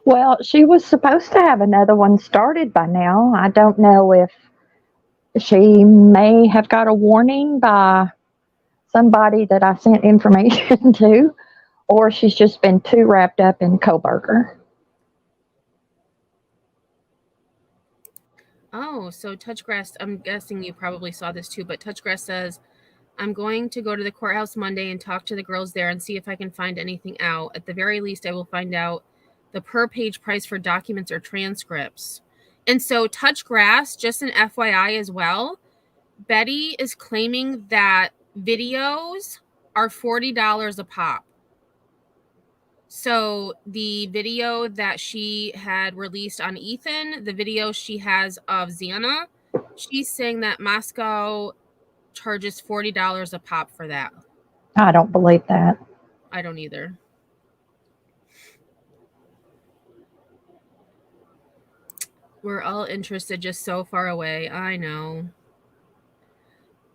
[SPEAKER 3] Well, she was supposed to have another one started by now. I don't know if she may have got a warning by somebody that I sent information to, or she's just been too wrapped up in Coburger.
[SPEAKER 2] Oh, so Touchgrass, I'm guessing you probably saw this too, but Touchgrass says, I'm going to go to the courthouse Monday and talk to the girls there and see if I can find anything out. At the very least, I will find out the per page price for documents or transcripts. And so Touchgrass, just an FYI as well, Betty is claiming that videos are $40 a pop. So the video that she had released on Ethan, the video she has of Xana, she's saying that Moscow charges $40 a pop for that.
[SPEAKER 3] I don't believe that.
[SPEAKER 2] I don't either. We're all interested, just so far away. I know.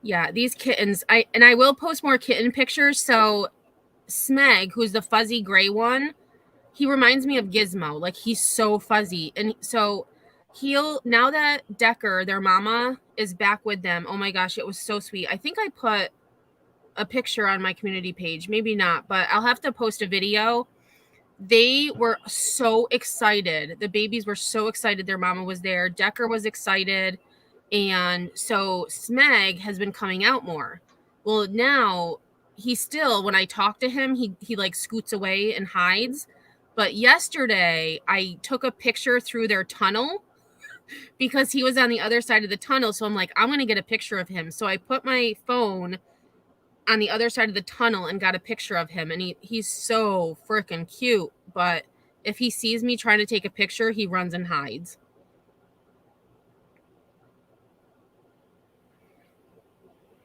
[SPEAKER 2] Yeah, these kittens. I will post more kitten pictures. So Smeg, who's the fuzzy gray one, he reminds me of Gizmo. Like, he's so fuzzy. And so now that Decker, their mama, is back with them, oh my gosh, it was so sweet. I think I put a picture on my community page, maybe not, but I'll have to post a video. They were so excited. The babies were so excited their mama was there. Decker was excited. And so Smeg has been coming out more. Well, now he still, when I talk to him, he like scoots away and hides. But yesterday I took a picture through their tunnel because he was on the other side of the tunnel. So I'm like, I'm going to get a picture of him. So I put my phone on the other side of the tunnel and got a picture of him. And he's so freaking cute. But if he sees me trying to take a picture, he runs and hides.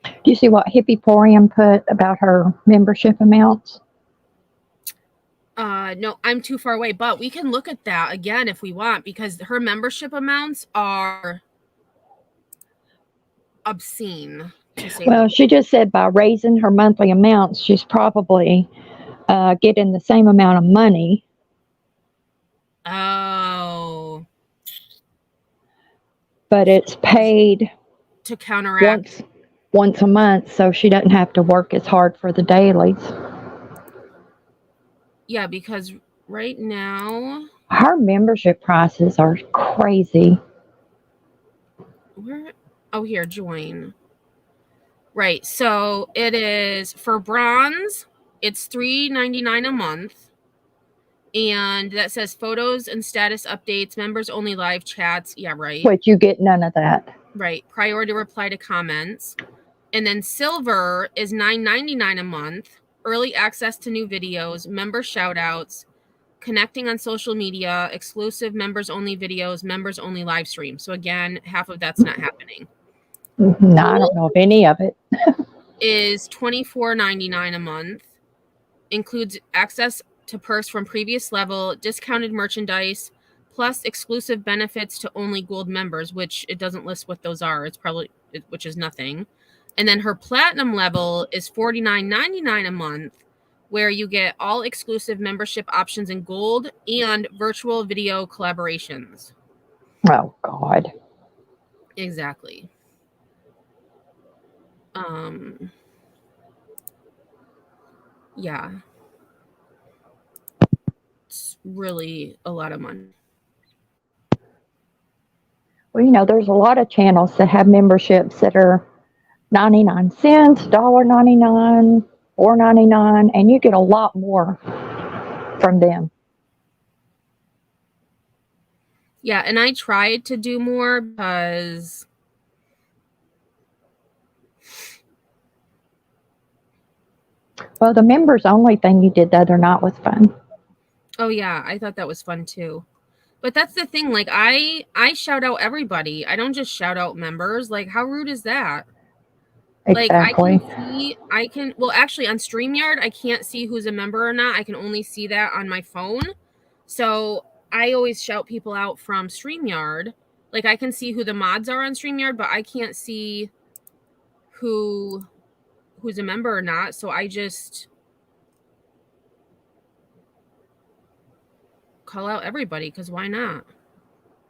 [SPEAKER 3] Do you see what Hippoporium put about her membership amounts?
[SPEAKER 2] No, I'm too far away, but we can look at that again if we want, because her membership amounts are obscene.
[SPEAKER 3] Well, she just said by raising her monthly amounts, she's probably getting the same amount of money.
[SPEAKER 2] Oh,
[SPEAKER 3] But it's paid
[SPEAKER 2] to counteract.
[SPEAKER 3] once a month, so she doesn't have to work as hard for the dailies.
[SPEAKER 2] Yeah, because right now,
[SPEAKER 3] Her membership prices are crazy.
[SPEAKER 2] where? Oh, here, join. Right. So it is for bronze, it's $3.99 a month. And that says photos and status updates, members only live chats. Yeah, right.
[SPEAKER 3] But you get none of that.
[SPEAKER 2] Right. Priority reply to comments. And then silver is $9.99 a month. Early access to new videos, member shout outs, connecting on social media, exclusive members only videos, members only live stream. So again, half of that's not happening.
[SPEAKER 3] No, I don't know of any of it.
[SPEAKER 2] Is $24.99 a month. Includes access to perks from previous level, discounted merchandise, plus exclusive benefits to only gold members, which it doesn't list what those are. It's probably, which is nothing. And then her platinum level is $49.99 a month, where you get all exclusive membership options in gold and virtual video collaborations.
[SPEAKER 3] Oh, God.
[SPEAKER 2] Exactly. Yeah. It's really a lot of money.
[SPEAKER 3] Well, there's a lot of channels that have memberships that are 99 cents, $1.99, $4.99, and you get a lot more from them.
[SPEAKER 2] Yeah, and I tried to do more because
[SPEAKER 3] well, the members only thing you did the other night was fun.
[SPEAKER 2] Oh yeah, I thought that was fun too. But that's the thing, like I shout out everybody. I don't just shout out members. Like how rude is that?
[SPEAKER 3] Exactly.
[SPEAKER 2] Like well actually on StreamYard I can't see who's a member or not. I can only see that on my phone. So I always shout people out from StreamYard. Like I can see who the mods are on StreamYard, but I can't see who's a member or not. So I just call out everybody because why not?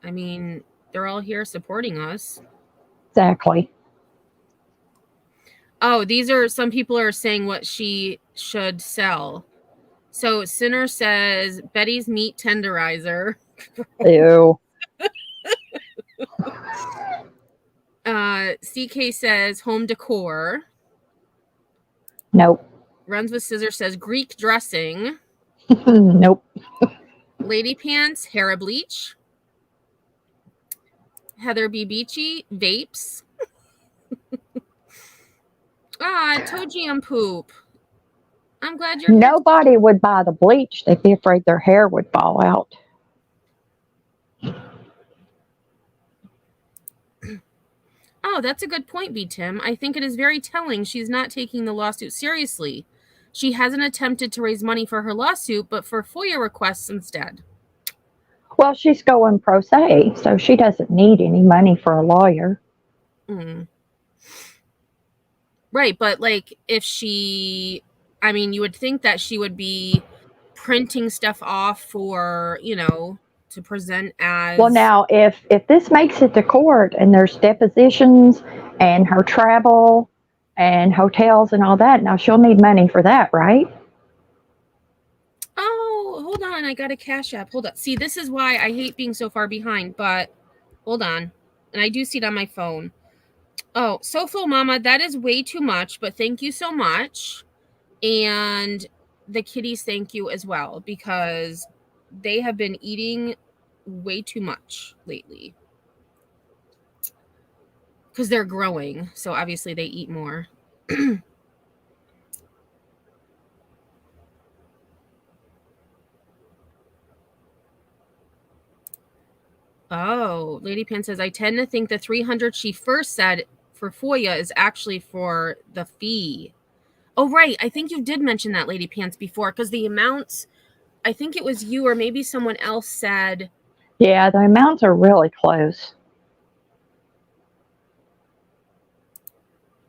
[SPEAKER 2] I mean, they're all here supporting us.
[SPEAKER 3] Exactly.
[SPEAKER 2] Oh, these are some people are saying what she should sell. So Sinner says Betty's meat tenderizer.
[SPEAKER 3] Ew.
[SPEAKER 2] CK says home decor.
[SPEAKER 3] Nope.
[SPEAKER 2] Runs with Scissor says Greek dressing.
[SPEAKER 3] Nope.
[SPEAKER 2] Lady Pants hair bleach. Heather B. Beachy vapes. Toe jam poop. I'm glad you're
[SPEAKER 3] Nobody would buy the bleach. They'd be afraid their hair would fall out.
[SPEAKER 2] Oh, that's a good point, B. Tim. I think it is very telling she's not taking the lawsuit seriously. She hasn't attempted to raise money for her lawsuit, but for FOIA requests instead.
[SPEAKER 3] Well, she's going pro se, so she doesn't need any money for a lawyer.
[SPEAKER 2] Right, but like if she, I mean, you would think that she would be printing stuff off for, to present as.
[SPEAKER 3] Well, now, if this makes it to court and there's depositions and her travel and hotels and all that, now she'll need money for that, right?
[SPEAKER 2] Oh, hold on. I got a Cash App. Hold on. See, this is why I hate being so far behind, but hold on. And I do see it on my phone. Oh, Soulful Mama, that is way too much, but thank you so much. And the kitties, thank you as well, because they have been eating way too much lately. Because they're growing, so obviously they eat more. Oh, Lady Pan says, I tend to think the 300 she first said for FOIA is actually for the fee. Oh, right. I think you did mention that, Lady Pants, before, because the amounts, I think it was you or maybe someone else said.
[SPEAKER 3] Yeah, the amounts are really close.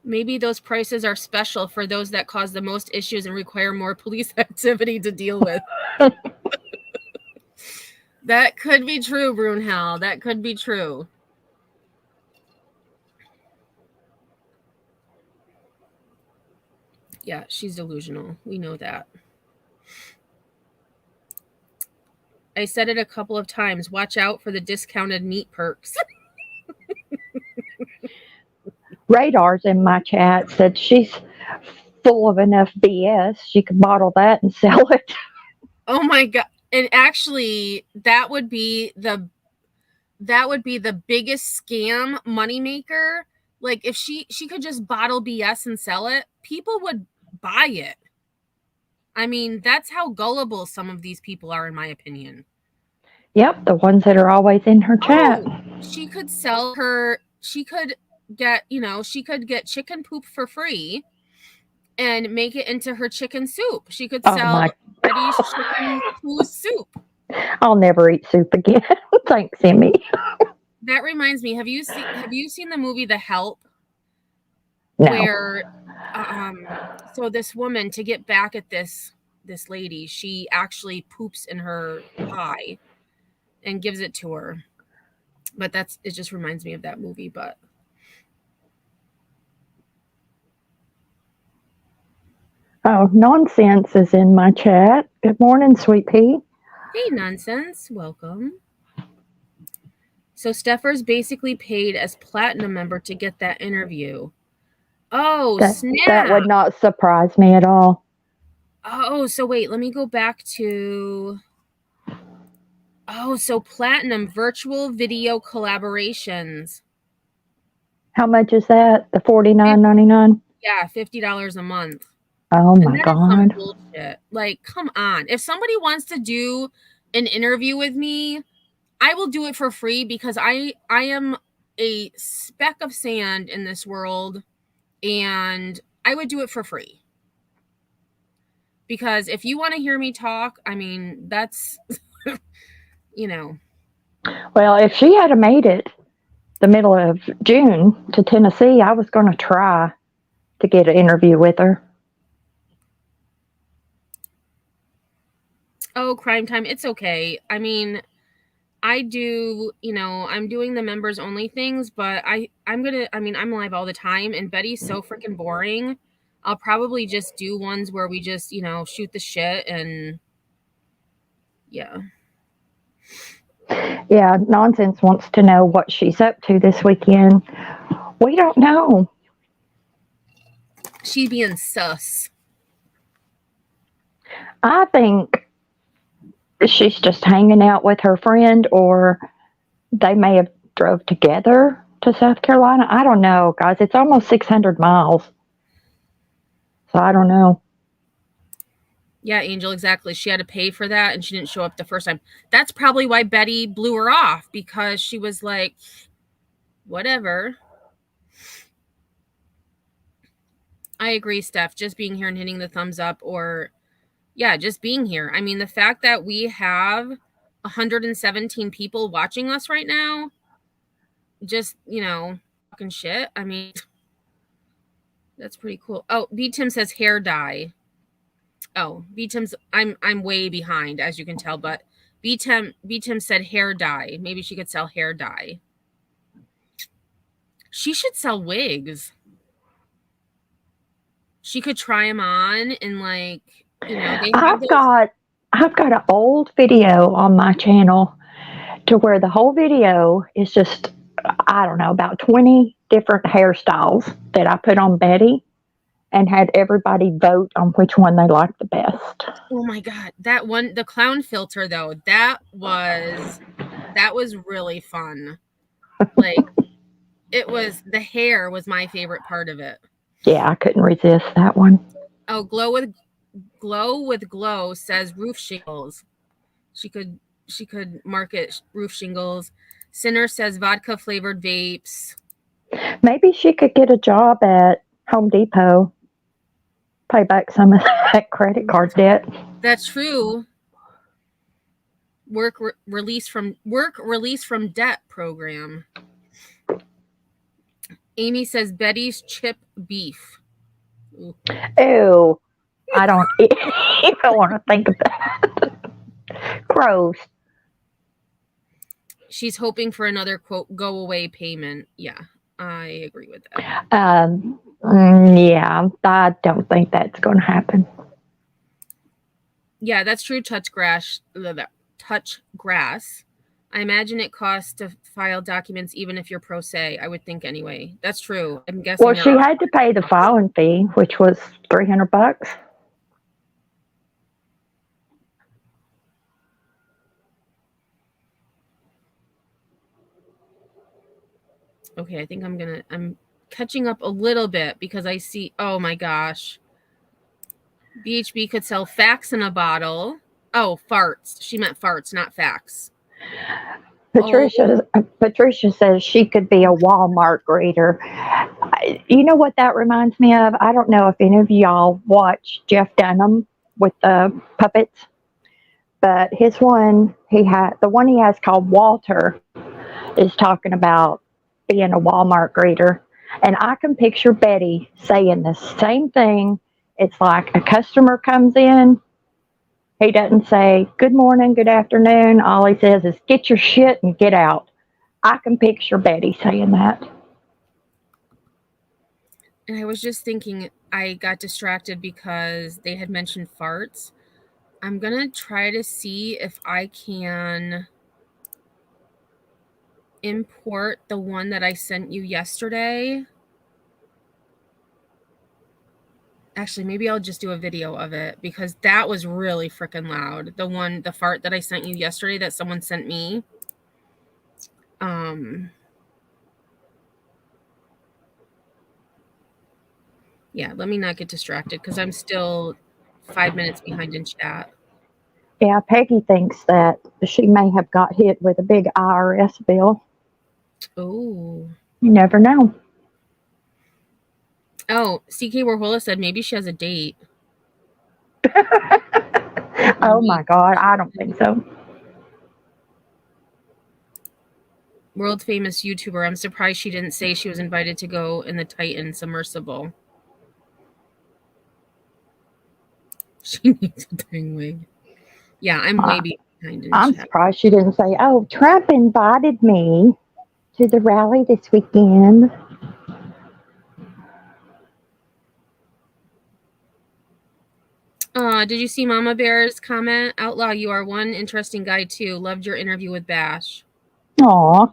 [SPEAKER 2] Maybe those prices are special for those that cause the most issues and require more police activity to deal with. That could be true, Brunhel. That could be true. Yeah, she's delusional. We know that. I said it a couple of times. Watch out for the discounted meat perks.
[SPEAKER 3] Radar's in my chat said she's full of enough BS. She could bottle that and sell it.
[SPEAKER 2] Oh my god. And actually, that would be the biggest scam moneymaker. Like if she could just bottle BS and sell it, people would buy it. I mean, that's how gullible some of these people are, in my opinion.
[SPEAKER 3] Yep, the ones that are always in her chat.
[SPEAKER 2] Oh, she could sell her. She could get, she could get chicken poop for free and make it into her chicken soup. She could sell Betty's chicken poo soup.
[SPEAKER 3] I'll never eat soup again. Thanks, Emmy.
[SPEAKER 2] That reminds me. Have you seen the movie The Help?
[SPEAKER 3] No.
[SPEAKER 2] Where, so this woman, to get back at this lady, she actually poops in her pie and gives it to her. But it just reminds me of that movie. But
[SPEAKER 3] oh, Nonsense is in my chat. Good morning, Sweet Pea.
[SPEAKER 2] Hey, Nonsense. Welcome. So Steffer's basically paid as platinum member to get that interview. Oh, snap.
[SPEAKER 3] That would not surprise me at all.
[SPEAKER 2] Oh, so wait, let me go back to... Oh, so platinum virtual video collaborations.
[SPEAKER 3] How much is that? The $49.99?
[SPEAKER 2] Yeah, $50 a month.
[SPEAKER 3] Oh my God.
[SPEAKER 2] Bullshit. Like, come on. If somebody wants to do an interview with me, I will do it for free because I am a speck of sand in this world, and I would do it for free. Because if you want to hear me talk, I mean, that's,
[SPEAKER 3] Well, if she had made it the middle of June to Tennessee, I was going to try to get an interview with her.
[SPEAKER 2] Oh, Crime Time. It's okay. I mean, I do, I'm doing the members only things, but I'm live all the time, and Betty's so freaking boring. I'll probably just do ones where we just, shoot the shit and yeah.
[SPEAKER 3] Yeah, Nonsense wants to know what she's up to this weekend. We don't know.
[SPEAKER 2] She being sus.
[SPEAKER 3] I think she's just hanging out with her friend, or they may have drove together to South Carolina. I don't know, guys. It's almost 600 miles. So I don't know.
[SPEAKER 2] Yeah, Angel, exactly. She had to pay for that, and she didn't show up the first time. That's probably why Betty blew her off, because she was like, whatever. I agree, Steph. Just being here and hitting the thumbs up, or yeah, just being here. I mean, the fact that we have 117 people watching us right now, just, fucking shit. I mean, that's pretty cool. Oh, B Tim says hair dye. Oh, B Tim's, I'm way behind, as you can tell, but B Tim said hair dye. Maybe she could sell hair dye. She should sell wigs. She could try them on and they have
[SPEAKER 3] I've got an old video on my channel to where the whole video is just, I don't know, about 20 different hairstyles that I put on Betty and had everybody vote on which one they liked the best.
[SPEAKER 2] Oh my God. That one, the clown filter though, that was really fun. Like the hair was my favorite part of it. Yeah,
[SPEAKER 3] I couldn't resist that one.
[SPEAKER 2] Oh, Glow with Glow says roof shingles. She could market roof shingles. Sinner says vodka flavored vapes.
[SPEAKER 3] Maybe she could get a job at Home Depot. Pay back some of that credit card debt.
[SPEAKER 2] That's true. Work release from debt program. Amy says Betty's chip beef.
[SPEAKER 3] Ooh. Ew. I don't even want to think of that. Gross.
[SPEAKER 2] She's hoping for another, quote, go away payment. Yeah. I agree with that.
[SPEAKER 3] Yeah, I don't think that's going to happen.
[SPEAKER 2] Yeah, that's true. Touch grass. I imagine it costs to file documents even if you're pro se. I would think anyway. That's true. I'm guessing.
[SPEAKER 3] Well, she had to pay the filing fee, which was $300.
[SPEAKER 2] Okay, I think I'm catching up a little bit because I see. Oh my gosh. BHB could sell facts in a bottle. Oh, farts. She meant farts, not facts.
[SPEAKER 3] Patricia says she could be a Walmart greeter. You know what that reminds me of? I don't know if any of y'all watch Jeff Dunham with the puppets, but the one he has called Walter is talking about being a Walmart greeter. And I can picture Betty saying the same thing. It's like a customer comes in. He doesn't say, good morning, good afternoon. All he says is, get your shit and get out. I can picture Betty saying that.
[SPEAKER 2] And I was just thinking, I got distracted because they had mentioned farts. I'm going to try to see if I can import the one that I sent you yesterday. Actually, maybe I'll just do a video of it because that was really freaking loud. The fart that I sent you yesterday that someone sent me. Yeah, let me not get distracted because I'm still 5 minutes behind in chat.
[SPEAKER 3] Yeah, Peggy thinks that she may have got hit with a big IRS bill.
[SPEAKER 2] Oh.
[SPEAKER 3] You never know.
[SPEAKER 2] Oh, CK Warhola said maybe she has a date.
[SPEAKER 3] Oh my God, I don't think so.
[SPEAKER 2] World famous YouTuber. I'm surprised she didn't say she was invited to go in the Titan submersible. She needs a dang wig. Yeah, I'm way behind in
[SPEAKER 3] I'm
[SPEAKER 2] chat.
[SPEAKER 3] surprised she didn't say, oh, Trump invited me to the rally this weekend.
[SPEAKER 2] Did you see Mama Bear's comment? Outlaw, you are one interesting guy too. Loved your interview with Bash.
[SPEAKER 3] Aw.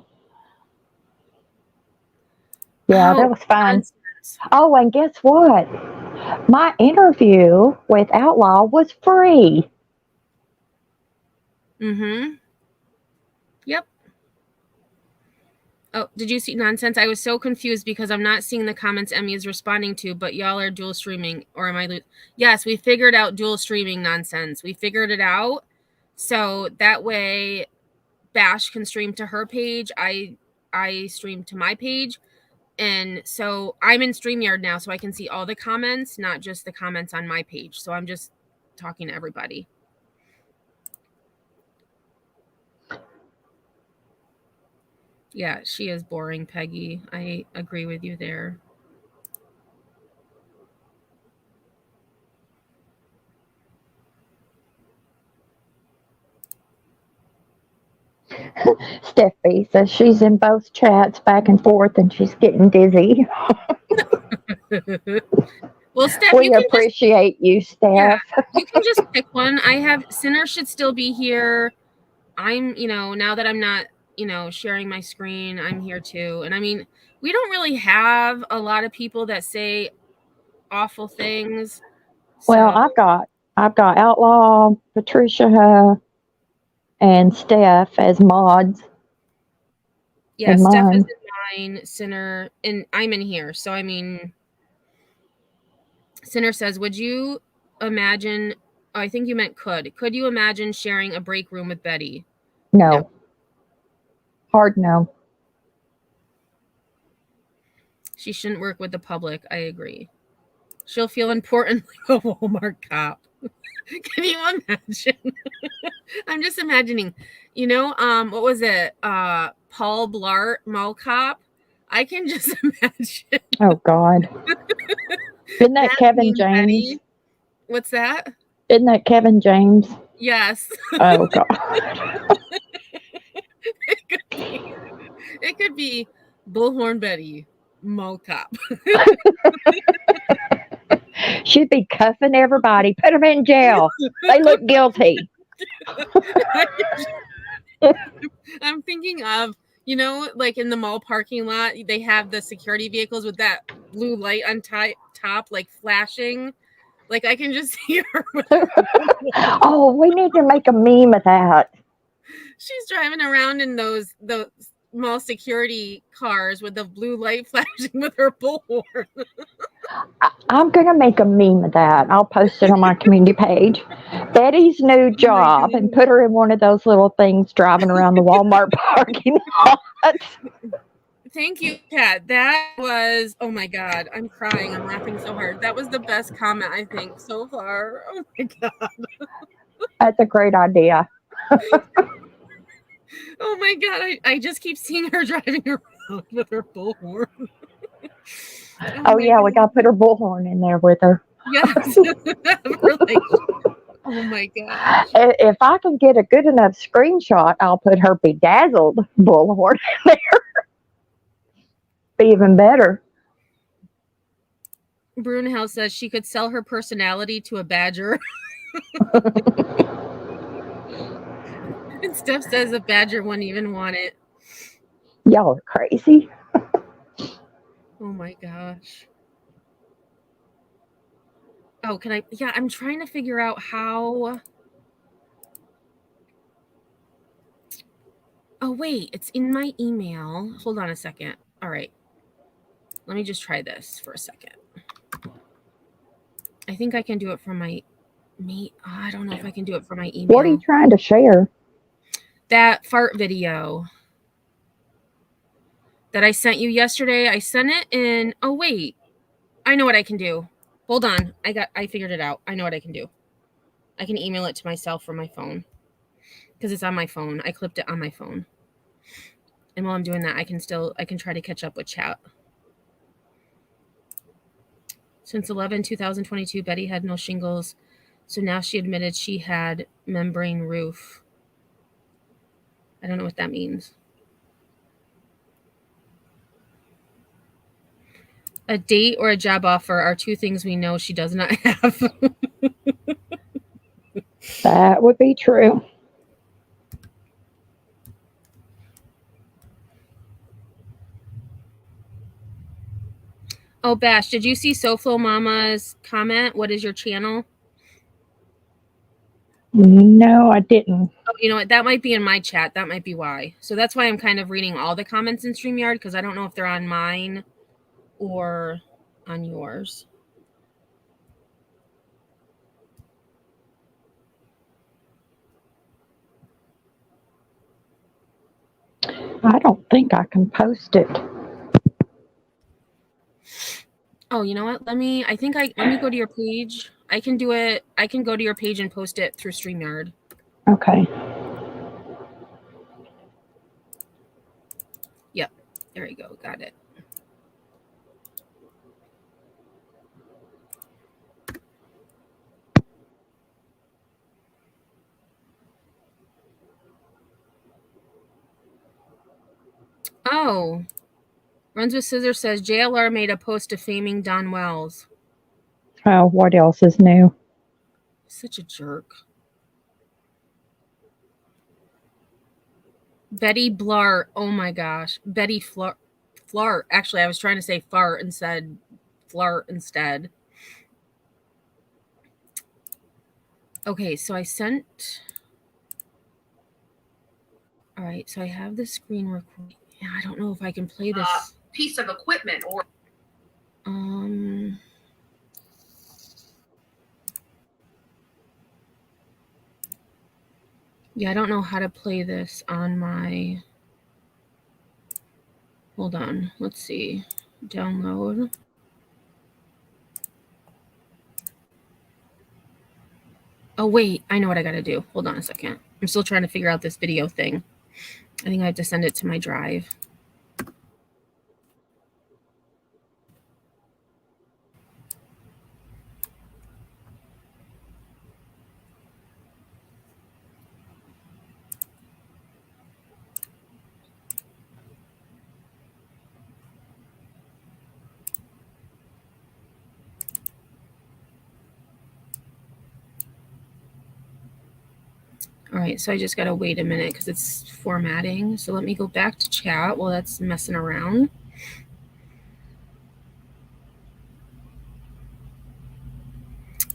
[SPEAKER 3] Yeah, that was fun. Nonsense. Oh, and guess what? My interview with Outlaw was free.
[SPEAKER 2] Mm-hmm. Yep. Oh, did you see nonsense? I was so confused because I'm not seeing the comments Emmy is responding to, but y'all are dual streaming, or am I? Yes, we figured out dual streaming nonsense. We figured it out. So that way Bash can stream to her page. I stream to my page. And so I'm in StreamYard now, so I can see all the comments, not just the comments on my page. So I'm just talking to everybody. Yeah, she is boring, Peggy. I agree with you there.
[SPEAKER 3] Steph B says she's in both chats back and forth and she's getting dizzy.
[SPEAKER 2] Well, Steph,
[SPEAKER 3] we appreciate you, Steph.
[SPEAKER 2] Yeah, you can just pick one. I have Sinner should still be here. I'm, now that I'm not, sharing my screen, I'm here too. And I mean, we don't really have a lot of people that say awful things.
[SPEAKER 3] Well, I've got Outlaw, Patricia, and Steph as mods.
[SPEAKER 2] Yeah, Steph is in mine, Sinner, and I'm in here. So I mean, Sinner says, would you imagine, I think you meant could you imagine sharing a break room with Betty?
[SPEAKER 3] No. Hard no.
[SPEAKER 2] She shouldn't work with the public. I agree. She'll feel important like a Walmart cop. Can you imagine? I'm just imagining, what was it? Paul Blart, Mall Cop. I can just imagine.
[SPEAKER 3] Oh God. Isn't that Kevin James?
[SPEAKER 2] Betty. What's that?
[SPEAKER 3] Isn't that Kevin James?
[SPEAKER 2] Yes.
[SPEAKER 3] Oh God.
[SPEAKER 2] It could be Bullhorn Betty. mall cop.
[SPEAKER 3] She'd be cuffing everybody. Put them in jail. They look guilty.
[SPEAKER 2] I'm thinking of, you know, like in the mall parking lot, they have the security vehicles with that blue light on top, like flashing. Like I can just see her.
[SPEAKER 3] Oh, we need to make a meme of that.
[SPEAKER 2] She's driving around in those mall security cars with the blue light flashing with her bullhorn.
[SPEAKER 3] I'm going to make a meme of that. I'll post it on my community page. Betty's new job, and put her in one of those little things driving around the Walmart parking lot.
[SPEAKER 2] Thank you, Kat. That was, oh my God, I'm crying. I'm laughing so hard. That was the best comment, I think, so far. Oh my God.
[SPEAKER 3] That's a great idea.
[SPEAKER 2] Oh my God, I just keep seeing her driving around with her bullhorn.
[SPEAKER 3] Oh yeah, we got to put her bullhorn in there with her.
[SPEAKER 2] Yes. We're like, oh my gosh.
[SPEAKER 3] If I can get a good enough screenshot, I'll put her bedazzled bullhorn in there. Be even better.
[SPEAKER 2] Brunhouse says she could sell her personality to a badger. And Steph says a badger wouldn't even want it.
[SPEAKER 3] Y'all are crazy.
[SPEAKER 2] Oh my gosh. Oh, can I? Yeah, I'm trying to figure out how. Oh, wait, it's in my email. Hold on a second. All right. Let me just try this for a second. I think I can do it from my I don't know if I can do it from my email.
[SPEAKER 3] What are you trying to share?
[SPEAKER 2] That fart video that I sent you yesterday. I sent it in. Oh, wait. I know what I can do. Hold on. I figured it out. I know what I can do. I can email it to myself from my phone because it's on my phone. I clipped it on my phone. And while I'm doing that, I can try to catch up with chat. Since 11/2022, Betty had no shingles, so now she admitted she had membrane roof. I don't know what that means. A date or a job offer are two things we know she does not have.
[SPEAKER 3] That would be true.
[SPEAKER 2] Oh, Bash, did you see SoFlo Mama's comment? What is your channel?
[SPEAKER 3] No, I didn't.
[SPEAKER 2] Oh, you know what? That might be in my chat. That might be why. So that's why I'm kind of reading all the comments in StreamYard because I don't know if they're on mine or on yours.
[SPEAKER 3] I don't think I can post it.
[SPEAKER 2] Oh, you know what? Let me go to your page. I can do it. I can go to your page and post it through StreamYard.
[SPEAKER 3] Okay.
[SPEAKER 2] Yep. There you go. Got it. Oh. Runs with Scissors says JLR made a post defaming Don Wells.
[SPEAKER 3] Oh, what else is new?
[SPEAKER 2] Such a jerk. Betty Blart. Oh my gosh. Betty Flart. Actually, I was trying to say fart and said flart instead. Okay, so I sent. All right, so I have the screen recording. Yeah, I don't know if I can play this
[SPEAKER 4] Piece of equipment or
[SPEAKER 2] yeah, I don't know how to play this on my. Hold on. Let's see. Download. Oh, wait. I know what I got to do. Hold on a second. I'm still trying to figure out this video thing. I think I have to send it to my drive. All right, so I just got to wait a minute because it's formatting. So let me go back to chat while that's messing around.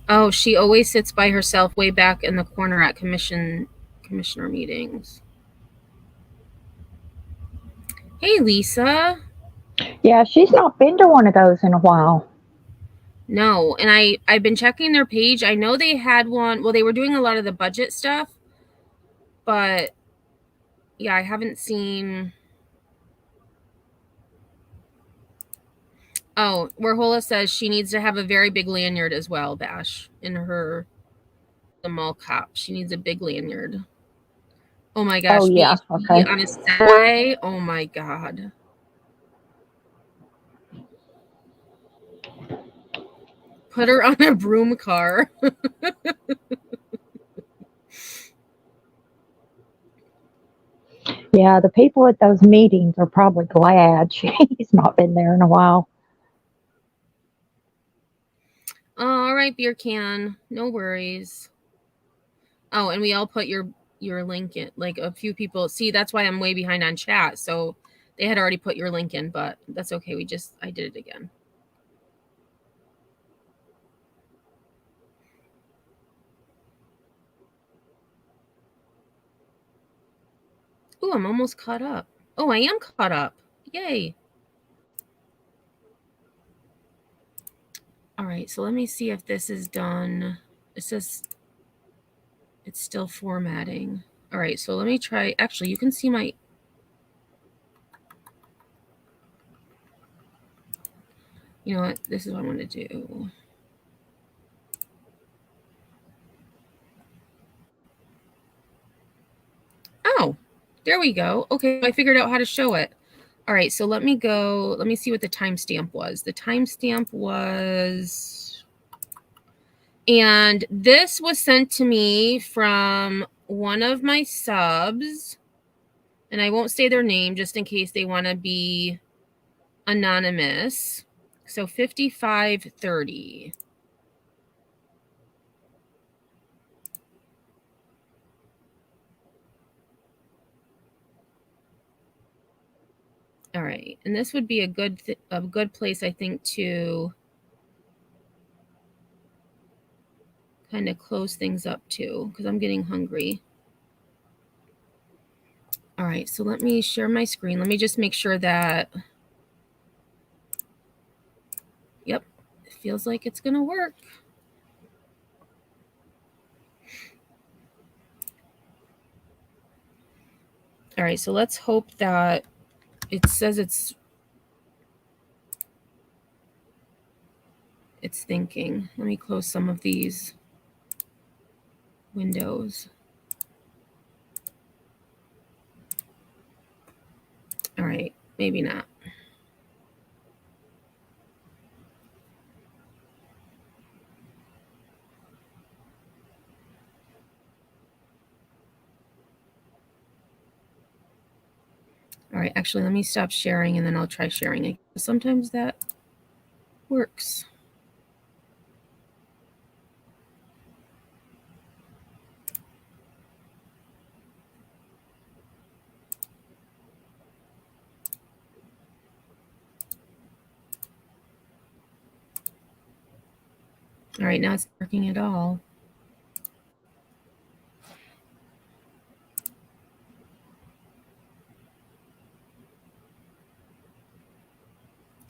[SPEAKER 2] Oh, she always sits by herself way back in the corner at commissioner meetings. Hey, Lisa.
[SPEAKER 3] Yeah, she's not been to one of those in a while.
[SPEAKER 2] No, and I've been checking their page. I know they had one. Well, they were doing a lot of the budget stuff, but yeah, I haven't seen. Oh, Warhola says she needs to have a very big lanyard as well, Bash, in the mall cop. She needs a big lanyard. Oh my gosh.
[SPEAKER 3] Oh, yeah. Okay.
[SPEAKER 2] On a Saturday. Oh my God. Put her on a broom car.
[SPEAKER 3] Yeah, the people at those meetings are probably glad she's not been there in a while.
[SPEAKER 2] All right, beer can. No worries. Oh, and we all put your link in. Like a few people. See, that's why I'm way behind on chat. So they had already put your link in, but that's okay. I did it again. Oh, I'm almost caught up. Oh, I am caught up. Yay. All right, so let me see if this is done. It says it's still formatting. All right, so let me try. Actually, you can see my. You know what? This is what I'm going to do. Oh, there we go. Okay, I figured out how to show it. All right, so let me go. Let me see what the timestamp was. The timestamp was. And this was sent to me from one of my subs. And I won't say their name just in case they want to be anonymous. So 5530. All right, and this would be a good place, I think, to kind of close things up too, because I'm getting hungry. All right, so let me share my screen. Let me just make sure that. Yep, it feels like it's gonna work. All right, so let's hope that it says it's thinking. Let me close some of these windows. All right, maybe not. All right, actually, let me stop sharing and then I'll try sharing it. Sometimes that works. All right, now it's working at all.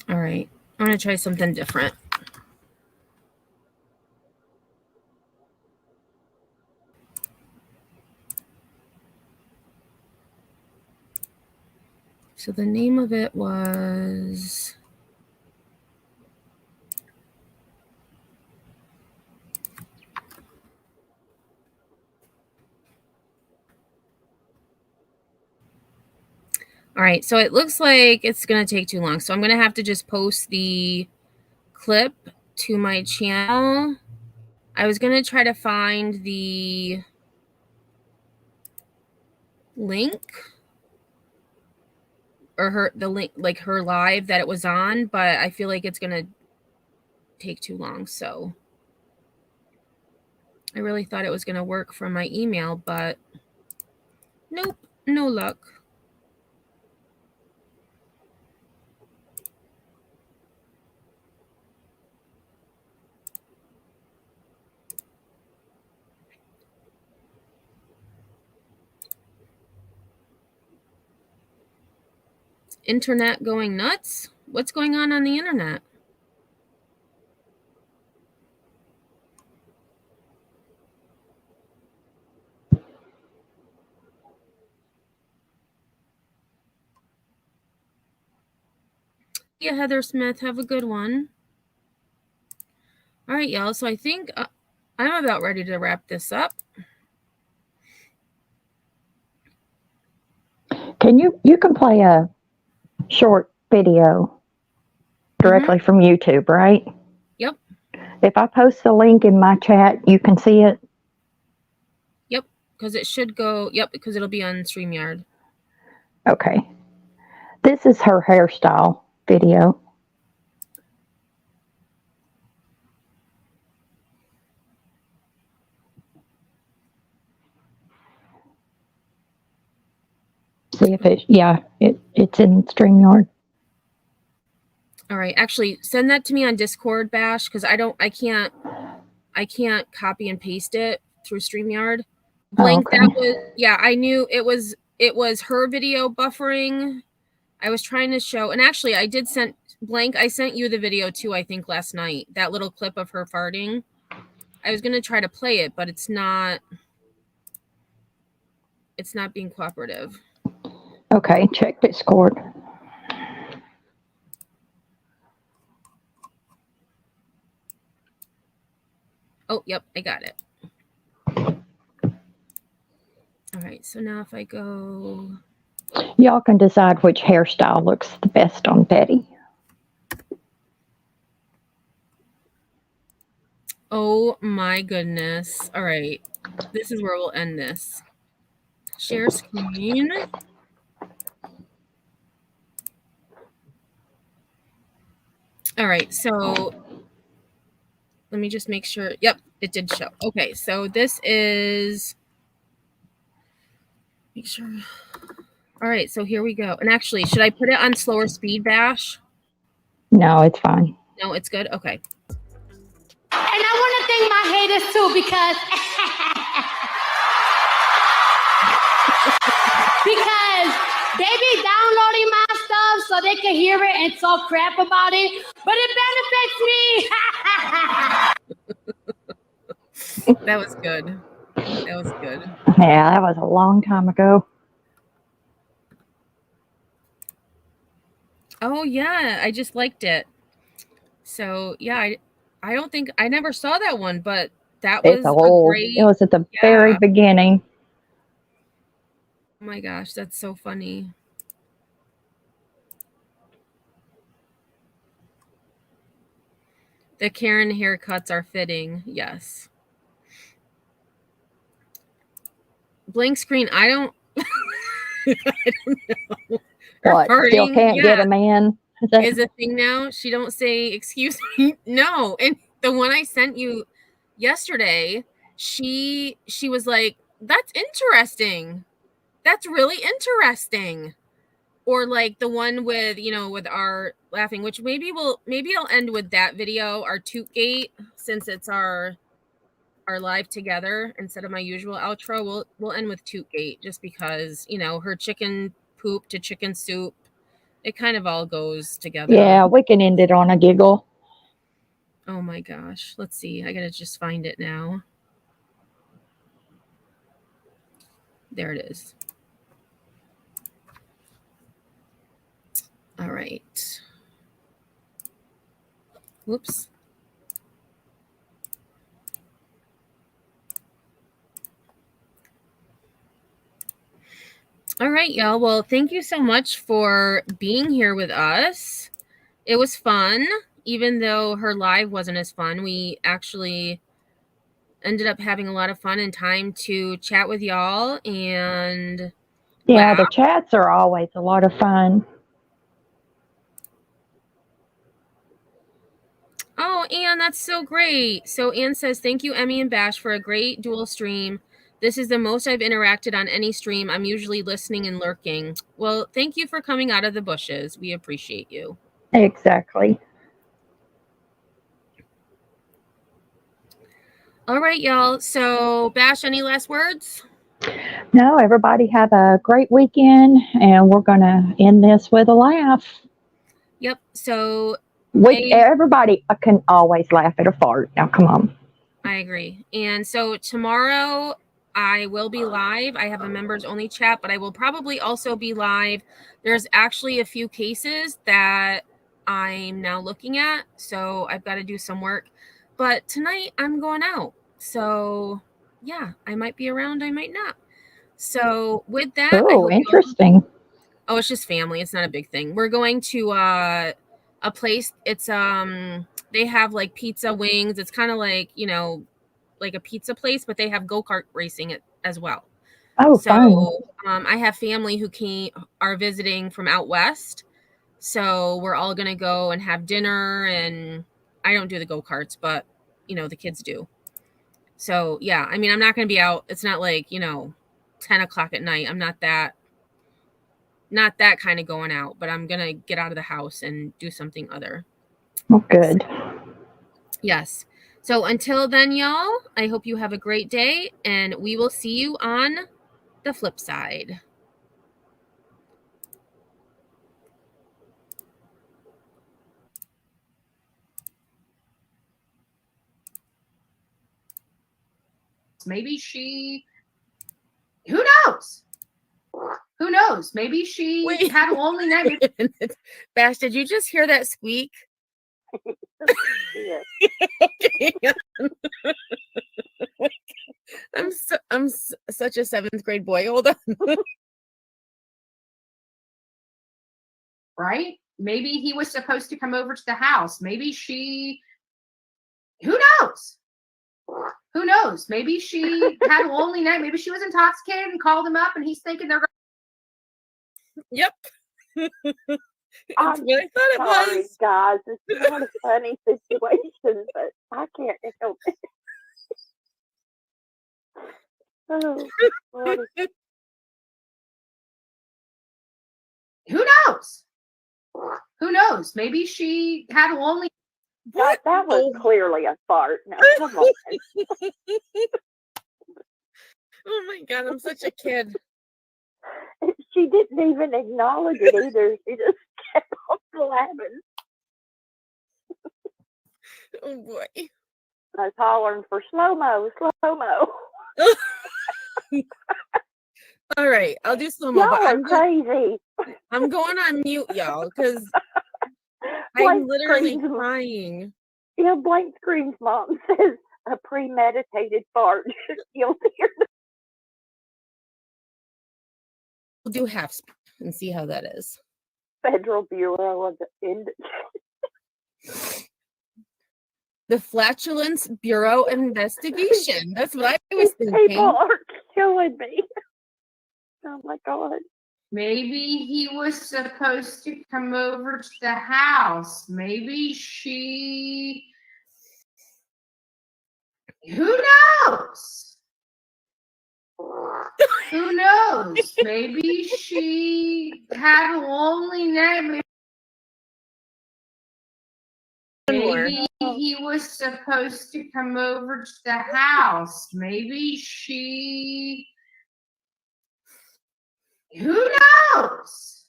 [SPEAKER 2] All right, I'm gonna try something different. So the name of it was. All right, so it looks like it's going to take too long. So I'm going to have to just post the clip to my channel. I was going to try to find the link or the link, like her live that it was on, but I feel like it's going to take too long. So I really thought it was going to work from my email, but nope, no luck. Internet going nuts? What's going on the internet? Yeah, Heather Smith, have a good one. All right, y'all. So I think I'm about ready to wrap this up.
[SPEAKER 3] You can play a short video directly from YouTube, right?
[SPEAKER 2] Yep.
[SPEAKER 3] If I post the link in my chat, you can see it?
[SPEAKER 2] Yep, because it should go, because it'll be on StreamYard.
[SPEAKER 3] Okay. This is her hairstyle video. See if it's in StreamYard.
[SPEAKER 2] All right, actually send that to me on Discord, Bash, because I can't copy and paste it through StreamYard. Blank,
[SPEAKER 3] okay.
[SPEAKER 2] That was, I knew it was her video buffering. I was trying to show, and actually I did send Blank, I sent you the video too, I think last night, that little clip of her farting. I was going to try to play it, but it's not being cooperative.
[SPEAKER 3] Okay, check Discord.
[SPEAKER 2] Oh, yep, I got it. All right, so now if I go...
[SPEAKER 3] Y'all can decide which hairstyle looks the best on Betty.
[SPEAKER 2] Oh my goodness. All right, this is where we'll end this. Share screen. All right, so let me just make sure. Yep, it did show. Okay, so this is... Make sure. All right, so here we go. And actually, should I put it on slower speed, Bash?
[SPEAKER 3] No, it's fine.
[SPEAKER 2] No, it's good? Okay.
[SPEAKER 11] And I want to thank my haters too, because they be downloading my stuff so they can hear it and talk crap about it, but it benefits me.
[SPEAKER 2] That was good. That was good.
[SPEAKER 3] Yeah, that was a long time ago.
[SPEAKER 2] Oh yeah, I just liked it. So yeah, I don't think I never saw that one, but that was great.
[SPEAKER 3] It was at the very beginning.
[SPEAKER 2] Oh my gosh, that's so funny. The Karen haircuts are fitting. Yes. Blank screen. I don't I don't know.
[SPEAKER 3] What? Still can't get a man?
[SPEAKER 2] Is a thing now. She don't say excuse me. No. And the one I sent you yesterday, she was like, that's interesting. That's really interesting. Or like the one with, with our laughing, which maybe I'll end with that video, our toot gate, since it's our live together instead of my usual outro. We'll end with toot gate just because, her chicken poop to chicken soup, it kind of all goes together.
[SPEAKER 3] Yeah, we can end it on a giggle.
[SPEAKER 2] Oh my gosh. Let's see. I gotta just find it now. There it is. All right. Whoops. All right, y'all. Well, thank you so much for being here with us. It was fun, even though her live wasn't as fun. We actually ended up having a lot of fun and time to chat with y'all. And
[SPEAKER 3] yeah, the chats are always a lot of fun.
[SPEAKER 2] Oh, Anne, that's so great. So Anne says, thank you, Emmy and Bash, for a great dual stream. This is the most I've interacted on any stream. I'm usually listening and lurking. Well, thank you for coming out of the bushes. We appreciate you.
[SPEAKER 3] Exactly.
[SPEAKER 2] All right, y'all. So, Bash, any last words?
[SPEAKER 3] No, everybody have a great weekend, and we're going to end this with a laugh.
[SPEAKER 2] Yep. So,
[SPEAKER 3] Everybody can always laugh at a fart. Now, come on.
[SPEAKER 2] I agree. And so tomorrow I will be live. I have a members only chat, but I will probably also be live. There's actually a few cases that I'm now looking at, so I've got to do some work. But tonight I'm going out. So, yeah, I might be around, I might not. So, with that,
[SPEAKER 3] Oh, interesting.
[SPEAKER 2] Oh, it's just family. It's not a big thing. We're going to a place. It's they have like pizza wings. It's kind of like, you know, like a pizza place, but they have go-kart racing as well.
[SPEAKER 3] Oh,
[SPEAKER 2] so
[SPEAKER 3] fun.
[SPEAKER 2] I have family who are visiting from out west. So we're all gonna go and have dinner, and I don't do the go-karts, but you know, the kids do. So yeah, I mean, I'm not gonna be out. It's not like, you know, 10 o'clock at night. I'm not that kind of going out, but I'm gonna get out of the house and do something other.
[SPEAKER 3] Well, good.
[SPEAKER 2] Yes. So until then, y'all, I hope you have a great day, and we will see you on the flip side.
[SPEAKER 4] Maybe she, who knows? Who knows? Maybe she had a lonely night.
[SPEAKER 2] Bash, did you just hear that squeak?
[SPEAKER 8] Yes.
[SPEAKER 2] I'm such a 7th grade boy. Hold on.
[SPEAKER 4] Right? Maybe he was supposed to come over to the house. Maybe she, who knows? Who knows? Maybe she had a lonely night. Maybe she was intoxicated and called him up, and he's thinking they're.
[SPEAKER 2] Yep.
[SPEAKER 8] I'm
[SPEAKER 2] what I thought it
[SPEAKER 8] sorry,
[SPEAKER 2] was.
[SPEAKER 8] guys. It's not a funny situation, but I can't help it. Oh, Lordy.
[SPEAKER 4] Who knows? Who knows? Maybe she had a lonely.
[SPEAKER 8] That was clearly a fart. Now, come on.
[SPEAKER 2] Oh my God, I'm such a kid.
[SPEAKER 8] She didn't even acknowledge it either. She just kept on blabbing.
[SPEAKER 2] Oh boy.
[SPEAKER 8] I was hollering for slow-mo, slow-mo.
[SPEAKER 2] All right, I'll do slow-mo.
[SPEAKER 8] Y'all are crazy.
[SPEAKER 2] I'm going on mute, y'all, because I'm literally crying.
[SPEAKER 8] Yeah, Blank Scream's mom says a premeditated fart. You'll hear the
[SPEAKER 2] We'll do half and see how that is.
[SPEAKER 8] Federal Bureau of
[SPEAKER 2] The Flatulence Bureau Investigation. That's what I was thinking.
[SPEAKER 8] People are killing me. Oh my God.
[SPEAKER 4] Maybe he was supposed to come over to the house. Maybe she. Who knows? Who knows? Maybe she had a lonely night. Maybe he was supposed to come over to the house. Maybe she. Who knows?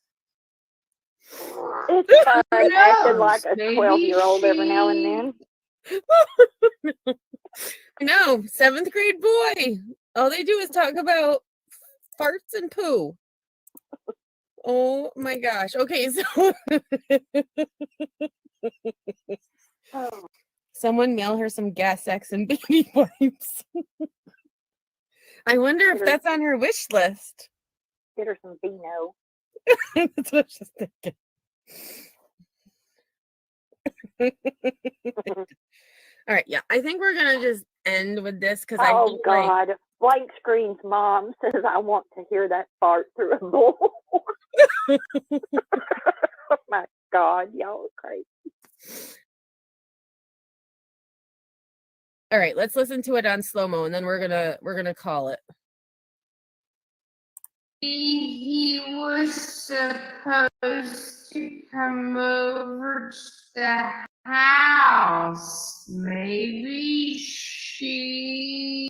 [SPEAKER 8] It's fun acting like a 12-year-old every now and then.
[SPEAKER 2] No, 7th grade boy. All they do is talk about farts and poo. Oh my gosh. Okay, so someone mail her some gas X and baby wipes. I wonder if that's on her wish list.
[SPEAKER 8] Get her some Vino.
[SPEAKER 2] That's what I was just thinking. All right, yeah. I think we're gonna just end with this because
[SPEAKER 8] oh God. Blank Screen's mom says I want to hear that fart through a bull. Oh my God, y'all are crazy.
[SPEAKER 2] All right, let's listen to it on slow-mo, and then we're gonna call it.
[SPEAKER 4] He was supposed to come over to the house. Maybe she.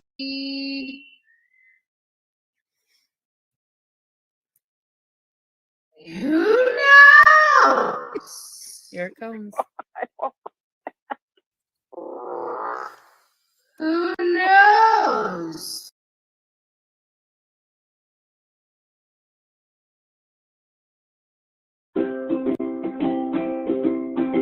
[SPEAKER 4] Who knows?
[SPEAKER 2] Here it comes.